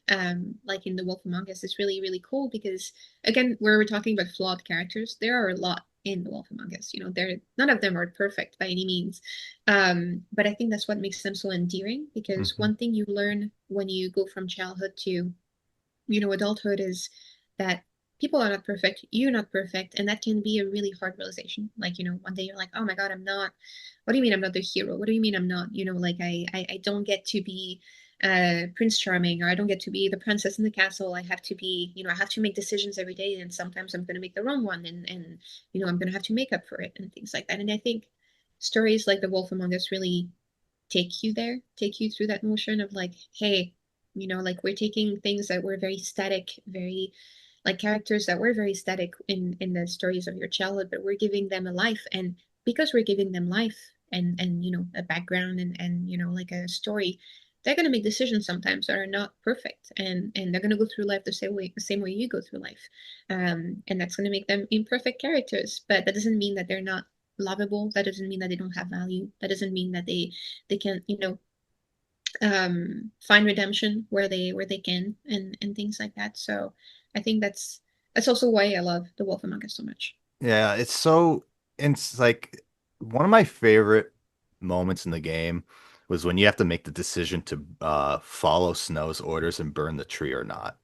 like in The Wolf Among Us, is really, really cool because again, where we're talking about flawed characters, there are a lot in The Wolf Among Us. They're none of them are perfect by any means. But I think that's what makes them so endearing because Hmm. one thing you learn when you go from childhood to adulthood is that people are not perfect, you're not perfect, and that can be a really hard realization. Like, one day you're like, oh my God, I'm not, what do you mean I'm not the hero? What do you mean I'm not, like I don't get to be Prince Charming, or I don't get to be the princess in the castle. I have to be, I have to make decisions every day, and sometimes I'm gonna make the wrong one, and I'm gonna have to make up for it and things like that. And I think stories like The Wolf Among Us really take you there, take you through that motion of like, hey, like we're taking things that were very static, very like characters that were very static in the stories of your childhood, but we're giving them a life. And because we're giving them life and a background and like a story, they're going to make decisions sometimes that are not perfect, and they're going to go through life the same way you go through life, and that's going to make them imperfect characters, but that doesn't mean that they're not lovable. That doesn't mean that they don't have value. That doesn't mean that they can find redemption where they can, and things like that. So I think that's also why I love The Wolf Among Us so much. Yeah, it's like one of my favorite moments in the game was when you have to make the decision to follow Snow's orders and burn the tree or not.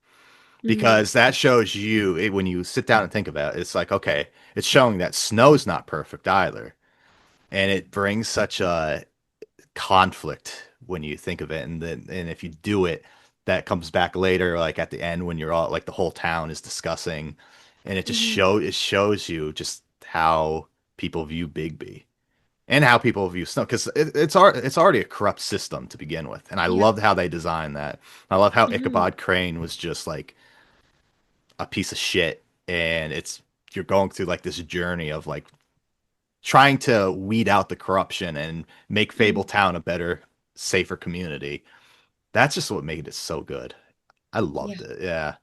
Mm, Because that shows you when you sit down and think about it, it's like, okay, it's showing that Snow's not perfect either. And it brings such a conflict when you think of it. And if you do it, that comes back later, like at the end when you're all like the whole town is discussing, and hmm. it shows you just how people view Bigby and how people view Snow because it's already a corrupt system to begin with, and I Yeah. loved how they designed that. I love how Hmm. Ichabod Crane was just like a piece of shit, and it's you're going through like this journey of like trying to weed out the corruption and make Hmm. Fabletown a better, safer community. That's just what made it so good. I Yeah. loved it. Yeah.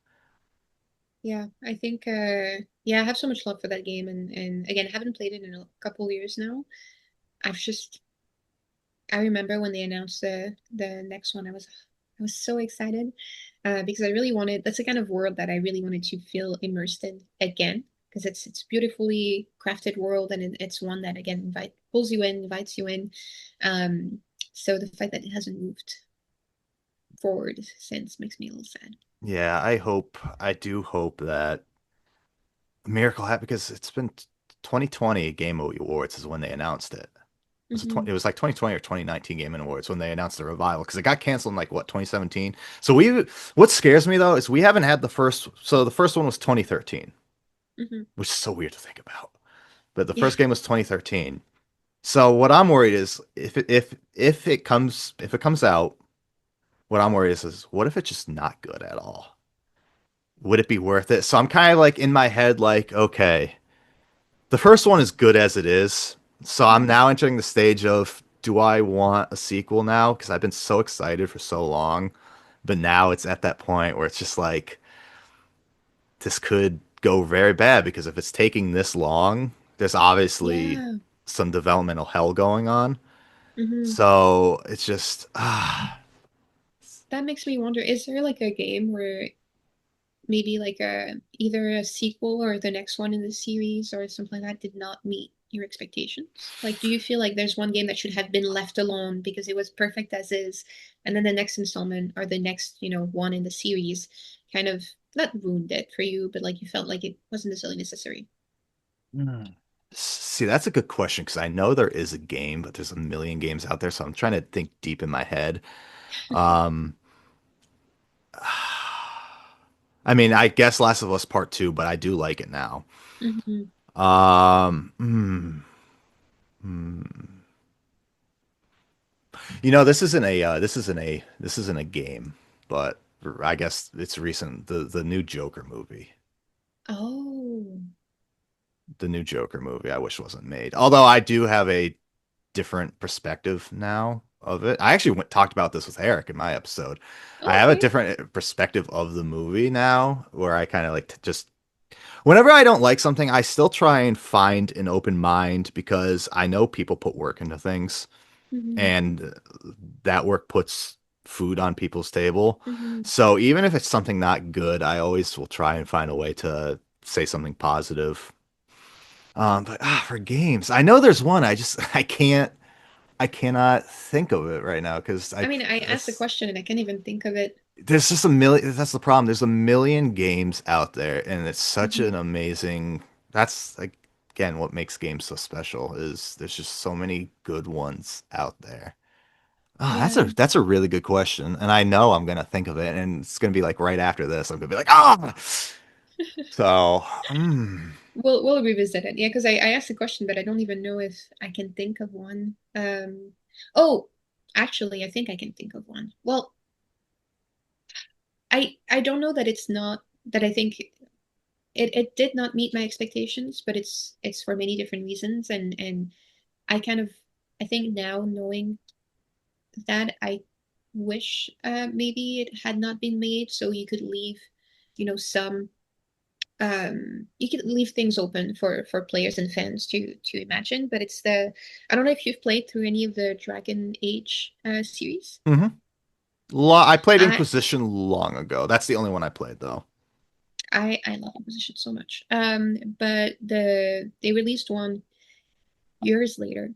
Yeah. I think yeah, I have so much love for that game, and again, I haven't played it in a couple years now. I've just I remember when they announced the next one, I was so excited, because I really wanted, that's the kind of world that I really wanted to feel immersed in again, because it's beautifully crafted world, and it's one that again pulls you in, invites you in. Um, so the fact that it hasn't moved forward since makes me a little sad. Yeah, I do hope that a miracle happened because it's been 2020 Game Awards is when they announced it. Hmm. It was like 2020 or 2019 Game Awards when they announced the revival because it got canceled in like what 2017. So what scares me though is we haven't had the first. So the first one was 2013, Hmm. which is so weird to think about. But the Yeah. first game was 2013. So what I'm worried is if it comes out, what I'm worried is what if it's just not good at all? Would it be worth it? So I'm kind of like in my head like, okay, the first one is good as it is. So I'm Hmm. now entering the stage of do I want a sequel now? Because I've been so excited for so long, but now it's at that point where it's just like this could go very bad because if it's taking this long, there's obviously Yeah. some developmental hell going on. Hmm. So it's just That makes me wonder, is there like a game where maybe like either a sequel or the next one in the series or something like that did not meet your expectations? Like, do you feel like there's one game that should have been left alone because it was perfect as is, and then the next installment or the next, one in the series kind of not ruined it for you, but like you felt like it wasn't necessarily necessary. Hmm. See, that's a good question because I know there is a game, but there's a million games out there, so I'm trying to think deep in my head. Um, I mean, I guess Last of Us Part Two, but I do like it now. Hmm. Um, hmm, hmm. This isn't a game, but I guess it's recent. The new Joker movie, Oh. the new Joker movie. I wish wasn't made. Although I do have a different perspective now of it. I actually talked about this with Eric in my episode. I have a Okay. different perspective of the movie now, where I kind of like to just whenever I don't like something, I still try and find an open mind because I know people put work into things, Hmm. and that work puts food on people's table. Hmm. So even if it's something not good, I always will try and find a way to say something positive. But for games, I know there's one. I cannot think of it right now because I mean, I asked the that's question and I can't even think of it. there's just a million. That's the problem. There's a million games out there, and it's such Hmm. an amazing. That's like again what makes games so special is there's just so many good ones out there. Ah, Yeah. that's a really good question, and I know I'm gonna think of it, and it's gonna be like right after this. I'm gonna be like, ah. So, We'll revisit it. Yeah, because I asked the question, but I don't even know if I can think of one. Oh, actually, I think I can think of one. Well, I don't know that it's not that I think it did not meet my expectations, but it's for many different reasons, and I kind of I think now knowing that I wish maybe it had not been made, so you could leave, some you could leave things open for players and fans to imagine. But it's the I don't know if you've played through any of the Dragon Age series. hmm I played I Inquisition long ago. That's the only one I played though. I love Inquisition so much. But they released one years later,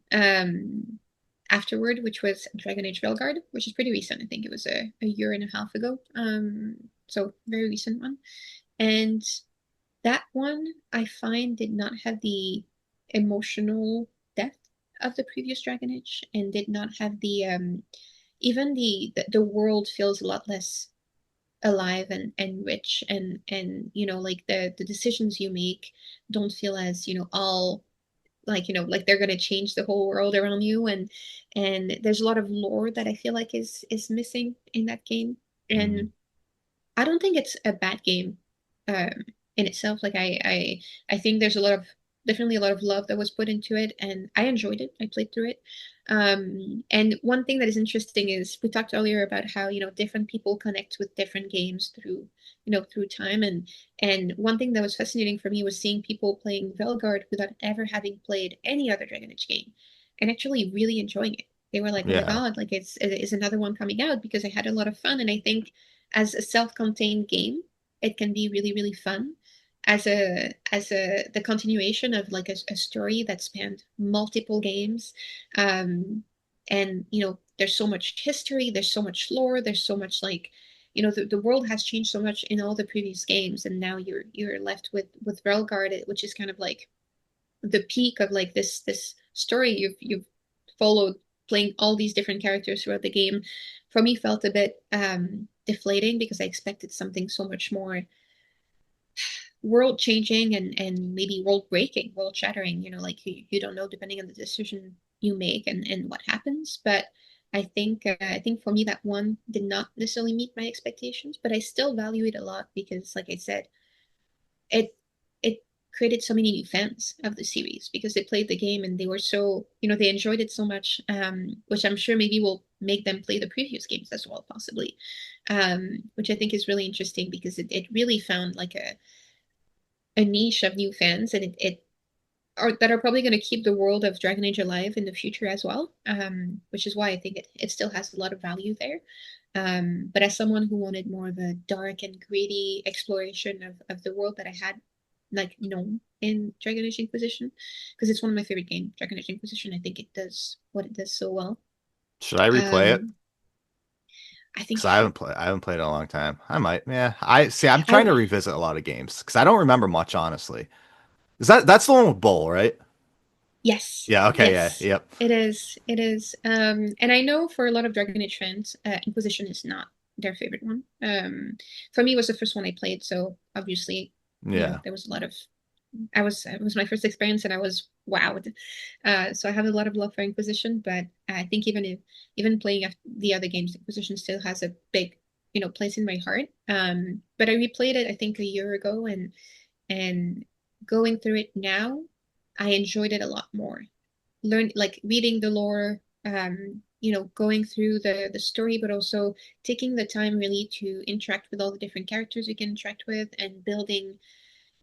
afterward, which was Dragon Age Velgard, which is pretty recent. I think it was a year and a half ago. So very recent one. And that one I find did not have the emotional depth of the previous Dragon Age and did not have the even the world feels a lot less alive and rich and like the decisions you make don't feel as all like like they're going to change the whole world around you, and there's a lot of lore that I feel like is missing in that game. Mhm. And I don't think it's a bad game um, in itself. Like I think there's definitely a lot of love that was put into it, and I enjoyed it. I played through it. And one thing that is interesting is we talked earlier about how different people connect with different games through time, and one thing that was fascinating for me was seeing people playing Velgard without ever having played any other Dragon Age game, and actually really enjoying it. They were like, "Oh my Yeah. God, like it's another one coming out," because I had a lot of fun, and I think as a self-contained game, it can be really, really fun. As a the continuation of like a story that spanned multiple games. And there's so much history, there's so much lore, there's so much like the world has changed so much in all the previous games, and now you're left with Relgard, which is kind of like the peak of like this story you've followed, playing all these different characters throughout the game. For me felt a bit deflating because I expected something so much more world changing and maybe world breaking, world shattering. Like you don't know depending on the decision you make and what happens. But I think for me that one did not necessarily meet my expectations, but I still value it a lot because, like I said, it it created so many new fans of the series because they played the game and they were so they enjoyed it so much, which I'm sure maybe will make them play the previous games as well, possibly, which I think is really interesting because it really found like a niche of new fans, and it are that are probably going to keep the world of Dragon Age alive in the future as well, which is why I think it still has a lot of value there. But as someone who wanted more of a dark and gritty exploration of the world that I had like known in Dragon Age Inquisition, because it's one of my favorite games, Dragon Age Inquisition. I think it does what it does so well. Should I replay it? Um, I Because think I haven't played it in a long time. I might. Yeah. I see. I'm trying to I revisit a lot of games because I don't remember much, honestly. That's the one with Bull, right? yes, Yeah. Okay. Yeah. yes, Yep. it is. It is. And I know for a lot of Dragon Age fans, Inquisition is not their favorite one. For me, it was the first one I played, so obviously, Yeah. there was a lot of. It was my first experience, and I was wowed. So I have a lot of love for Inquisition, but I think even playing the other games, Inquisition still has a big, place in my heart. But I replayed it, I think, a year ago, and going through it now, I enjoyed it a lot more. Like reading the lore, going through the story, but also taking the time really to interact with all the different characters you can interact with and building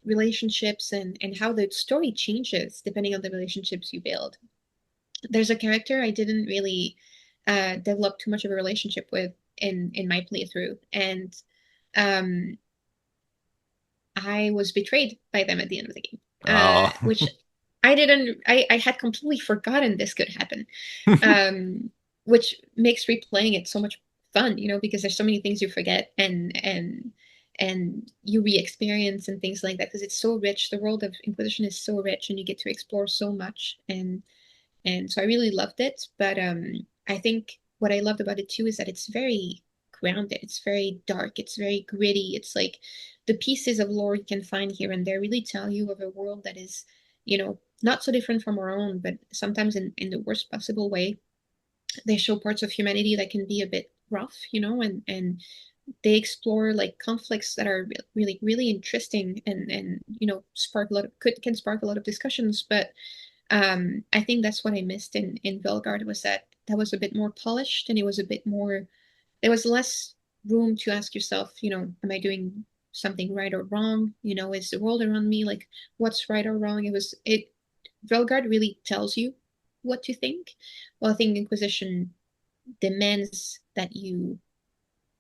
relationships and how the story changes depending on the relationships you build. There's a character I didn't really develop too much of a relationship with in my playthrough, and um, I was betrayed by them at the end of the game, Oh. which I had completely forgotten this could happen, um, which makes replaying it so much fun, because there's so many things you forget and you re-experience and things like that because it's so rich. The world of Inquisition is so rich, and you get to explore so much, and so I really loved it. But I think what I loved about it too is that it's very grounded. It's very dark. It's very gritty. It's like the pieces of lore you can find here and there really tell you of a world that is, not so different from our own, but sometimes in the worst possible way. They show parts of humanity that can be a bit rough, and they explore like conflicts that are really really interesting and spark a lot of can spark a lot of discussions. But I think that's what I missed in Velgard was that was a bit more polished, and it was a bit more. There was less room to ask yourself, am I doing something right or wrong? Is the world around me like what's right or wrong? It. Velgard really tells you what to think. Well, I think Inquisition demands that you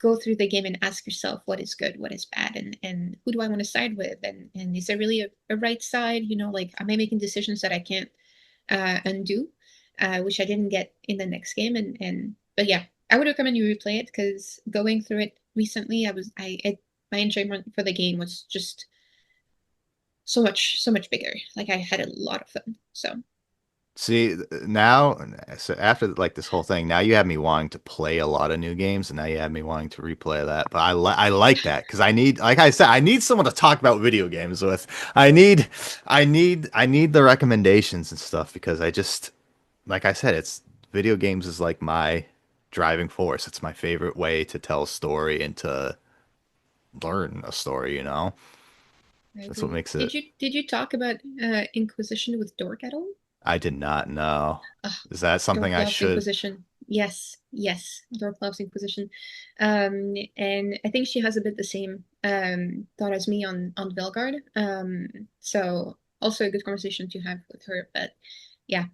go through the game and ask yourself what is good, what is bad, and who do I want to side with, and is there really a right side? Like am I making decisions that I can't undo, which I didn't get in the next game. And but yeah, I would recommend you replay it because going through it recently, my enjoyment for the game was just so much bigger. Like I had a lot of fun. So See, now, so after like this whole thing, now you have me wanting to play a lot of new games, and now you have me wanting to replay that. But I like that because I need, like I said, I need someone to talk about video games with. I need the recommendations and stuff because I just, like I said, it's video games is like my driving force. It's my favorite way to tell a story and to learn a story, you know? I That's what agree. makes it. Did you talk about Inquisition with Dork at all? I did not know. Oh, Is that something Dork I loves should? Inquisition. Yes, yes, Dork loves Inquisition. And I think she has a bit the same thought as me on Velgard. So also a good conversation to have with her. But yeah,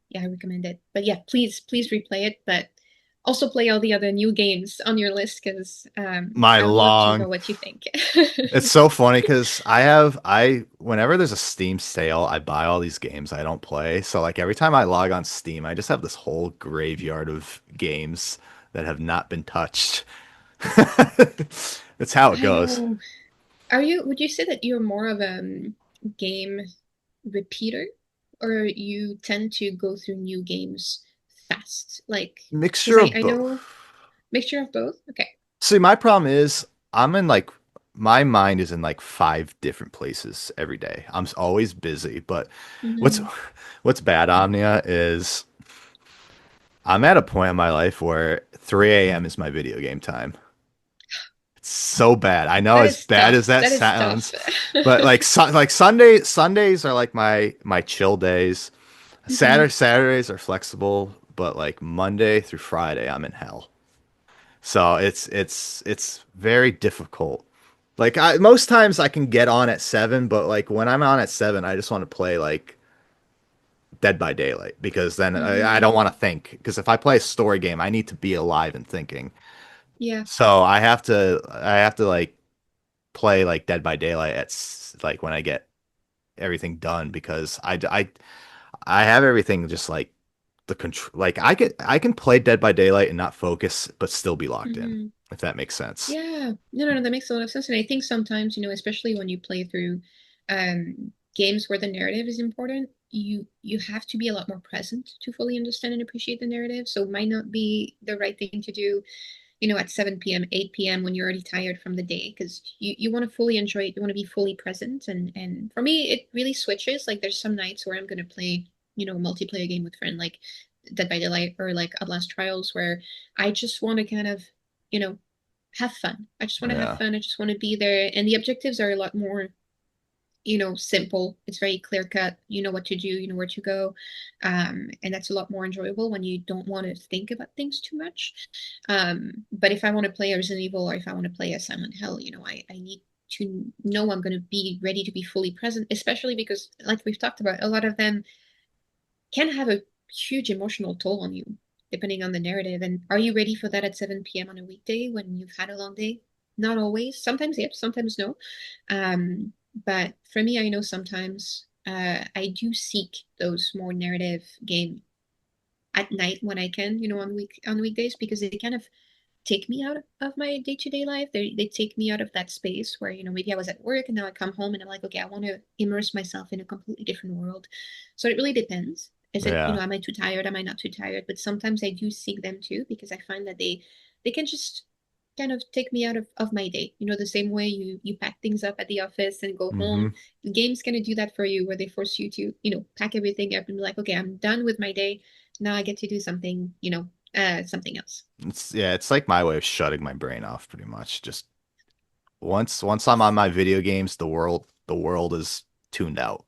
yeah, I recommend it. But yeah, please replay it. But also play all the other new games on your list because My I would love to long know what you think. It's so funny because I whenever there's a Steam sale, I buy all these games I don't play. So like every time I log on Steam, I just have this whole graveyard of games that have not been touched. That's how it I goes. know. Would you say that you're more of a game repeater, or you tend to go through new games fast? Like, because Mixture I, of I both. know mixture of both. Okay. See, my problem is I'm in like my mind is in like five different places every day. Always busy, but what's Mm-hmm. what's bad, Omnia, is I'm at a point in my life where 3 a.m. is my video game time. It's so bad. I know That as is bad as tough. that That is tough. sounds, but like Sundays are like my chill days. hmm Saturdays are flexible, but like Monday through Friday I'm in hell. So it's very difficult. Like most times I can get on at 7, but like when I'm on at 7, I just want to play like Dead by Daylight because then I hmm don't want to think. Because if I play a story game, I need to be alive and thinking. Yeah. So I have to like play like Dead by Daylight like when I get everything done because I have everything just like the control. Like I can play Dead by Daylight and not focus, but still be locked in, Hmm. if that makes sense. Yeah, no, that makes a lot of sense. And I think sometimes, especially when you play through games where the narrative is important, you have to be a lot more present to fully understand and appreciate the narrative. So it might not be the right thing to do, at 7 p.m., 8 p.m. when you're already tired from the day, because you want to fully enjoy it. You want to be fully present. And for me, it really switches. Like there's some nights where I'm going to play, a multiplayer game with friend, like Dead by Daylight or like Outlast Trials, where I just want to kind of, you know, have fun. I just want to have Yeah. fun. I just want to be there. And the objectives are a lot more, simple. It's very clear cut. You know what to do, you know where to go. And that's a lot more enjoyable when you don't want to think about things too much. But if I want to play a Resident Evil or if I want to play a Silent Hill, I need to know I'm going to be ready to be fully present, especially because, like we've talked about, a lot of them can have a huge emotional toll on you, depending on the narrative. And are you ready for that at 7 p.m. on a weekday when you've had a long day? Not always. Sometimes yes, sometimes no. But for me, I know sometimes I do seek those more narrative game at night when I can, on weekdays, because they kind of take me out of my day-to-day life. They take me out of that space where, maybe I was at work and now I come home and I'm like, okay, I want to immerse myself in a completely different world. So it really depends. Is it, Yeah. am I too tired? Am I not too tired? But sometimes I do seek them too because I find that they can just kind of take me out of my day. The same way you pack things up at the office and go home. Hmm. The game's gonna do that for you where they force you to, pack everything up and be like, okay, I'm done with my day. Now I get to do something, something else. It's like my way of shutting my brain off pretty much. Just once I'm on my video games, the world is tuned out.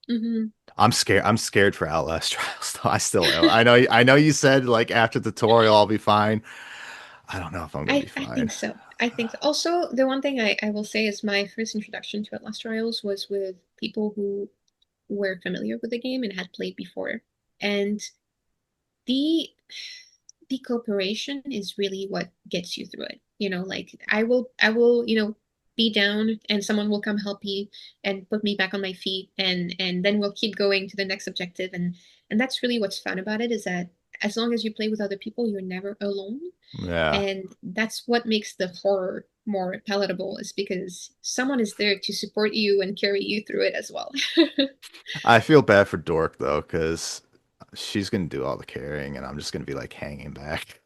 Hmm. I'm scared for Outlast Trials though. I still am. I know you said like after the tutorial I'll be fine. I don't know if I'm gonna be I fine. think so. I think so. Also, the one thing I will say is my first introduction to Outlast Trials was with people who were familiar with the game and had played before. And the the cooperation is really what gets you through it. Like I will, be down and someone will come help me and put me back on my feet and then we'll keep going to the next objective and that's really what's fun about it is that as long as you play with other people, you're never alone. Yeah. And that's what makes the horror more palatable is because someone is there to support you and carry you through it as well. I feel bad for Dork though, because she's gonna do all the carrying and I'm just gonna be like hanging back.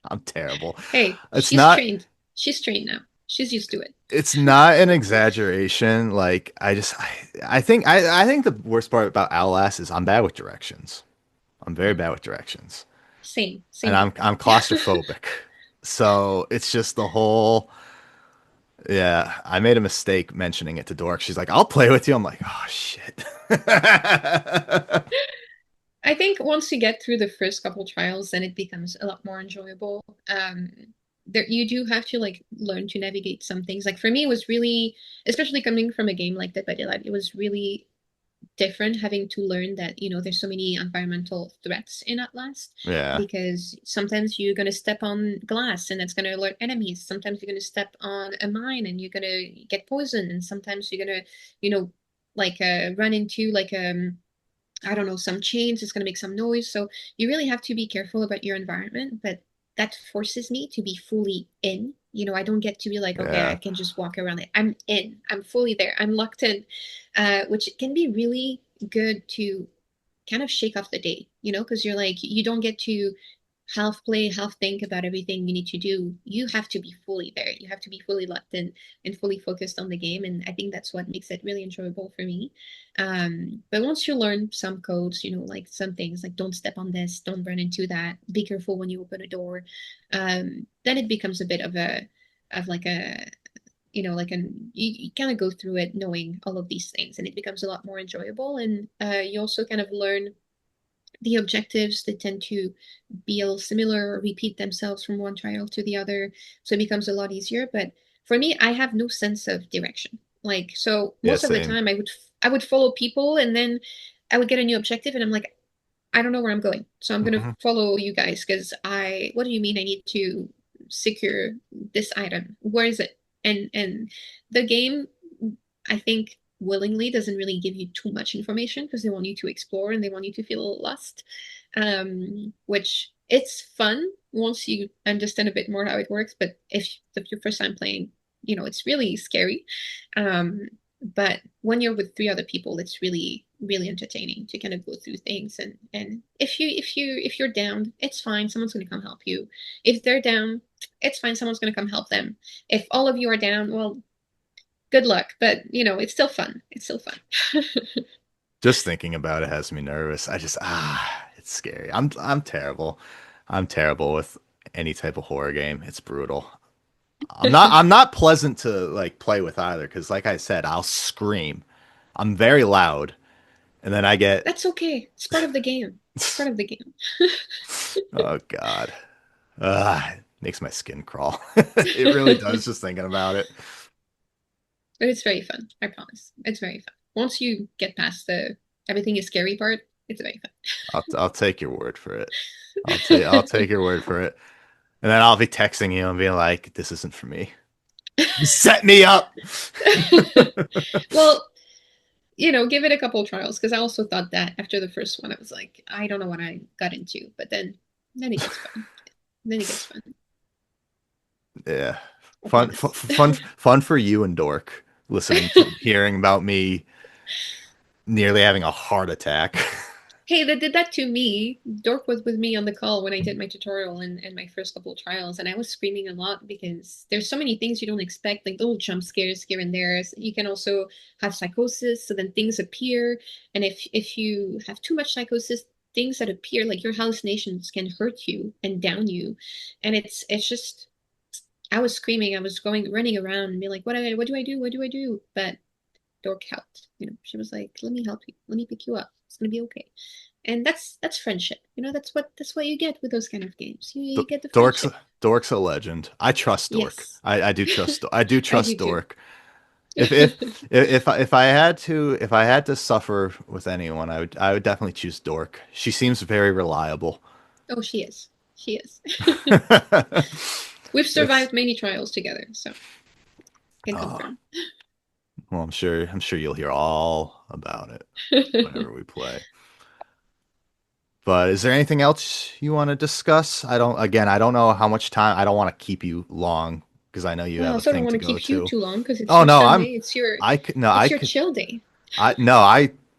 I'm terrible. Hey, It's she's not trained. She's trained now. She's used to it. it's not an exaggeration. Like I think the worst part about Outlast is I'm bad with directions. I'm very Yeah. bad with directions. Same And here. I'm claustrophobic. So it's just the whole yeah, I made a mistake mentioning it to Dork. She's like, "I'll play with you." I'm like, "Oh shit." I think once you get through the first couple trials, then it becomes a lot more enjoyable. There you do have to like learn to navigate some things. Like for me, it was really, especially coming from a game like Dead by Daylight, it was really different having to learn that there's so many environmental threats in Outlast Yeah. because sometimes you're going to step on glass and that's going to alert enemies. Sometimes you're going to step on a mine and you're going to get poisoned, and sometimes you're going to like run into like I don't know, some chains, it's going to make some noise. So you really have to be careful about your environment, but that forces me to be fully in. I don't get to be like, okay, I Yeah. can just walk around it. I'm in, I'm fully there, I'm locked in, which can be really good to kind of shake off the day, because you're like, you don't get to half play, half think about everything you need to do. You have to be fully there. You have to be fully locked in and fully focused on the game. And I think that's what makes it really enjoyable for me. But once you learn some codes, like some things like don't step on this, don't run into that, be careful when you open a door, then it becomes a bit of like a, like you kind of go through it knowing all of these things and it becomes a lot more enjoyable. And you also kind of learn the objectives. They tend to be a little similar or repeat themselves from one trial to the other. So it becomes a lot easier. But for me, I have no sense of direction. Like, so Yeah, most of the same. time I would follow people and then I would get a new objective and I'm like, I don't know where I'm going. So I'm gonna Hmm. follow you guys because what do you mean I need to secure this item? Where is it? And the game, I think willingly doesn't really give you too much information because they want you to explore and they want you to feel lost. Which it's fun once you understand a bit more how it works, but if it's your first time playing, it's really scary. Um, but when you're with three other people, it's really, really entertaining to kind of go through things. And if you're down, it's fine. Someone's going to come help you. If they're down, it's fine. Someone's going to come help them. If all of you are down, well, good luck. But it's still fun. It's still fun. Just thinking about it has me nervous. It's scary. I'm terrible. I'm terrible with any type of horror game. It's brutal. I'm not pleasant to like play with either because like I said, I'll scream. I'm very loud and then I get That's okay. It's part of the game. It's part of the game. oh God. It makes my skin crawl. It really does just thinking about it. But it's very fun. I promise. It's very fun. Once you get past the everything is scary part, it's very I'll take your word for it. I'll fun. take your word for it. And then I'll be texting you and being like, this isn't for me. You set me up. Well, give it a couple trials because I also thought that after the first one, I was like, I don't know what I got into, but then it gets fun. Then it gets fun. Yeah. I Fun, promise. fun for you and Dork listening to hearing about me nearly having a heart attack. Hey, they did that to me. Dork was with me on the call when I did my tutorial and my first couple of trials, and I was screaming a lot because there's so many things you don't expect, like little jump scares here and there. So you can also have psychosis, so then things appear, and if you have too much psychosis, things that appear, like your hallucinations, can hurt you and down you, and it's just I was screaming, I was going running around and being like, what do I do? What do I do? But Dork helped. She was like, let me help you. Let me pick you up. It's gonna be okay. And that's friendship. That's what you get with those kind of games. You get the Dork's friendship. Dork's a legend. I trust Dork. Yes, I do trust I do I do trust too. Dork. If I had to suffer with anyone, I would definitely choose Dork. She seems very reliable. Oh, she is. She is. We've It's survived many trials together, so can oh, confirm. well, I'm sure you'll hear all about it whenever we play. But is there anything else you want to discuss? I don't know how much time. I don't want to keep you long because I know you Well, I have a also don't thing want to to go keep you to. too long because it's Oh your no, I'm Sunday. It's your I could no, I it's your could chill day. I no,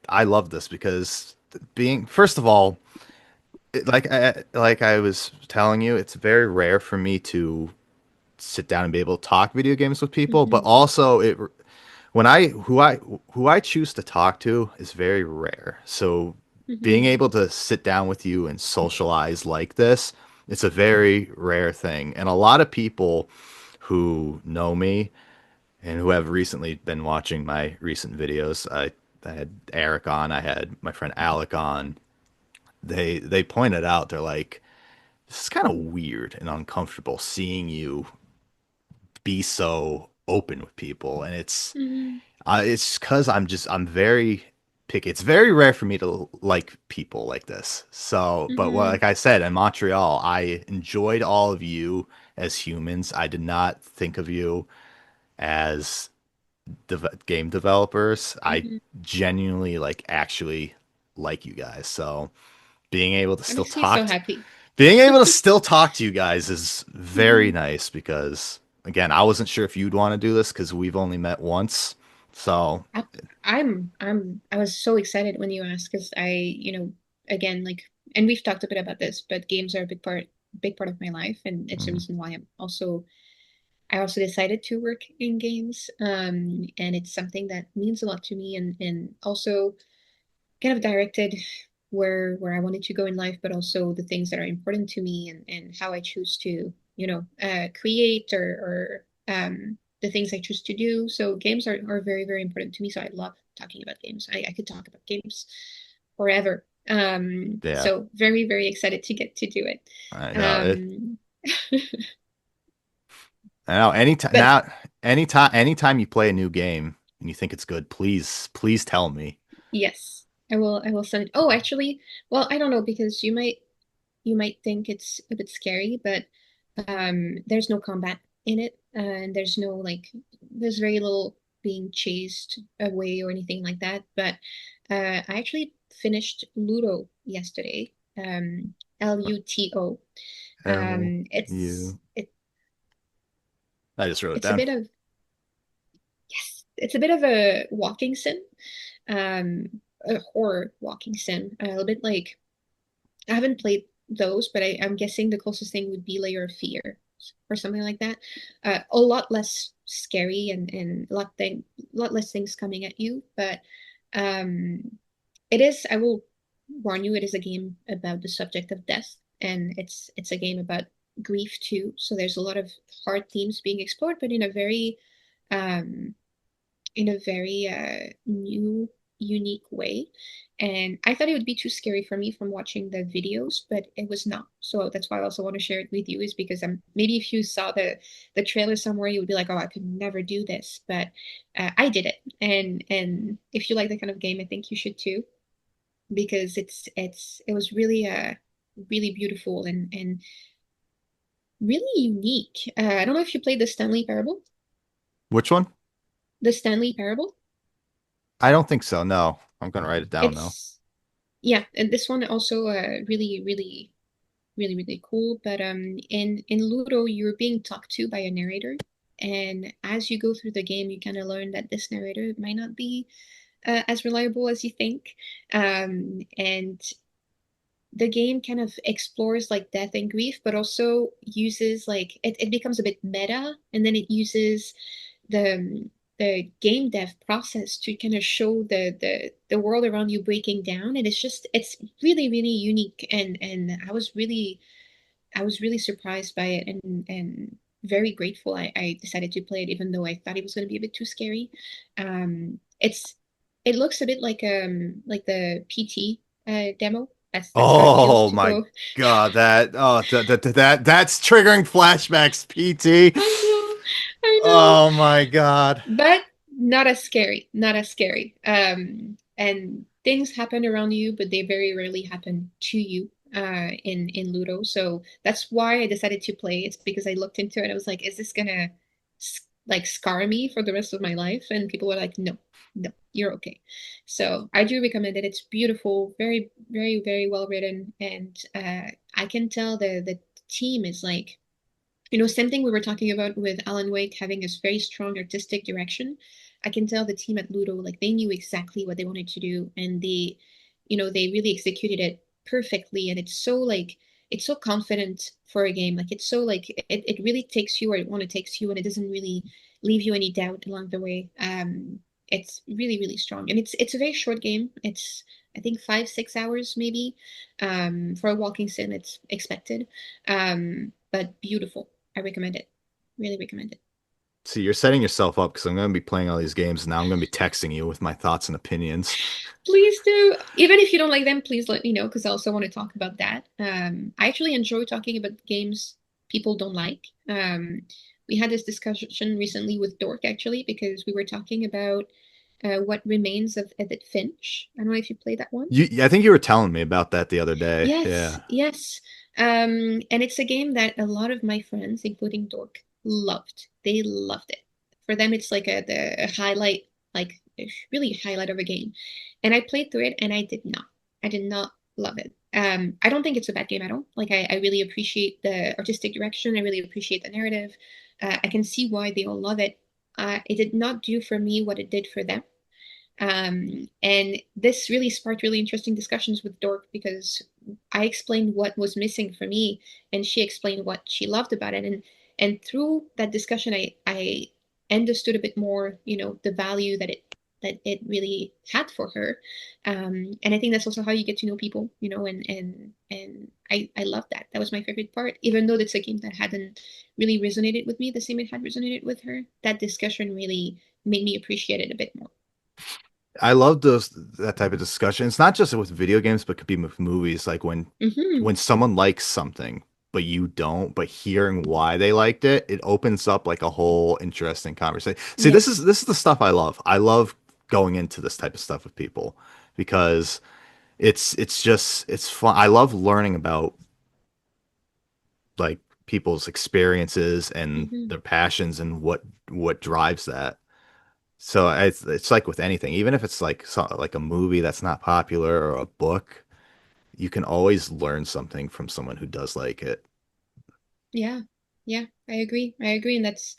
I love this because being first of all, like I was telling you, it's very rare for me to sit down and be able to talk video games with people, but Hmm. also it when I who I choose to talk to is very rare. So being Hmm. able to sit down with you and socialize like this, it's a very rare thing. And a lot of people who know me and who have recently been watching my recent videos, I had Eric on, I had my friend Alec on. They pointed out they're like, this is kind of weird and uncomfortable seeing you be so open with people, and Hmm. it's because I'm very picky. It's very rare for me to like people like this. So, but Hmm. like I said, in Montreal, I enjoyed all of you as humans. I did not think of you as game developers. I Hmm. genuinely like actually like you guys. So, being able to That still makes me so talk happy. being able to still talk to you guys is very Hmm. nice because again, I wasn't sure if you'd want to do this because we've only met once. So, I, I was so excited when you asked because again, like, and we've talked a bit about this, but games are a big part of my life, and it's the mm, reason why I also decided to work in games, and it's something that means a lot to me, and also kind of directed where I wanted to go in life, but also the things that are important to me and how I choose to, create or the things I choose to do. So games are very, very important to me. So I love talking about games. I could talk about games forever. yeah, So very, very excited to get to do it. I know it. Um, I know anytime but now, anytime you play a new game and you think it's good, please tell me. yes, I will send it. Oh, actually, well, I don't know because you might think it's a bit scary, but there's no combat in it, and there's very little. being chased away or anything like that. But I actually finished Ludo yesterday. Luto. L It's U. I just wrote it it's a down. bit of yes, it's a bit of a walking sim, um, a horror walking sim, a little bit like I haven't played those, but I'm guessing the closest thing would be Layer of Fear or something like that. A lot less scary and lot less things coming at you, but um, it is. I will warn you, it is a game about the subject of death, and it's a game about grief too. So there's a lot of hard themes being explored, but um, in a very new, unique way. And I thought it would be too scary for me from watching the videos, but it was not. So that's why I also want to share it with you, is because maybe if you saw the trailer somewhere, you would be like, oh, I could never do this, but I did it. And if you like that kind of game, I think you should too, because it was really really beautiful and really unique. I don't know if you played the Stanley Parable. Which one? The Stanley Parable. I don't think so. No, I'm gonna write it down though. It's Yeah, and this one also really, really, really, really cool. But in Ludo, you're being talked to by a narrator, and as you go through the game, you kind of learn that this narrator might not be as reliable as you think. And the game kind of explores like death and grief, but also uses like it becomes a bit meta, and then it uses the the game dev process to kind of show the world around you breaking down, and it's really really unique, and I was really surprised by it, and very grateful I decided to play it, even though I thought it was going to be a bit too scary. It's it looks a bit like the PT demo. That's how it feels Oh to my go. God, that's triggering flashbacks, PT. I know, I know. Oh my God. But not as scary, not as scary. And things happen around you, but they very rarely happen to you in Ludo. So that's why I decided to play. It's because I looked into it. I was like, is this gonna like scar me for the rest of my life? And people were like, no, no, you're okay. So I do recommend it. It's beautiful, very, very, very well written, and I can tell the team is like, same thing we were talking about with Alan Wake having this very strong artistic direction. I can tell the team at Ludo, like they knew exactly what they wanted to do, and they really executed it perfectly. And it's so confident for a game. Like it's so like it really takes you where it want to takes you, and it doesn't really leave you any doubt along the way. It's really, really strong, and it's a very short game. It's I think 5, 6 hours maybe. For a walking sim, it's expected. But beautiful. I recommend it. Really recommend it. See, you're setting yourself up because I'm going to be playing all these games and now I'm going to be texting you with my thoughts and opinions. Please do. Even if you don't like them, please let me know, because I also want to talk about that. I actually enjoy talking about games people don't like. We had this discussion recently with Dork, actually, because we were talking about what remains of Edith Finch. I don't know if you played that one. I think you were telling me about that the other day. Yes, Yeah. yes. And it's a game that a lot of my friends, including Dork, loved. They loved it. For them, it's like a highlight, like a really highlight of a game. And I played through it, and I did not. I did not love it. I don't think it's a bad game at all. Like I really appreciate the artistic direction. I really appreciate the narrative. I can see why they all love it. It did not do for me what it did for them. And this really sparked really interesting discussions with Dork, because I explained what was missing for me, and she explained what she loved about it. And through that discussion, I understood a bit more, the value that it really had for her. And I think that's also how you get to know people, and I love that. That was my favorite part, even though it's a game that hadn't really resonated with me the same it had resonated with her. That discussion really made me appreciate it a bit more. I love that type of discussion. It's not just with video games, but could be with movies. Like Hmm. when someone likes something, but you don't, but hearing why they liked it, it opens up like a whole interesting conversation. See, this is Yes. this is the stuff I love. I love going into this type of stuff with people because it's fun. I love learning about like people's experiences and Hmm. their passions and what drives that. So it's like with anything, even if it's like like a movie that's not popular or a book, you can always learn something from someone who does like it. Yeah. Yeah, I agree. I agree. And that's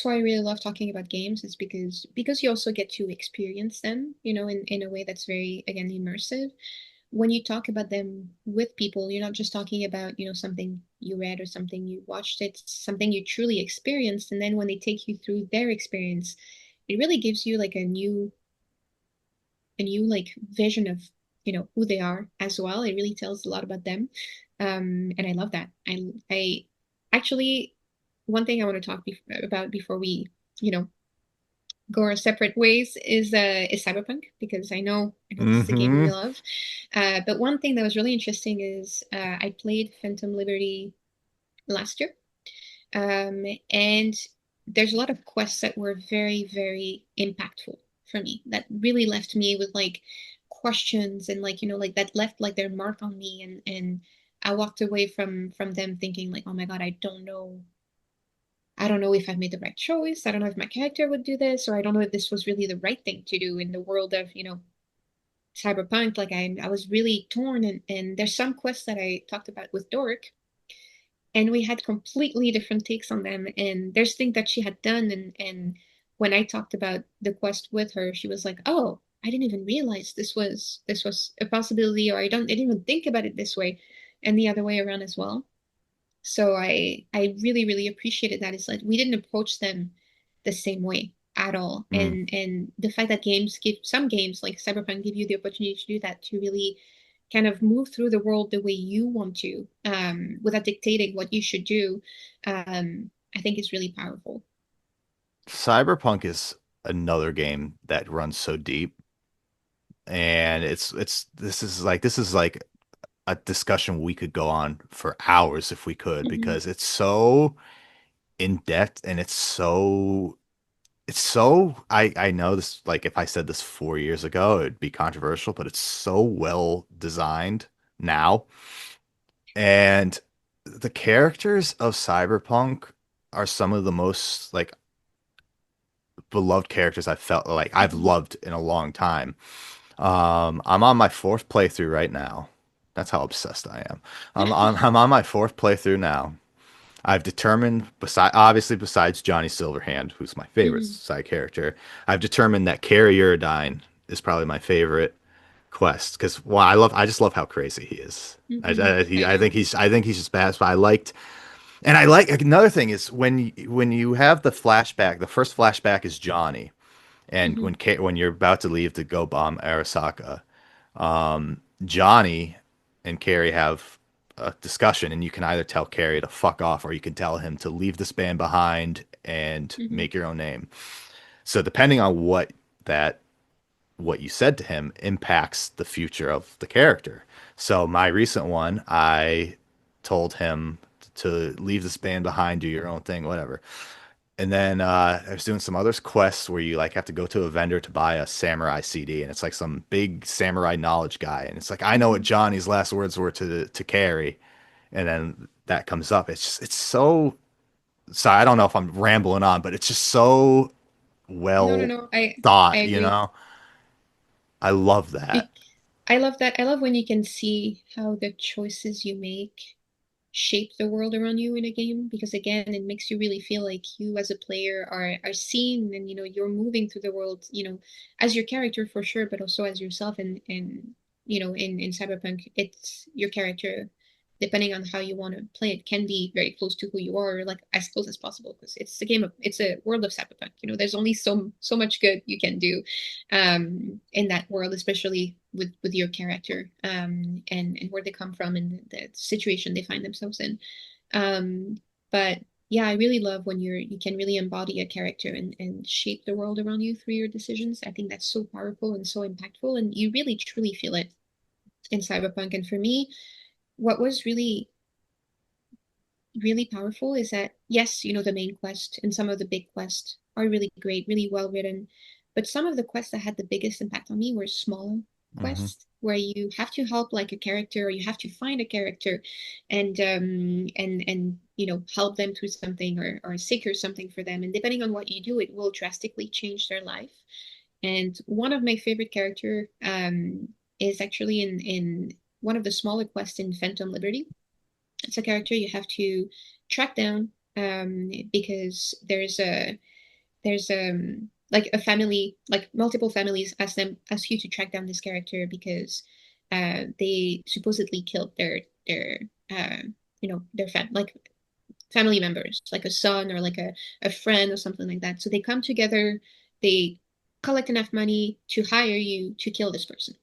why I really love talking about games, is because you also get to experience them, in a way that's very, again, immersive. When you talk about them with people, you're not just talking about, something you read or something you watched. It's something you truly experienced. And then when they take you through their experience, it really gives you like a new like vision of, who they are as well. It really tells a lot about them. And I love that. I actually, one thing I want to talk about before we, you know, go our separate ways is Cyberpunk, because I know this is a game Hmm. we love. But one thing that was really interesting is I played Phantom Liberty last year. And there's a lot of quests that were very, very impactful for me, that really left me with like questions, and like, like that left like their mark on me. And I walked away from them thinking like, oh my God, I don't know if I've made the right choice. I don't know if my character would do this, or I don't know if this was really the right thing to do in the world of, cyberpunk. Like I was really torn, and there's some quests that I talked about with Dork, and we had completely different takes on them. And there's things that she had done, and when I talked about the quest with her, she was like, oh, I didn't even realize this was a possibility, or I didn't even think about it this way, and the other way around as well. So I really, really appreciated that. It's like we didn't approach them the same way at all. Mm. And the fact that some games like Cyberpunk give you the opportunity to do that, to really kind of move through the world the way you want to, without dictating what you should do, I think is really powerful. Cyberpunk is another game that runs so deep, and it's this is like a discussion we could go on for hours if we could, Hmm. because it's so in depth and it's so I know this, like if I said this 4 years ago, it'd be controversial, but it's so well designed now. And the characters of Cyberpunk are some of the most like beloved characters I felt like I've Hmm. loved in a long time. I'm on my fourth playthrough right now. That's how obsessed I am. I'm on my fourth playthrough now. I've determined, besides Johnny Silverhand, who's my favorite Hmm. side character, I've determined that Carrie Uridine is probably my favorite quest because, well, I just love how crazy he is. Hmm. I I know. think he's just badass. But I like another thing is when you have the flashback. The first flashback is Johnny, and Hmm. when you're about to leave to go bomb Arasaka, Johnny and Carrie have a discussion, and you can either tell Carrie to fuck off or you can tell him to leave this band behind and Hmm. make your own name. So depending on that what you said to him impacts the future of the character. So my recent one, I told him to leave this band behind, do your own thing, whatever. And then I was doing some other quests where you like have to go to a vendor to buy a samurai CD, and it's like some big samurai knowledge guy, and it's like I know what Hmm. Johnny's last words were to Carrie, and then that comes up. It's so sorry. I don't know if I'm rambling on, but it's just so No, no, well no. I thought. agree. I love that. Be I love that. I love when you can see how the choices you make shape the world around you in a game, because again, it makes you really feel like you as a player are seen, and you're moving through the world, as your character for sure, but also as yourself. And in Cyberpunk, it's your character, depending on how you want to play it, can be very close to who you are, or like as close as possible, because it's a world of Cyberpunk. There's only so much good you can do in that world, especially with your character, and where they come from, and the situation they find themselves in. Um, but yeah, I really love when you can really embody a character and shape the world around you through your decisions. I think that's so powerful and so impactful, and you really truly feel it in Cyberpunk. And for me, what was really really powerful is that, yes, the main quest and some of the big quests are really great, really well written. But some of the quests that had the biggest impact on me were small Hmm. quests where you have to help like a character, or you have to find a character, and help them through something or secure something for them. And depending on what you do, it will drastically change their life. And one of my favorite character is actually in one of the smaller quests in Phantom Liberty. It's a character you have to track down because there's like a family, like multiple families ask you to track down this character because they supposedly killed their uh, their family members, like a son or like a friend or something like that. So they come together, they collect enough money to hire you to kill this person.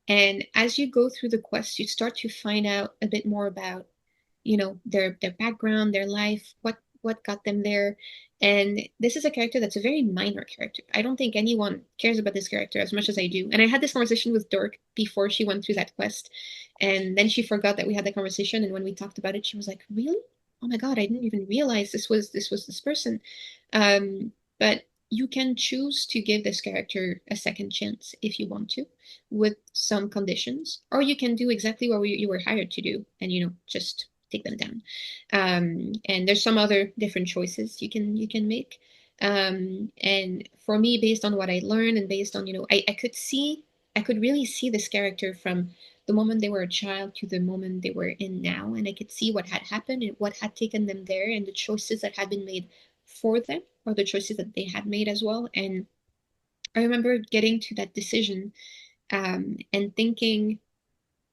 And as you go through the quest, you start to find out a bit more about, their background, their life, what got them there. And this is a character that's a very minor character. I don't think anyone cares about this character as much as I do. And I had this conversation with Dork before she went through that quest. And then she forgot that we had that conversation. And when we talked about it, she was like, "Really? Oh my God, I didn't even realize this was this person." But you can choose to give this character a second chance if you want to, with some conditions, or you can do exactly what you were hired to do, and just take them down. And there's some other different choices you can make. And for me, based on what I learned and based on I could really see this character from the moment they were a child to the moment they were in now, and I could see what had happened and what had taken them there, and the choices that had been made for them, or the choices that they had made as well. And I remember getting to that decision and thinking,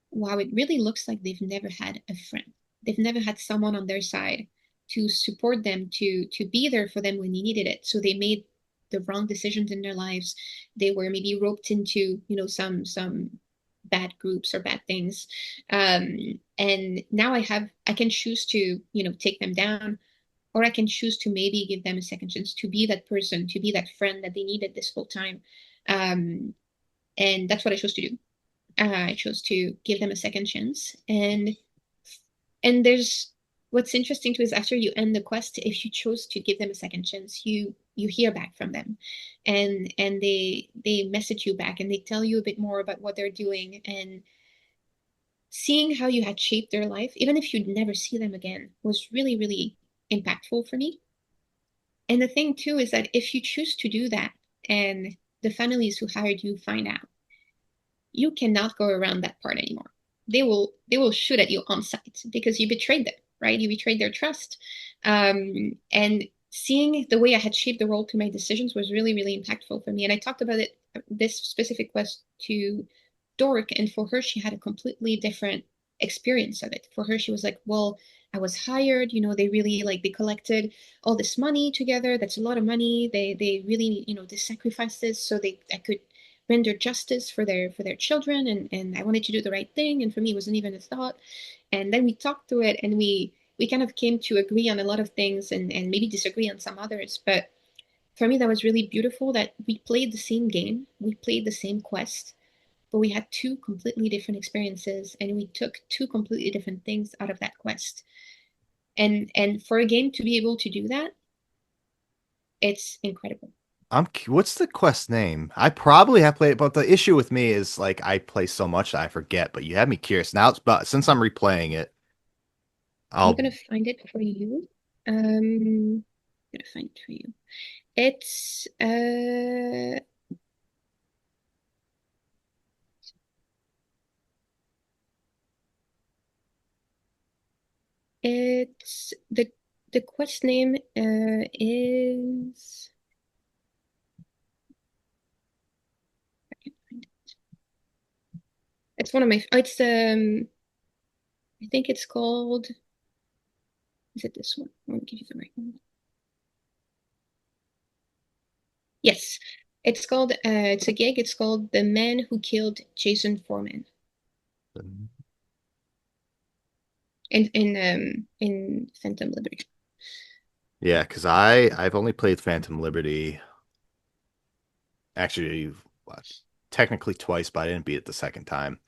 wow, it really looks like they've never had a friend. They've never had someone on their side to support them, to be there for them when they needed it. So they made the wrong decisions in their lives. They were maybe roped into, some bad groups or bad things. And now I can choose to, take them down, or I can choose to maybe give them a second chance to be that person, to be that friend that they needed this whole time. Um, and that's what I chose to do. I chose to give them a second chance. And there's what's interesting too is after you end the quest, if you chose to give them a second chance, you hear back from them, and they message you back and they tell you a bit more about what they're doing, and seeing how you had shaped their life, even if you'd never see them again, was really, really impactful for me. And the thing too is that if you choose to do that and the families who hired you find out, you cannot go around that part anymore. They will shoot at you on sight because you betrayed them, right? You betrayed their trust. And seeing the way I had shaped the world through my decisions was really, really impactful for me. And I talked about it, this specific quest, to Dork, and for her, she had a completely different experience of it. For her, she was like, well, I was hired, they really they collected all this money together. That's a lot of money. They really, they sacrificed this so I could render justice for their children, and I wanted to do the right thing, and for me it wasn't even a thought. And then we talked through it, and we kind of came to agree on a lot of things, and maybe disagree on some others. But for me that was really beautiful, that we played the same game, we played the same quest, but we had two completely different experiences, and we took two completely different things out of that quest. And for a game to be able to do that, it's incredible. What's the quest name? I probably have played it, but the issue with me is like I play so much that I forget. But you had me curious now. But since I'm replaying it, I'm I'll. gonna find it for you. I'm gonna find it for you. It's it's the quest name is, it's one of my, I think it's called, is it this one? I want to give you the right one. Yes. It's a gig. It's called The Man Who Killed Jason Foreman in Phantom Liberty. Yeah, because I've only played Phantom Liberty actually what, technically twice, but I didn't beat it the second time.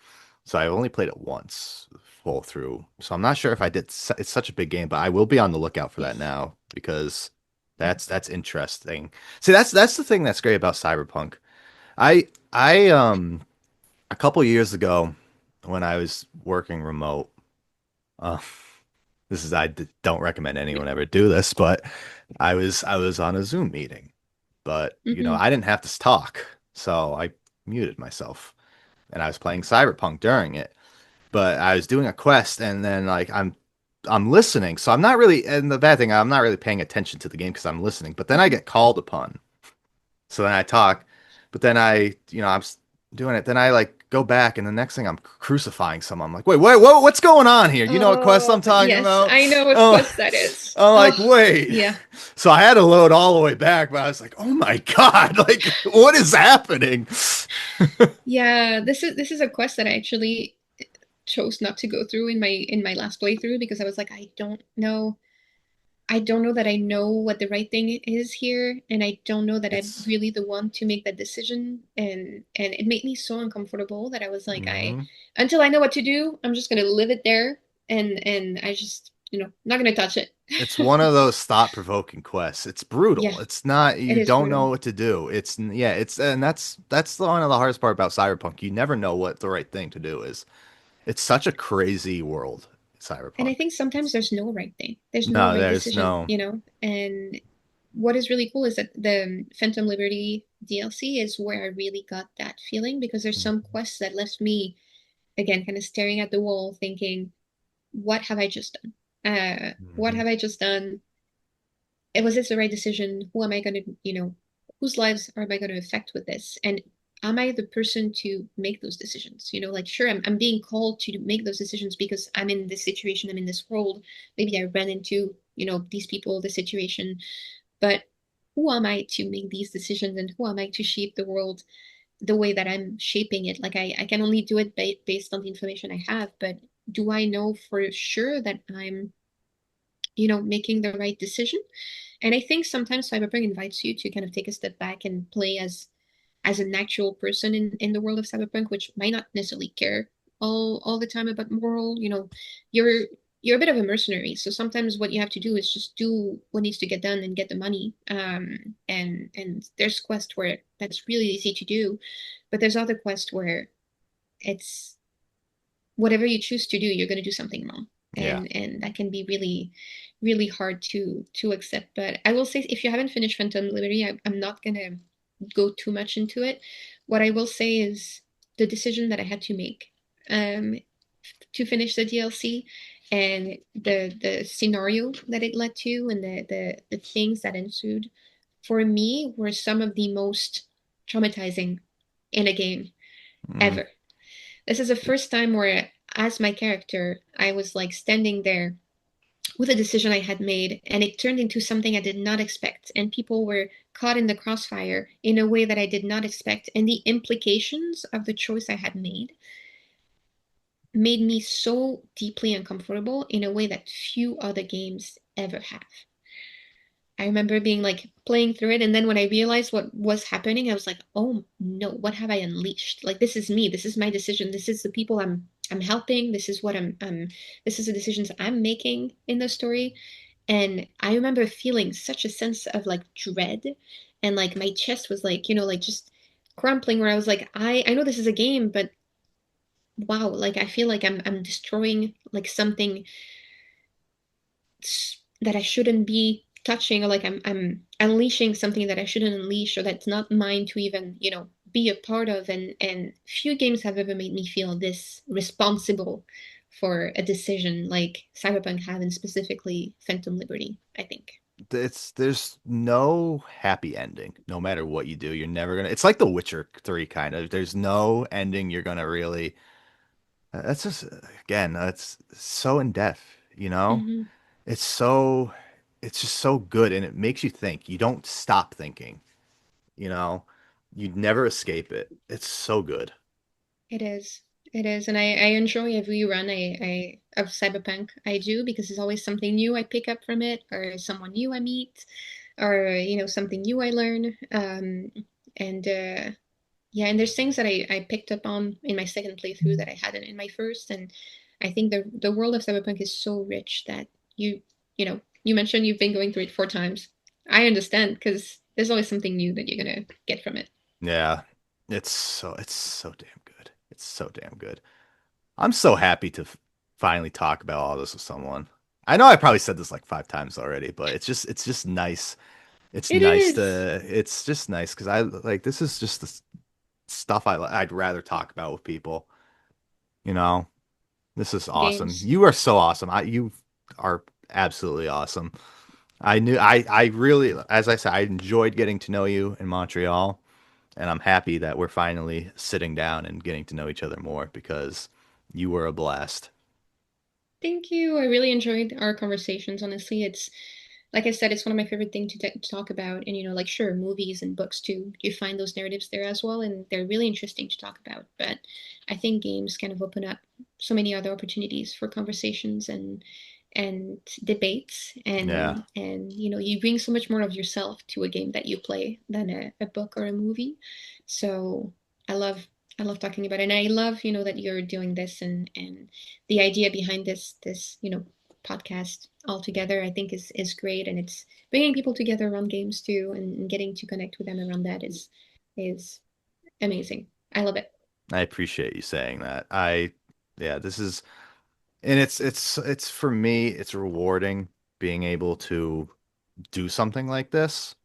So I only played it once full through. So I'm not sure if I did. It's such a big game, but I will be on the lookout for that Yes. now because that's interesting. See, that's the thing that's great about Cyberpunk. I a couple years ago when I was working remote. this is don't recommend anyone ever do this, but I was on a Zoom meeting, but Hmm. I didn't have to talk, so I muted myself, and I was playing Cyberpunk during it. But I was doing a quest, and then like I'm listening, so I'm not really. And the bad thing, I'm not really paying attention to the game because I'm listening. But then I Hmm. get called upon, so then I talk, but then doing it. Then I like go back, and the next thing I'm crucifying someone. I'm like, wait, what's going on here? You know what quest I'm Oh, talking yes, about? I know what Oh, quest that is. I'm like, Oh, wait. yeah. So I had to load all the way back, but I was like, oh my God, like what is happening? Yeah, this is a quest that I actually chose not to go through in my last playthrough because I was like, I don't know that I know what the right thing is here, and I don't know that I'm It's really the one to make that decision. And it made me so uncomfortable that I was like, I mhm. until I know what to do, I'm just gonna live it there, and I just, not gonna touch it. It's one of those thought-provoking quests. It's Yeah, brutal. It's not it you is don't know brutal. what to do. Yeah, it's and one of the hardest part about Cyberpunk. You never know what the right thing to do is. It's such a crazy world, And I Cyberpunk. think sometimes there's no right thing. There's no No, right there's decision, no. And what is really cool is that the Phantom Liberty DLC is where I really got that feeling because there's some quests that left me again kind of staring at the wall thinking, what have I just done? What Mhm. have I just done? Was this the right decision? Who am I going to, whose lives am I going to affect with this? And am I the person to make those decisions? Like, sure, I'm being called to make those decisions because I'm in this situation, I'm in this world. Maybe I ran into, these people, this situation, but who am I to make these decisions and who am I to shape the world the way that I'm shaping it? Like, I can only do it based on the information I have, but do I know for sure that I'm, making the right decision? And I think sometimes Cyberpunk invites you to kind of take a step back and play as an actual person in the world of Cyberpunk, which might not necessarily care all the time about moral. You're you're a bit of a mercenary, so sometimes what you have to do is just do what needs to get done and get the money. And there's quests where that's really easy to do, but there's other quests where it's whatever you choose to do, you're going to do something wrong. Yeah. And that can be really, really hard to accept. But I will say, if you haven't finished Phantom Liberty, I'm not going to go too much into it. What I will say is the decision that I had to make um, to finish the DLC and the scenario that it led to and the things that ensued for me were some of the most traumatizing in a game Mm. ever. This is the first time where, as my character, I was like standing there with a decision I had made, and it turned into something I did not expect. And people were caught in the crossfire in a way that I did not expect. And the implications of the choice I had made me so deeply uncomfortable in a way that few other games ever have. I remember being like playing through it, and then when I realized what was happening, I was like, "Oh no, what have I unleashed? Like this is me. This is my decision. This is the people I'm helping. This is what this is the decisions I'm making in the story." And I remember feeling such a sense of like dread, and like my chest was like, like just crumpling. Where I was like, I know this is a game, but wow, like I feel like I'm destroying like something that I shouldn't be touching, or like I'm unleashing something that I shouldn't unleash, or that's not mine to even, be a part of. And few games have ever made me feel this responsible for a decision like Cyberpunk have, and specifically Phantom Liberty, I think. There's no happy ending. No matter what you do, you're never gonna. It's like The Witcher 3 kind of. There's no ending you're gonna really. That's just again, that's so in depth. Hmm. It's so, it's just so good, and it makes you think. You don't stop thinking. You know, you never escape it. It's so good. It is. It is. And I enjoy every run of Cyberpunk I do because there's always something new I pick up from it, or someone new I meet, or something new I learn. And Yeah, and there's things that I picked up on in my second playthrough that I hadn't in my first. And I think the world of Cyberpunk is so rich that you mentioned you've been going through it 4 times. I understand because there's always something new that you're gonna get from it. Yeah, it's so damn good. It's so damn good. I'm so happy to finally talk about all this with someone. I know I probably said this like 5 times already, but it's just nice. It is. It's just nice because I like this is just the stuff I'd rather talk about with people. You know, this is awesome. Games. You are so awesome. You are absolutely awesome. I really, as I said, I enjoyed getting to know you in Montreal, and I'm happy that we're finally sitting down and getting to know each other more because you were a blast. Thank you. I really enjoyed our conversations. Honestly, it's like I said, it's one of my favorite things to talk about. And like sure, movies and books too. You find those narratives there as well, and they're really interesting to talk about. But I think games kind of open up so many other opportunities for conversations and debates, Yeah, and you bring so much more of yourself to a game that you play than a book or a movie. So I love I love talking about it, and I love that you're doing this, and the idea behind this podcast altogether. I think is great, and it's bringing people together around games too, and getting to connect with them around that is amazing. I love it. I appreciate you saying that. Yeah, this is, and it's for me, it's rewarding being able to do something like this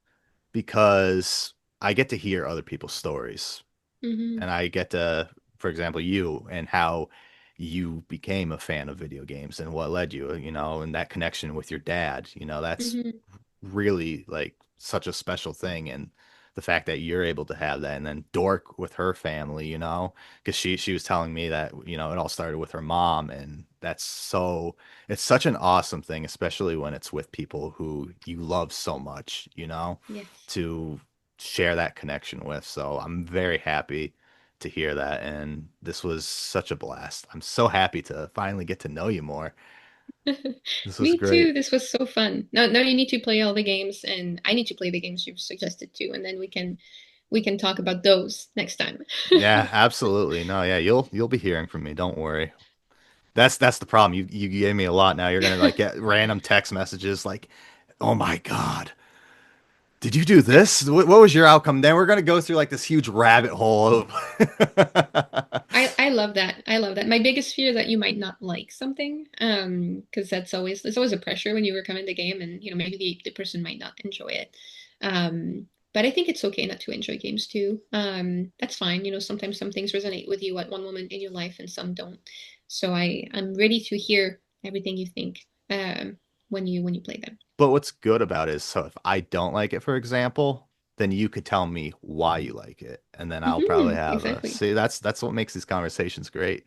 because I get to hear other people's stories Hmm. and I get to, for example, you and how you became a fan of video games and what led you, and that connection with your dad, that's Hmm. really like such a special thing. And the fact that you're able to have that, and then Dork with her family, because she was telling me that, it all started with her mom, and it's such an awesome thing, especially when it's with people who you love so much, Yes. to share that connection with. So I'm very happy to hear that. And this was such a blast. I'm so happy to finally get to know you more. This was Me great. too. This was so fun. Now you need to play all the games, and I need to play the games you've suggested too, and then we can talk about those next time. Yeah, absolutely. No, yeah, you'll be hearing from me. Don't worry. That's the problem. You gave me a lot now. You're gonna like get random text messages like, "Oh my God, did you do this? What was your outcome?" Then we're gonna go through like this huge rabbit hole of I love that. I love that. My biggest fear is that you might not like something, because there's always a pressure when you work on the game, and maybe the person might not enjoy it. But I think it's okay not to enjoy games too. That's fine. Sometimes some things resonate with you at one moment in your life and some don't. So I'm ready to hear everything you think when you play them. But what's good about it is, so if I don't like it, for example, then you could tell me why you like it, and then I'll probably have a Exactly. see. That's what makes these conversations great.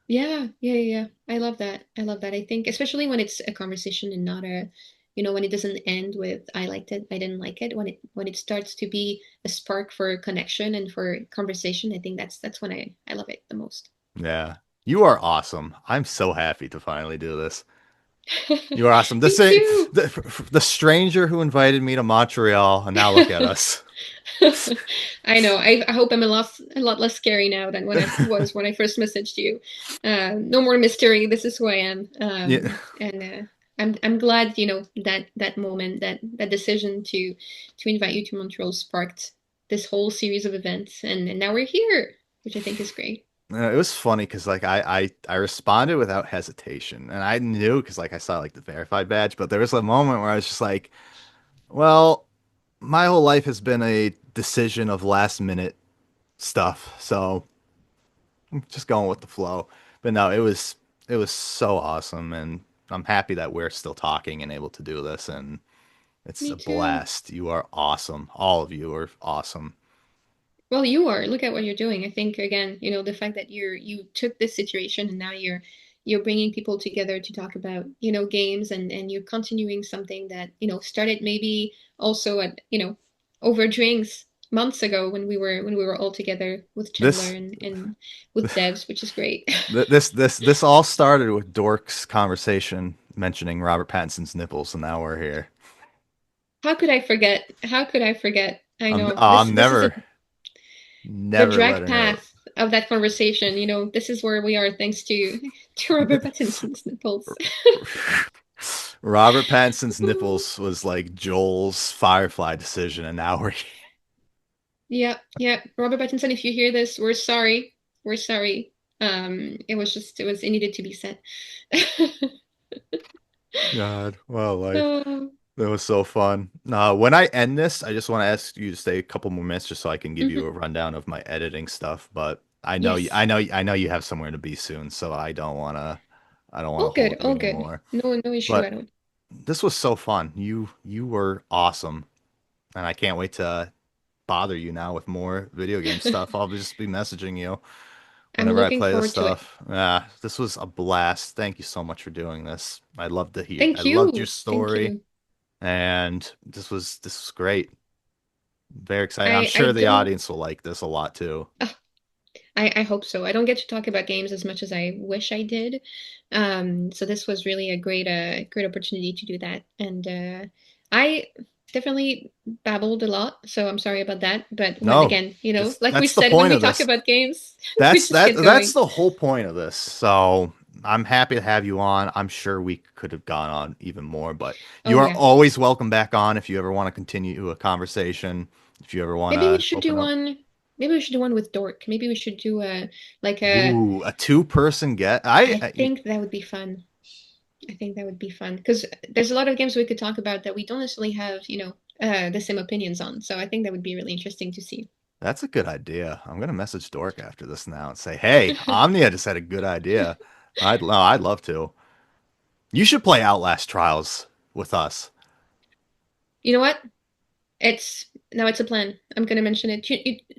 Yeah, yeah, yeah, yeah. I love that. I love that. I think, especially when it's a conversation and not when it doesn't end with I liked it, I didn't like it. When it starts to be a spark for connection and for conversation, I think that's when I love it the most. Yeah, you are awesome. I'm so happy to finally do this. You are awesome. Me too. The stranger who invited me to Montreal, and now look at us. I know. I hope I'm a lot less scary now than when I was when I first messaged you. No more mystery. This is who I am. Yeah. And I'm glad that moment, that decision to invite you to Montreal sparked this whole series of events, and now we're here, which I think is great. It was funny because like I responded without hesitation, and I knew because like I saw like the verified badge, but there was a moment where I was just like, well, my whole life has been a decision of last minute stuff, so I'm just going with the flow. But no, it was so awesome, and I'm happy that we're still talking and able to do this, and it's Me a too. blast. You are awesome. All of you are awesome. Well, you are. Look at what you're doing. I think again, the fact that you took this situation and now you're bringing people together to talk about, games, and you're continuing something that, started maybe also at, over drinks months ago when we were all together with Chandler This and with Devs, which is great. this all started with Dork's conversation mentioning Robert Pattinson's nipples, and now we're here. How could I forget? How could I forget? I I'm know. oh, This I'm this is never the never let drag her know. path of that conversation. This is where we are thanks to Robert Pattinson's nipples. Robert Pattinson's nipples was like Joel's Firefly decision, and now we're Yeah, yeah. Robert Pattinson, if you hear this, we're sorry. We're sorry. It was it needed to be said. God, well, life. Oh, That was so fun. When I end this, I just want to ask you to stay a couple more minutes just so I can give you a mhm. rundown of my editing stuff. But Yes. I know you have somewhere to be soon, so I don't want to All good, hold you all good. anymore. No, no issue But at all. this was so fun. You were awesome, and I can't wait to bother you now with more video game stuff. I'll just be messaging you I'm whenever I looking play this forward to it. stuff. Yeah, this was a blast. Thank you so much for doing this. I Thank loved your you. Thank story, you. and this was great. Very excited. I'm I sure the don't audience will like this a lot too. I hope so. I don't get to talk about games as much as I wish I did. So this was really a great opportunity to do that. And I definitely babbled a lot, so I'm sorry about that. But when No, again, just like we that's the said, when point we of talk this. about games, we just get That's going. the whole point of this. So I'm happy to have you on. I'm sure we could have gone on even more, but you Oh are yeah. always welcome back on if you ever want to continue a conversation, if you ever want Maybe we to should open do up. one. Maybe we should do one with Dork. Maybe we should do a like a. Ooh, a two-person get. I think that would be fun. I think that would be fun because there's a lot of games we could talk about that we don't necessarily have, the same opinions on. So I think that would be really interesting to see. That's a good idea. I'm gonna message Dork after this now and say, "Hey, Omnia just had a good idea. I'd love to. You should play Outlast Trials with us." You know what? It's now it's a plan. I'm gonna mention it.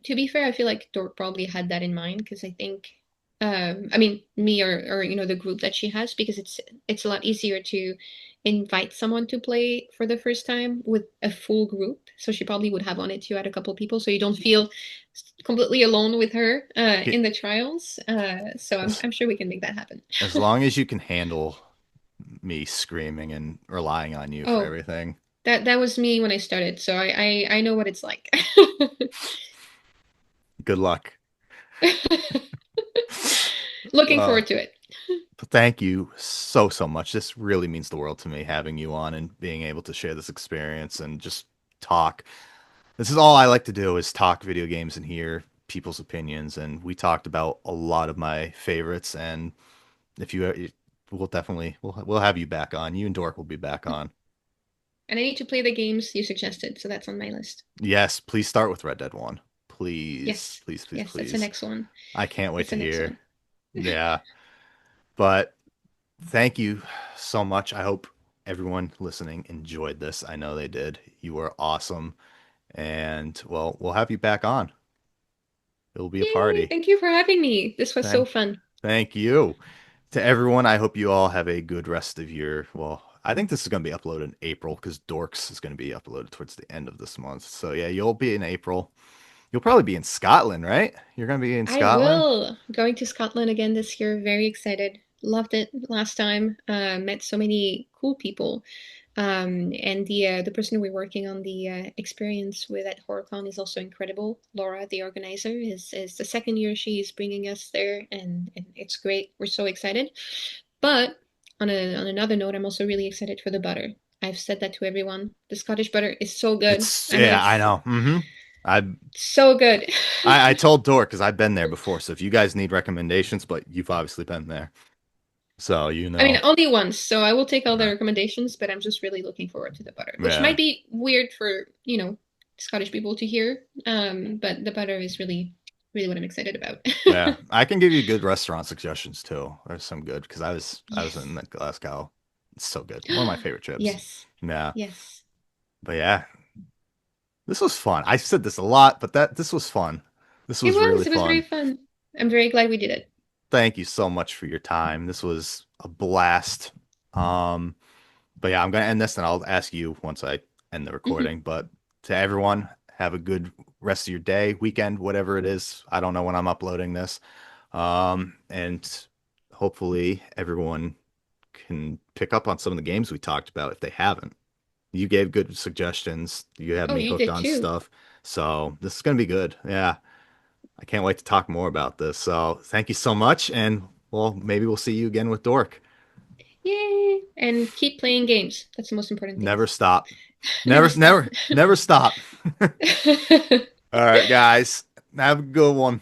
To be fair, I feel like Dork probably had that in mind because I think, I mean, me or the group that she has because it's a lot easier to invite someone to play for the first time with a full group. So she probably would have wanted to add a couple people so you don't feel completely alone with her in the trials. So As, I'm sure we can make that happen. as long as you can handle me screaming and relying on you for Oh, everything. that was me when I started, so I know what it's like. Good luck. Looking Uh, forward to it. Thank you so much. This really means the world to me having you on and being able to share this experience and just talk. This is all I like to do is talk video games and hear people's opinions. And we talked about a lot of my favorites. And if you, we'll definitely we'll have you back on. You and Dork will be back on. And I need to play the games you suggested, so that's on my list. Yes, please start with Red Dead 1. Yes. Yes, that's the Please. next one. I can't wait That's the to next hear. one. Yeah. But thank you so much. I hope everyone listening enjoyed this. I know they did. You were awesome. And well, we'll have you back on. It'll be a Yay! party. Thank you for having me. This was so Thank, fun. thank you. To everyone, I hope you all have a good rest of your, well, I think this is going to be uploaded in April because Dorks is going to be uploaded towards the end of this month. So yeah, you'll be in April. You'll probably be in Scotland, right? You're going to be in I Scotland? will. Going to Scotland again this year. Very excited. Loved it last time. Met so many cool people. And the person we're working on the experience with at HorrorCon is also incredible. Laura, the organizer, is the second year she's bringing us there, and it's great. We're so excited. But on another note, I'm also really excited for the butter. I've said that to everyone. The Scottish butter is so good. I'm Yeah, like I know. I so good. I told Dork because I've been there before. So if you guys need recommendations, but you've obviously been there, so you I mean, know. only once, so I will take all the Uh, recommendations, but I'm just really looking forward to the butter, which yeah, might be weird for, Scottish people to hear. But the butter is really what I'm excited about. yeah. I can give you good restaurant suggestions too. There's some good because I was in Yes. Glasgow. It's so good. One of my favorite trips. Yes. Yeah, Yes. but yeah, this was fun. I said this a lot, but that this was fun. This It was really was. It was very fun. fun. I'm very glad we did it. Thank you so much for your time. This was a blast. Um, But yeah, I'm gonna end this and I'll ask you once I end the Mhm. recording. But to everyone, have a good rest of your day, weekend, whatever it is. I don't know when I'm uploading this. And hopefully everyone can pick up on some of the games we talked about if they haven't. You gave good suggestions. You have Oh, me you hooked did on too. stuff. So this is gonna be good. Yeah. I can't wait to talk more about this. So thank you so much. And well, maybe we'll see you again with Dork. Yay! And keep playing games. That's the most important thing. Never stop. Never stop. Never stop. All right, guys. Have a good one.